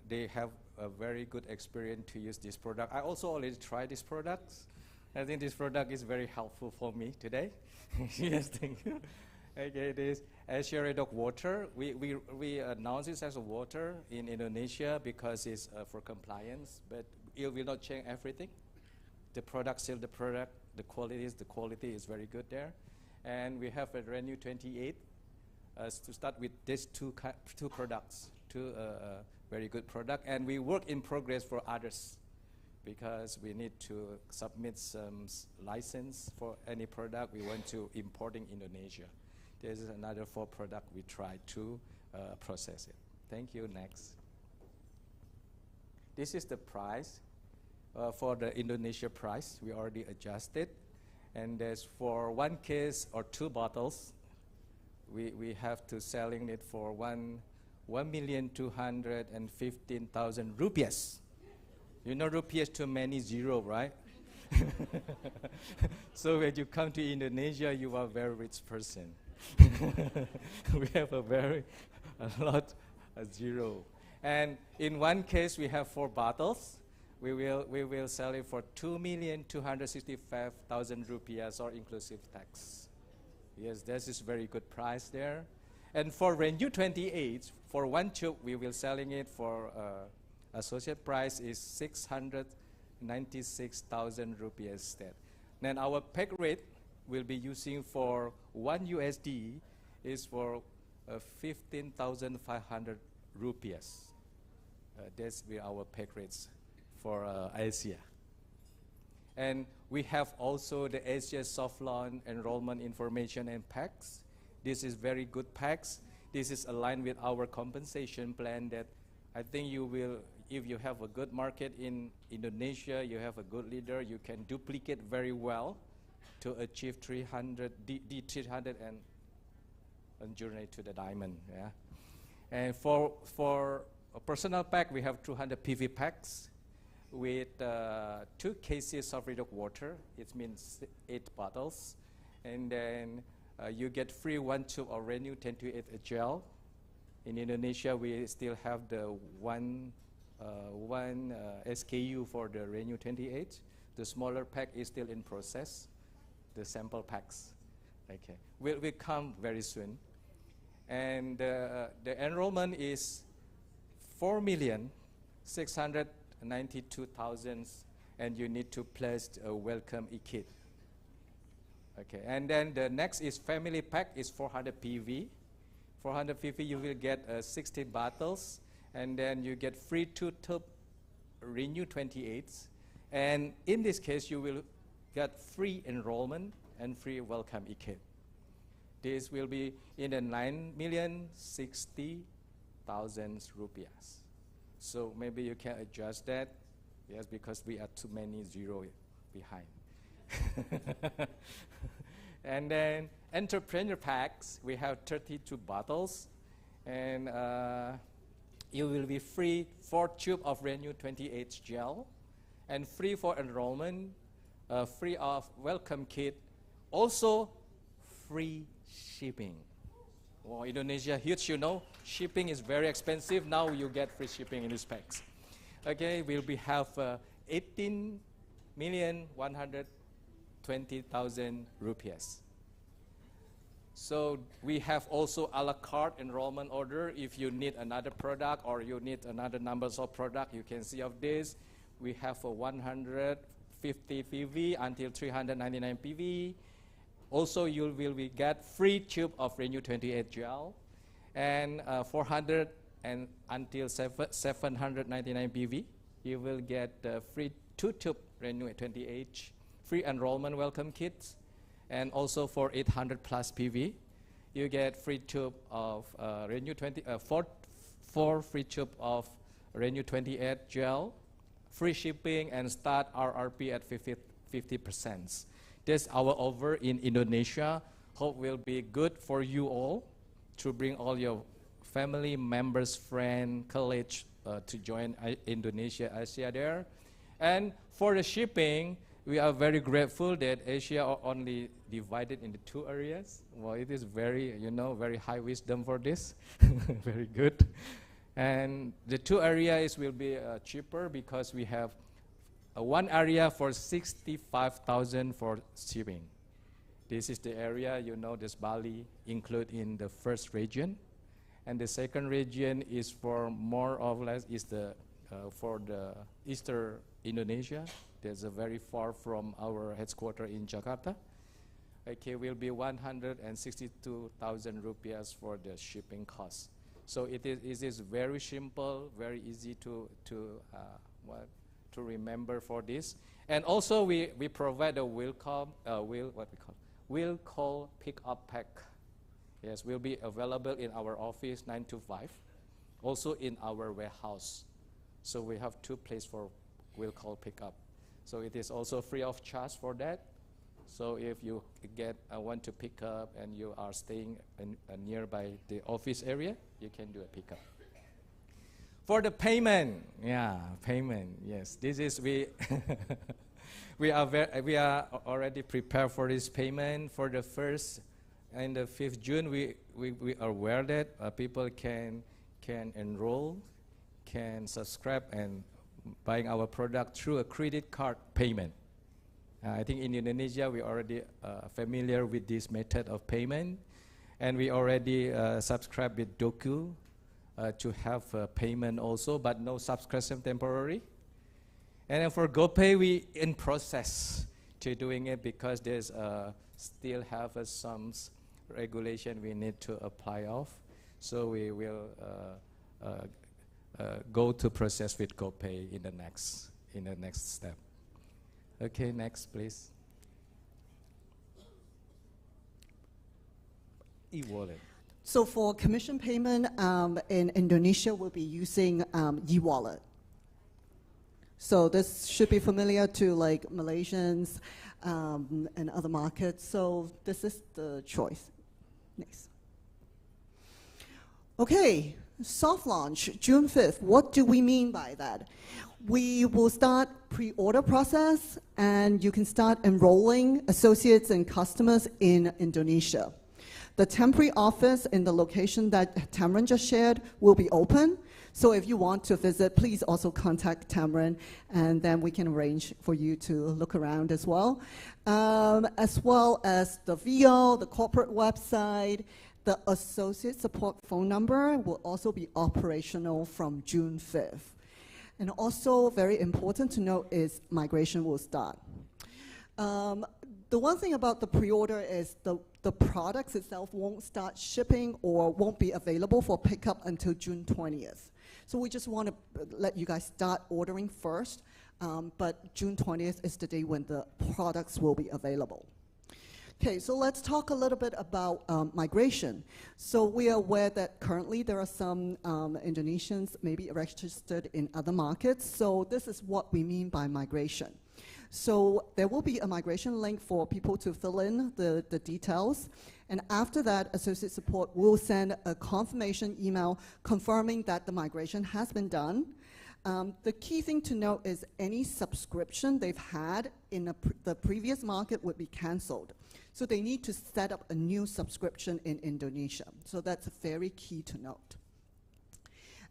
They have a very good experience to use this product. I also already tried this product. I think this product is very helpful for me today. Yes, thank you. Okay, this Asea Dog water. We announce it as a water in Indonesia because it's for compliance, but it will not change everything. The product, still the product, the quality is very good there. And we have a Renew 28 to start with these two products, very good product. And we work in progress for others because we need to submit some license for any product we want to import in Indonesia. This is another 4 product we try to process it. Thank you. Next. This is the price for the Indonesia price. We already adjusted. And there's for one case or two bottles, we have to selling it for 1,215,000 rupees. You know rupees too many zero, right? So when you come to Indonesia, you are a very rich person. We have a lot of zero. And in one case, we have 4 bottles. We will sell it for 2,265,000 rupees or inclusive tax. Yes, this is very good price there. And for Renew 28, for one tube, we will selling it for associate price is 696,000 rupees. Then our pack rate will be using for 1 USD is for 15,500 rupees. That's our pack rates for Asea. And we have also the Asea soft launch enrollment information and packs. This is very good packs. This is aligned with our compensation plan that I think you will, if you have a good market in Indonesia, you have a good leader, you can duplicate very well to achieve 300, D300 and journey to the diamond. Yeah. And for a personal pack, we have 200 PV packs with 2 cases of redox water. It means 8 bottles. And then you get free 1 tube of Renew 1028 gel. In Indonesia, we still have the one SKU for the Renew 28. The smaller pack is still in process, the sample packs. Okay, will come very soon. And the enrollment is 4,692,000, and you need to place a welcome e-kit. Okay, and then the next is family pack is 400 PV. 400 PV, you will get 60 bottles, and then you get free 2 tube Renew 28s. And in this case, you will get free enrollment and free welcome e-kit. This will be in the 9,060,000 rupees. So maybe you can adjust that, yes, because we are too many zero behind. And then entrepreneur packs, we have 32 bottles, and you will be free 4 tube of Renew 28 gel, and free for enrollment, free of welcome kit, also free shipping. Well, Indonesia, huge, you know, shipping is very expensive. Now you get free shipping in these packs. Okay, we'll be have 18,120,000 rupees. So we have also a la carte enrollment order. If you need another product or you need another numbers of product, you can see of this. We have a 150 PV until 399 PV. Also, you will get free tube of Renew 28 gel, and 400 and until 799 PV. You will get free 2 tube Renew 28 free enrollment welcome kits, and also for 800 plus PV, you get free tube of Renew 20 4 free tube of Renew 28 gel, free shipping, and start RRP at 50%. This our offer in Indonesia. Hope will be good for you all to bring all your family members, friends, colleagues to join Indonesia Asea there. And for the shipping, we are very grateful that Asea are only divided into 2 areas. Well, it is very, you know, very high wisdom for this. Very good. And the 2 areas will be cheaper because we have 1 area for 65,000 for shipping. This is the area, you know, this Bali include in the first region. And the second region is for more or less is the for the Eastern Indonesia. There's a very far from our headquarters in Jakarta. Okay, will be 162,000 rupees for the shipping cost. So it is very simple, very easy to remember for this. And also we provide a will call pick up pack. Yes, will be available in our office 9 to 5. Also in our warehouse. So we have 2 places for will call pick up. So it is also free of charge for that. So if you want to pick up and you are staying nearby the office area, you can do a pickup. For the payment, yes, this is we are already prepared for this payment. For the 1st and the 5th June, we are aware that people can enroll, can subscribe and buying our product through a credit card payment. I think in Indonesia we already familiar with this method of payment, and we already subscribe with Doku to have payment also, but no subscription temporary. And then for GoPay, we in process to doing it because there's still have some regulation we need to apply off. So we will go to process with GoPay in the next step. Okay, next please. E-wallet. So for commission payment in Indonesia, we'll be using e-wallet. So this should be familiar to like Malaysians and other markets. So this is the choice. Next. Okay, soft launch, June 5th. What do we mean by that? We will start pre-order process, and you can start enrolling associates and customers in Indonesia. The temporary office in the location that Tamron just shared will be open. So if you want to visit, please also contact Tamron, and then we can arrange for you to look around as well as the VO, the corporate website. The associate support phone number will also be operational from June 5th. And also very important to note is migration will start. The one thing about the pre-order is the products itself won't start shipping or won't be available for pickup until June 20th. So we just want to let you guys start ordering first, but June 20th is the day when the products will be available. Okay, so let's talk a little bit about migration. So we are aware that currently there are some Indonesians maybe registered in other markets. So this is what we mean by migration. So there will be a migration link for people to fill in the details. And after that, associate support will send a confirmation email confirming that the migration has been done. The key thing to note is any subscription they've had in the previous market would be canceled. So they need to set up a new subscription in Indonesia. So that's very key to note.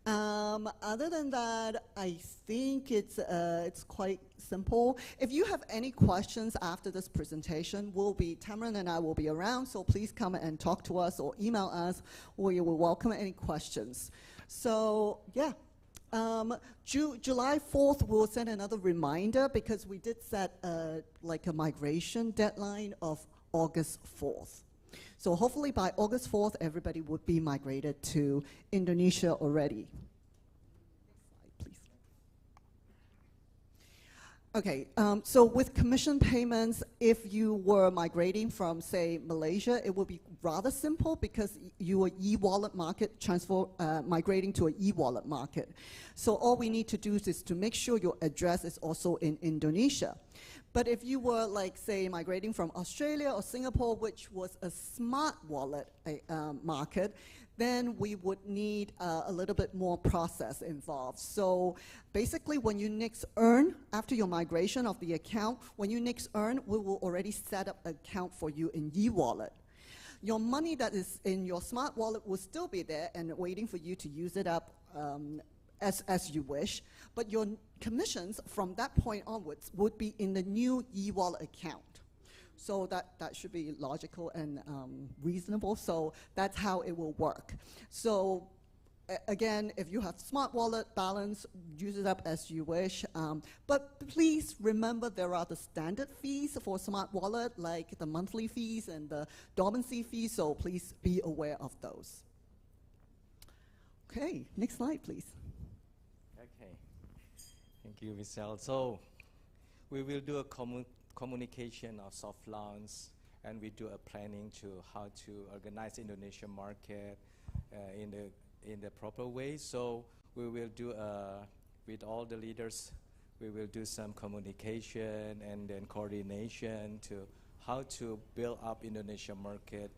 Other than that, I think it's quite simple. If you have any questions after this presentation, Tamron and I will be around, so please come and talk to us or email us. We will welcome any questions. So yeah, July 4th, we'll send another reminder because we did set like a migration deadline of August 4th. So hopefully by August 4th, everybody would be migrated to Indonesia already. Next slide, please. Okay, so with commission payments, if you were migrating from, say, Malaysia, it would be rather simple because you are e-wallet market migrating to an e-wallet market. So all we need to do is to make sure your address is also in Indonesia. But if you were, like, say, migrating from Australia or Singapore, which was a smart wallet market, then we would need a little bit more process involved. So basically, when you next earn, after your migration of the account, when you next earn, we will already set up an account for you in e-wallet. Your money that is in your smart wallet will still be there and waiting for you to use it up as you wish, but your commissions from that point onwards would be in the new e-wallet account. So that should be logical and reasonable. So that's how it will work. So again, if you have smart wallet balance, use it up as you wish. But please remember there are the standard fees for smart wallet, like the monthly fees and the dormancy fees. So please be aware of those. Okay, next slide, please. Okay, thank you, Michelle. So we will do a communication of soft launch, and we do a planning to how to organize Indonesian market in the proper way. So we will do with all the leaders, we will do some communication and then coordination to how to build up Indonesia market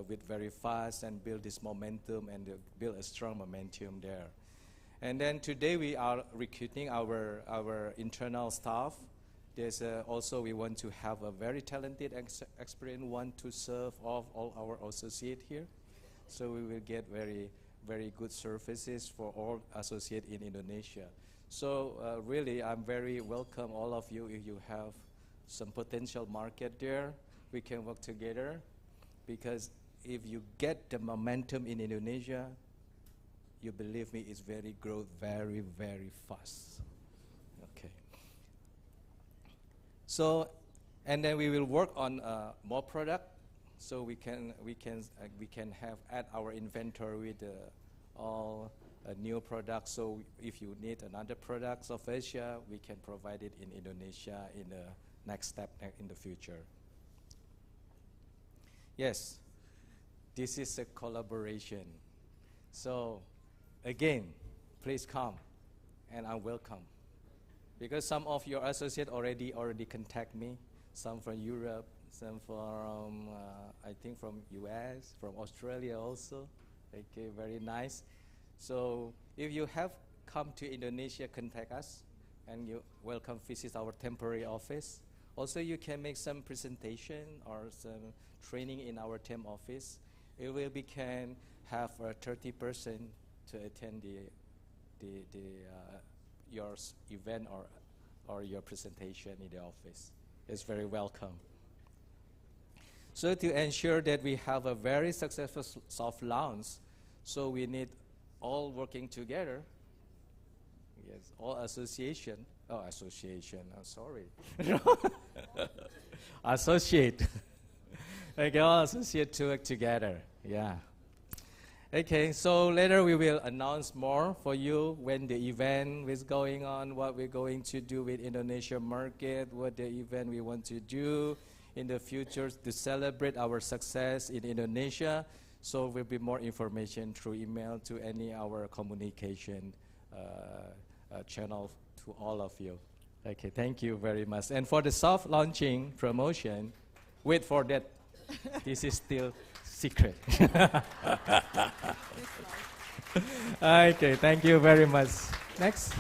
with very fast and build this momentum and build a strong momentum there. And then today we are recruiting our internal staff. There's also we want to have a very talented, experienced one to serve all our associates here. So we will get very, very good services for all associates in Indonesia. So really, I'm very welcome all of you. If you have some potential market there, we can work together. Because if you get the momentum in Indonesia, you believe me, it's grow very, very fast. Okay. So, and then we will work on more product, so we can add our inventory with all new products. So if you need another products of Asia, we can provide it in Indonesia in the next step in the future. Yes, this is a collaboration. So again, please come, and I'm welcome. Because some of your associates already contact me, some from Europe, some from, I think from US, from Australia also. Okay, very nice. So if you have come to Indonesia, contact us, and you welcome visit our temporary office. Also, you can make some presentation or some training in our temp office. It will be can have 30% to attend your event or your presentation in the office. It's very welcome. So to ensure that we have a very successful soft launch, so we need all working together. Yes, all association. Oh, association. I'm sorry. Associate. Okay, all associate to work together. Yeah. Okay, so later we will announce more for you when the event is going on, what we're going to do with Indonesia market, what the event we want to do in the future to celebrate our success in Indonesia. So will be more information through email to any our communication channel to all of you. Okay, thank you very much. And for the soft launching promotion, wait for that. This is still secret. Okay, thank you very much. Next.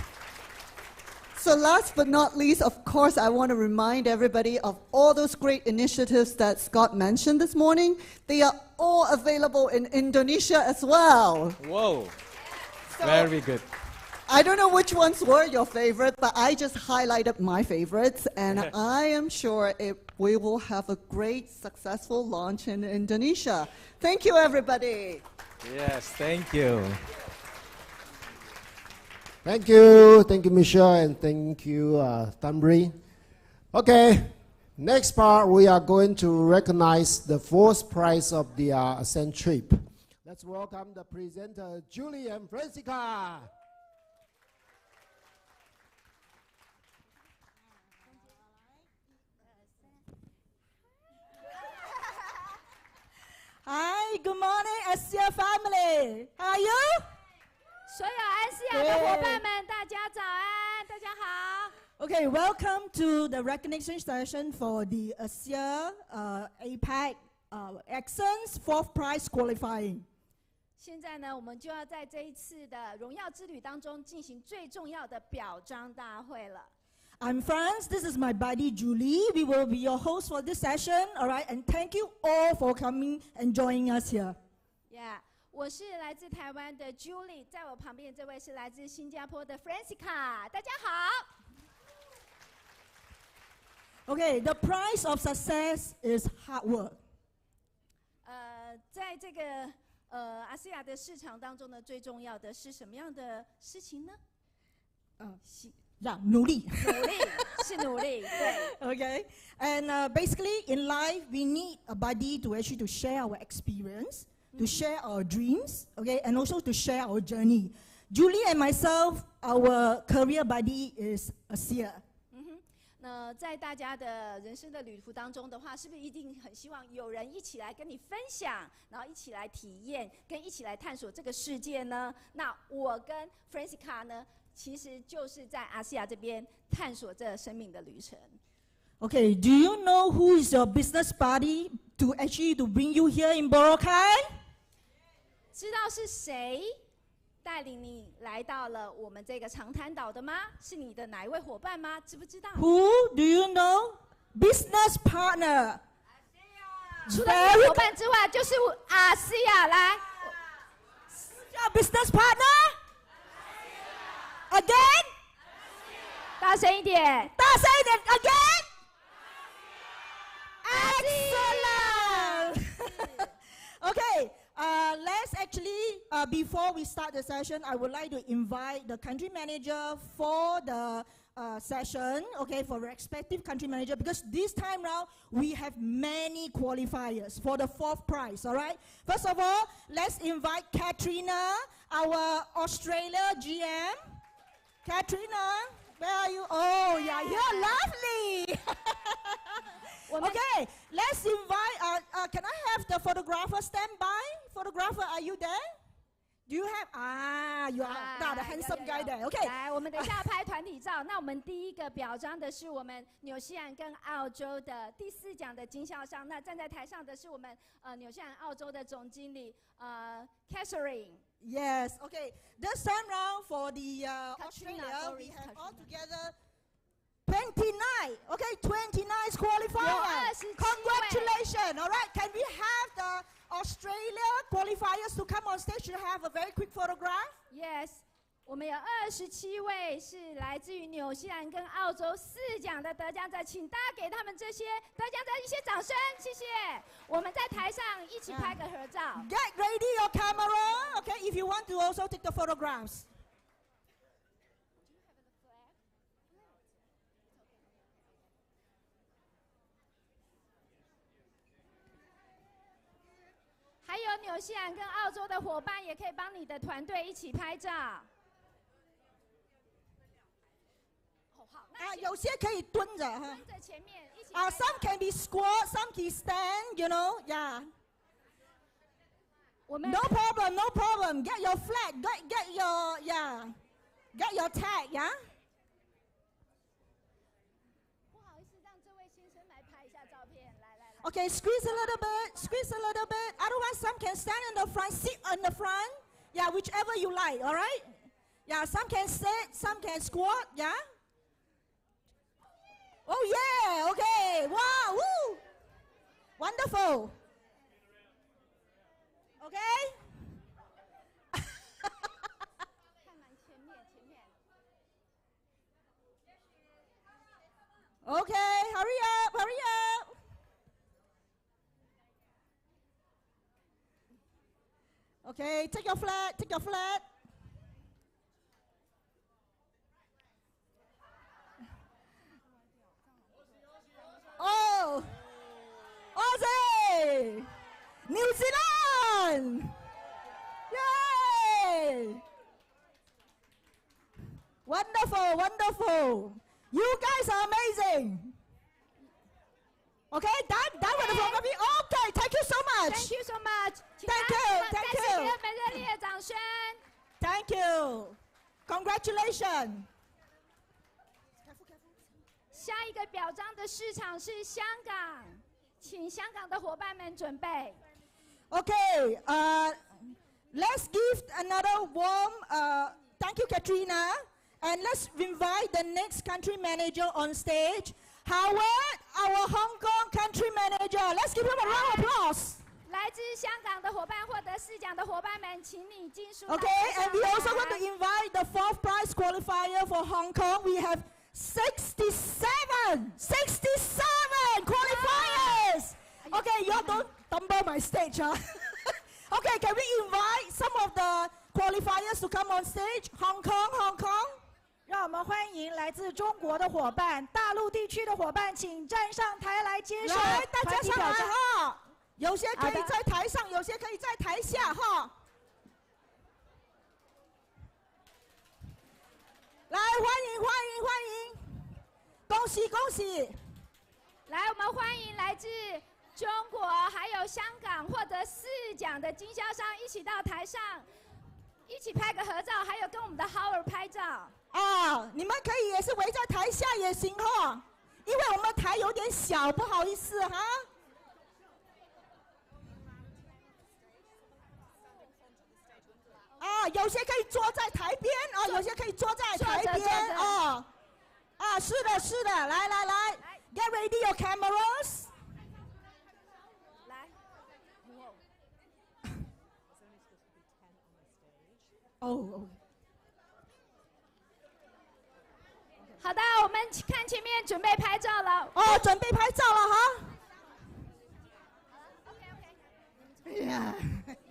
So last but not least, of course, I want to remind everybody of all those great initiatives that Scott mentioned this morning. They are all available in Indonesia as well. Whoa, So very good. I don't know which ones were your favorite, but I just highlighted my favorites, and I am sure we will have a great, successful launch in Indonesia. Thank you, everybody. Yes, thank you. Thank you, Michelle, and thank you, Tambri. Okay, next part we are going to recognize the fourth prize of the Ascent trip. Let's welcome the presenter, Julie and Francisca. Hi, good morning, Asea family. How are you? 所有安西亚的伙伴们，大家早安，大家好。 Okay, welcome to the recognition session for the Asea APAC Accents Fourth Prize Qualifying. 现在呢，我们就要在这一次的荣耀之旅当中进行最重要的表彰大会了。 I'm Franz, this is my buddy Julie. We will be your host for this session, all right? And thank you all for coming and joining us here. Yeah. 我是来自台湾的 Julie， 在我旁边这位是来自新加坡的 Francisca， 大家好。 Okay, the price of success is hard work. 在这个阿西亚的市场当中呢，最重要的是什么样的事情呢？努力。努力是努力，对。Okay, and basically in life we need a buddy to actually to share our experience, to share our dreams, okay, and also to share our journey. Julie and myself, our career buddy is Asea. 那在大家的人生的旅途当中的话，是不是一定很希望有人一起来跟你分享，然后一起来体验，跟一起来探索这个世界呢？那我跟 Francisca 呢，其实就是在阿西亚这边探索这生命的旅程。Okay, do you know who is your business buddy to actually to bring you here in Boracay? 知道是谁带领你来到了我们这个长滩岛的吗？是你的哪一位伙伴吗？知不知道？ Who do you know? Business partner. 除了你的伙伴之外，就是阿西亚来。Your business partner? Again? 大声一点！大声一点 ！Again? Excellent. Okay. Let's actually, before we start the session, I would like to invite the country manager for the session, okay, for respective country manager, because this time round, we have many qualifiers for the 4th prize, all right? First of all, let's invite Katrina, our Australia GM. Katrina, where are you? Oh, yeah, you're lovely. Okay, let's invite, can I have the photographer stand by? Photographer, are you there? Do you have, you are the handsome guy there. Okay. 来，我们等一下拍团体照。那我们第一个表彰的是我们纽西兰跟澳洲的第4奖的经销商。那站在台上的是我们纽西兰澳洲的总经理Catherine。 Yes. Okay. This time round for the Australia, we have altogether 29. Okay, 29 qualifiers. Congratulations. All right. Can we have the Australia qualifiers to come on stage to have a very quick photograph? Yes. 我们有27位是来自于纽西兰跟澳洲4奖的得奖者，请大家给他们这些得奖者一些掌声，谢谢。我们在台上一起拍个合照。Get ready your camera, okay? If you want to also take the photographs. “还有纽西兰跟澳洲的伙伴也可以帮你的团队一起拍照。有些可以蹲着哈。蹲着前面一起拍照。Some can be squat, some can stand, you know, yeah. No problem, no problem. Get your flag, get your, yeah. Get your tag, yeah. 不好意思，让这位先生来拍一下照片，来。Okay, squeeze a little bit, squeeze a little bit. Otherwise, some can stand in the front, sit on the front. Yeah, whichever you like, all right? Yeah, some can sit, some can squat, yeah? Oh, yeah, okay. Wow, woo. Wonderful. Okay? Okay, hurry up, hurry up. Okay, take your flag, take your flag. Oh, Aussie, New Zealand. Yay! Wonderful, wonderful. You guys are amazing. Okay, done with the photography. Okay, thank you so much. Thank you so much. Thank you, thank you. 再次给我们热烈的掌声。Thank you. Congratulations. 下一个表彰的市场是香港，请香港的伙伴们准备。Okay, let's give another warm thank you, Katrina. And let's invite the next country manager on stage. Howard, our Hong Kong country manager. Let's give him a round of applause. 来自香港的伙伴获得4奖的伙伴们，请你进书。Okay, and we also want to invite the 4th prize qualifier for Hong Kong. We have 67 qualifiers. Okay, you don't tumble my stage, huh? Okay, can we invite some of the qualifiers to come on stage? Hong Kong, Hong Kong. 让我们欢迎来自中国的伙伴、大陆地区的伙伴，请站上台来接受来，大家团体上来表彰。哈！有些可以在台上，有些可以在台下哈。来，欢迎欢迎欢迎！恭喜恭喜！来，我们欢迎来自中国还有香港获得4奖的经销商一起到台上，一起拍个合照，还有跟我们的 Howard 拍照。啊，你们可以也是围在台下也行哈，因为我们台有点小，不好意思哈。啊，有些可以坐在台边啊，有些可以坐在台边啊。啊，是的，是的，来来来 ，Get ready your cameras。来，哦。好的，我们看前面准备拍照了。哦，准备拍照了哈。Yeah.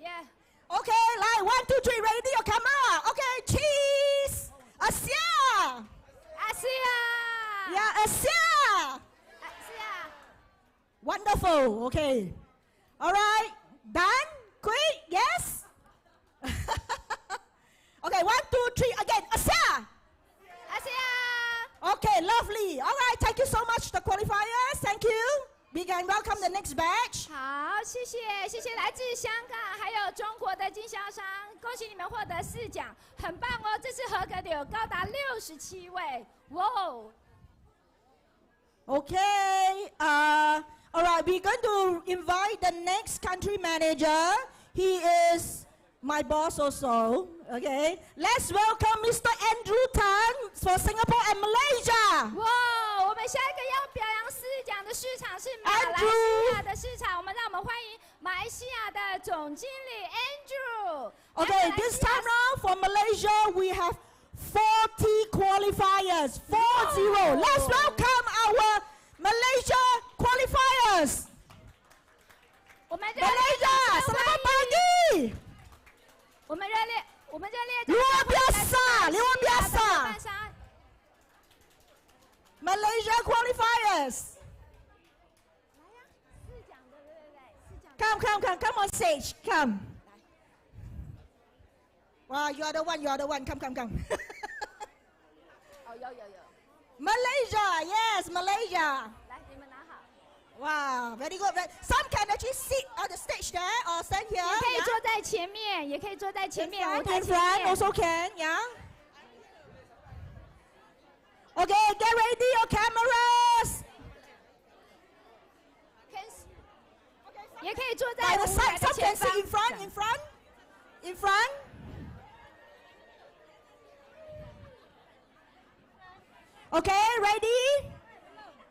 Yeah. Okay, like 1, 2, 3, ready your camera. Okay, cheese. Asea. Asea. Yeah, Asea. Asea. Wonderful. Okay. All right. Done. Quick. Yes. Okay, 1, 2, 3. Again. Asea. Asea. Okay, lovely. All right. Thank you so much, the qualifiers. Thank you. We can welcome the next batch. 好，谢谢，谢谢来自香港还有中国的经销商，恭喜你们获得4奖，很棒哦！这次合格的有高达67位，哇哦！ Okay. All right. We're going to invite the next country manager. He is my boss also. Okay. Let's welcome Mr. Andrew Tan for Singapore and Malaysia. 哇，我们下一个要表扬4奖的市场是马来西亚的市场，让我们欢迎马来西亚的总经理 Andrew。 Okay. This time round for Malaysia, we have 40 qualifiers. 40. Let's welcome our Malaysia qualifiers. 我们 Malaysia, selamat pagi. 我们热烈 Luar biasa, luar biasa. Malaysia qualifiers. Come on stage, come. Wow, you are the one, come. 哦，有。 Malaysia, yes, Malaysia. 来，你们拿好。 Wow, very good. Some can actually sit on the stage there or stand here. 也可以 yeah? 坐在前面，也可以坐在前面，舞台 In 前 front 面。 also can, yeah. Okay, get ready your cameras. 也可以坐在 By the 舞台 side, 的 some 前 can 方。 sit in front. Okay, ready?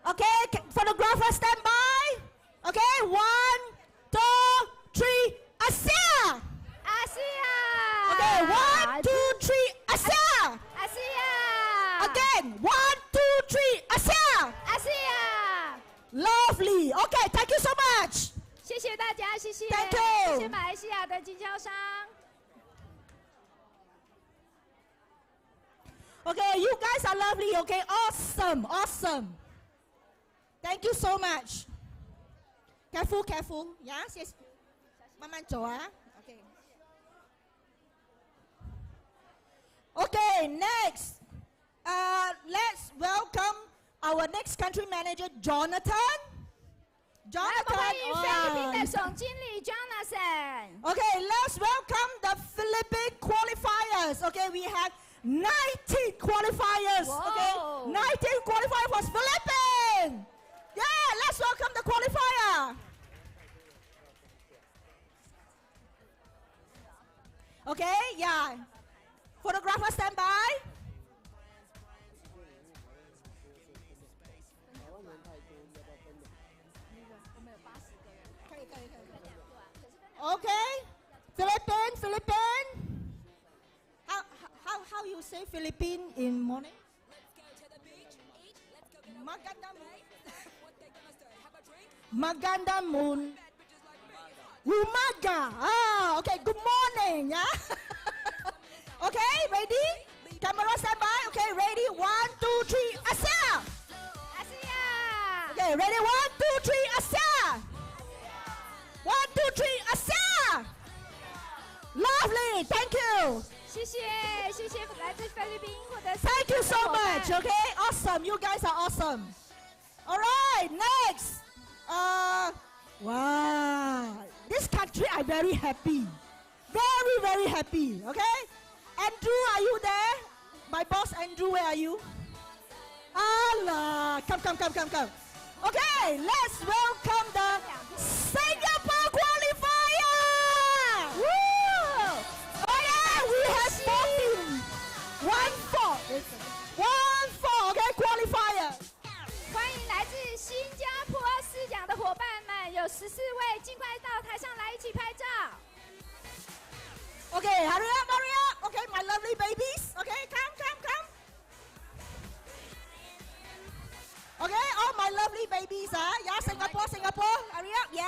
Okay, photographer stand by. Okay, 1, 2, 3, Asea. Asea. Okay, 1, 2, 3, Asea. Asea. Again, 1, 2, 3, Asea. Asea. Lovely. Okay, thank you so much. 谢谢大家，谢谢。 Thank you. 谢谢马来西亚的经销商。 Okay, you guys are lovely. Okay, awesome. Thank you so much. Careful. Yes. 慢慢走啊。Okay. Okay, next. Let's welcome our next country manager, Jonathan. 来，我们欢迎菲律宾的 Jonathan. 总经理 Jonathan。 Okay, let's welcome the Philippine qualifiers. Okay, we have 19 qualifiers. Okay, Whoa. 19 qualifiers for Philippines. Yeah, let's welcome the qualifier. Okay, yeah. Photographer stand by. Okay, Philippine. How you say Philippine in morning? Maganda moon. Umaga. Ah, okay. Good morning. Yeah. Okay, ready? Camera stand by. Okay, ready? 1, 2, 3. Asea. Asea. Okay, ready? 1, 2, 3. Asea. 1, 2, 3. Asea. Lovely. Thank you. 谢谢来自菲律宾获得。 Thank you so much. Okay, awesome. You guys are awesome. All right, next. Wow. This country, I'm very happy. Very happy. Okay. Andrew, are you there? My boss, Andrew, where are you? Allah, come. Okay, let's welcome the Singapore qualifier. Woo! Oh yeah, we have 1-4. Okay, qualifier. 欢迎来自新加坡4奖的伙伴们，有14位，尽快到台上来一起拍照。Okay, hurry up. Okay, my lovely babies. Okay, come. Okay, all my lovely babies, yeah, Singapore. Hurry up, yeah.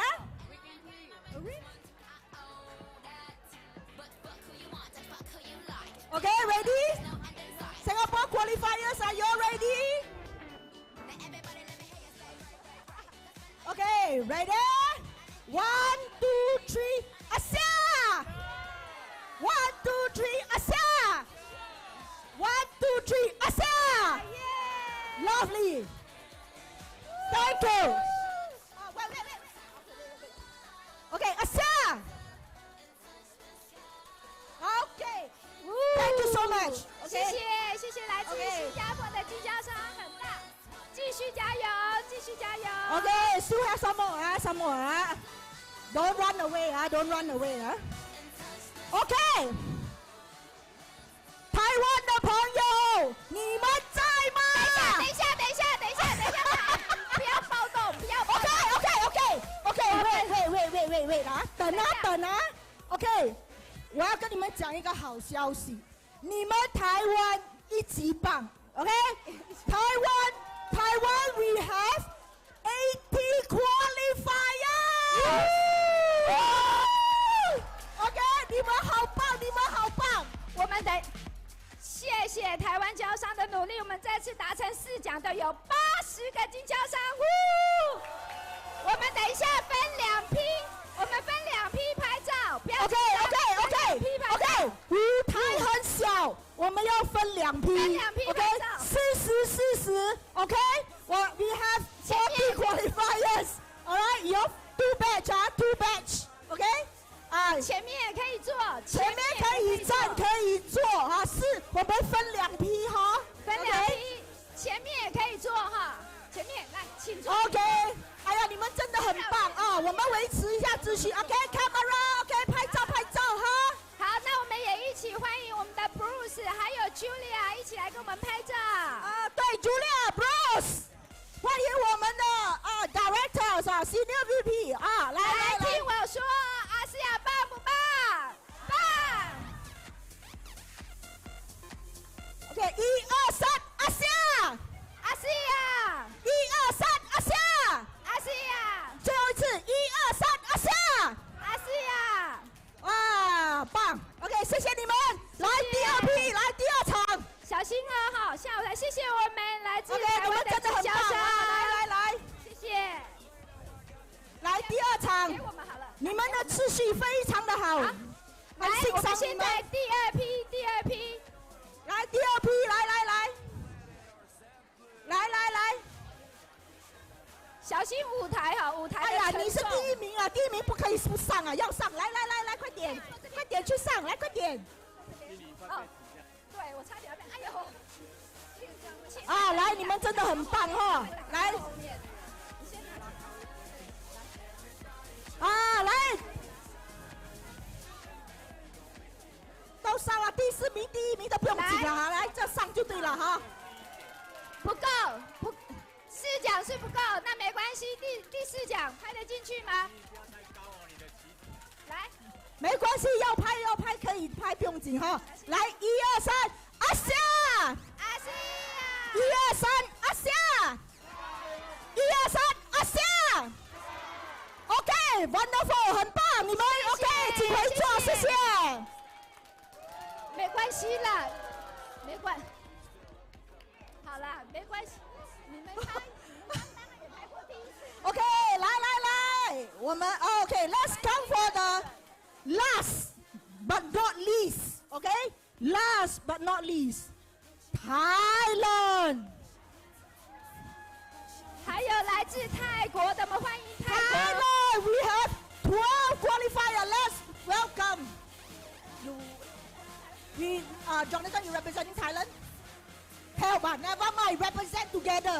Okay, ready? Singapore qualifiers, are you all ready? Okay, ready? 1, 2, 3, Asea! 1, 2, 3, Asea! 1, 2, 3, Asea! Lovely. Thank you. Wait. Okay, Asea. Okay. Thank you so much. 谢谢来自新加坡的经销商，很大，继续加油。 Okay, still have some more. Don't run away. Okay. 台湾的朋友，你们在吗？等一下，不要暴动。Okay, wait 啊，等啊。OK， 我要跟你们讲一个好消息，你们台湾一级棒 ，OK？ 台湾 we have 80 qualifiers。OK， 你们好棒。我们谢谢台湾经销商的努力，我们这次达成4奖的有80个经销商。我们等一下分2批，拍照，不要 OK， 舞台很小，我们要分2批，OK， 40 ，OK， we have 40 qualifiers， alright， 有2 batch，OK， 前面也可以坐，前面可以站可以坐啊，我们分2批哈，分2批，前面也可以坐哈，前面来，请坐。 OK， 哎呀，你们真的很棒啊！我们维持一下秩序 ，OK，camera，OK， 拍照哈。好，那我们也一起欢迎我们的 Bruce 还有 Julia 一起来跟我们拍照。对 ，Julia，Bruce， 欢迎我们的Directors Senior VP 来，听我说，阿斯亚棒不棒？棒。OK， 1、2、3，阿西亚，1、2、3，阿西亚，最后一次，1、2、3，阿西亚，哇，棒 ！OK， 谢谢你们，来第2批，来第2场，小心哦，好，下午来，谢谢我们来自 OK， 台湾的经销商，来，谢谢。来第2场，给我们好了，你们的秩序非常的好，来，我们现在第二批，来第2批，来，小心舞台哈，舞台。哎呀，你是第1名啊，第1名不可以不上啊，要上，来，快点去上，来快点。哦，对我差点要被，哎呦。来，你们真的很棒哈，来。来，都上了，第4名、第1名都不用紧了，来这上就对了哈。不够，4奖是不够，那没关系，第4奖拍得进去吗？来，没关系，要拍可以拍，不用紧哈。来，1、2、3，阿夏，1、2、3，阿夏，1、2、3，阿夏。OK，wonderful， 很棒，你们 OK， 请回座，谢谢。没关系啦，好啦，没关系，你们拍，当然也拍过第1次。OK， 来，我们 OK，let's come for the last but not least， OK，last but not least， Thailand。还有来自泰国的，我们欢迎泰国。Thailand, we have 12 qualifiers. Let's welcome. Jonathan, you representing Thailand? Hell, but never mind. Represent together. together.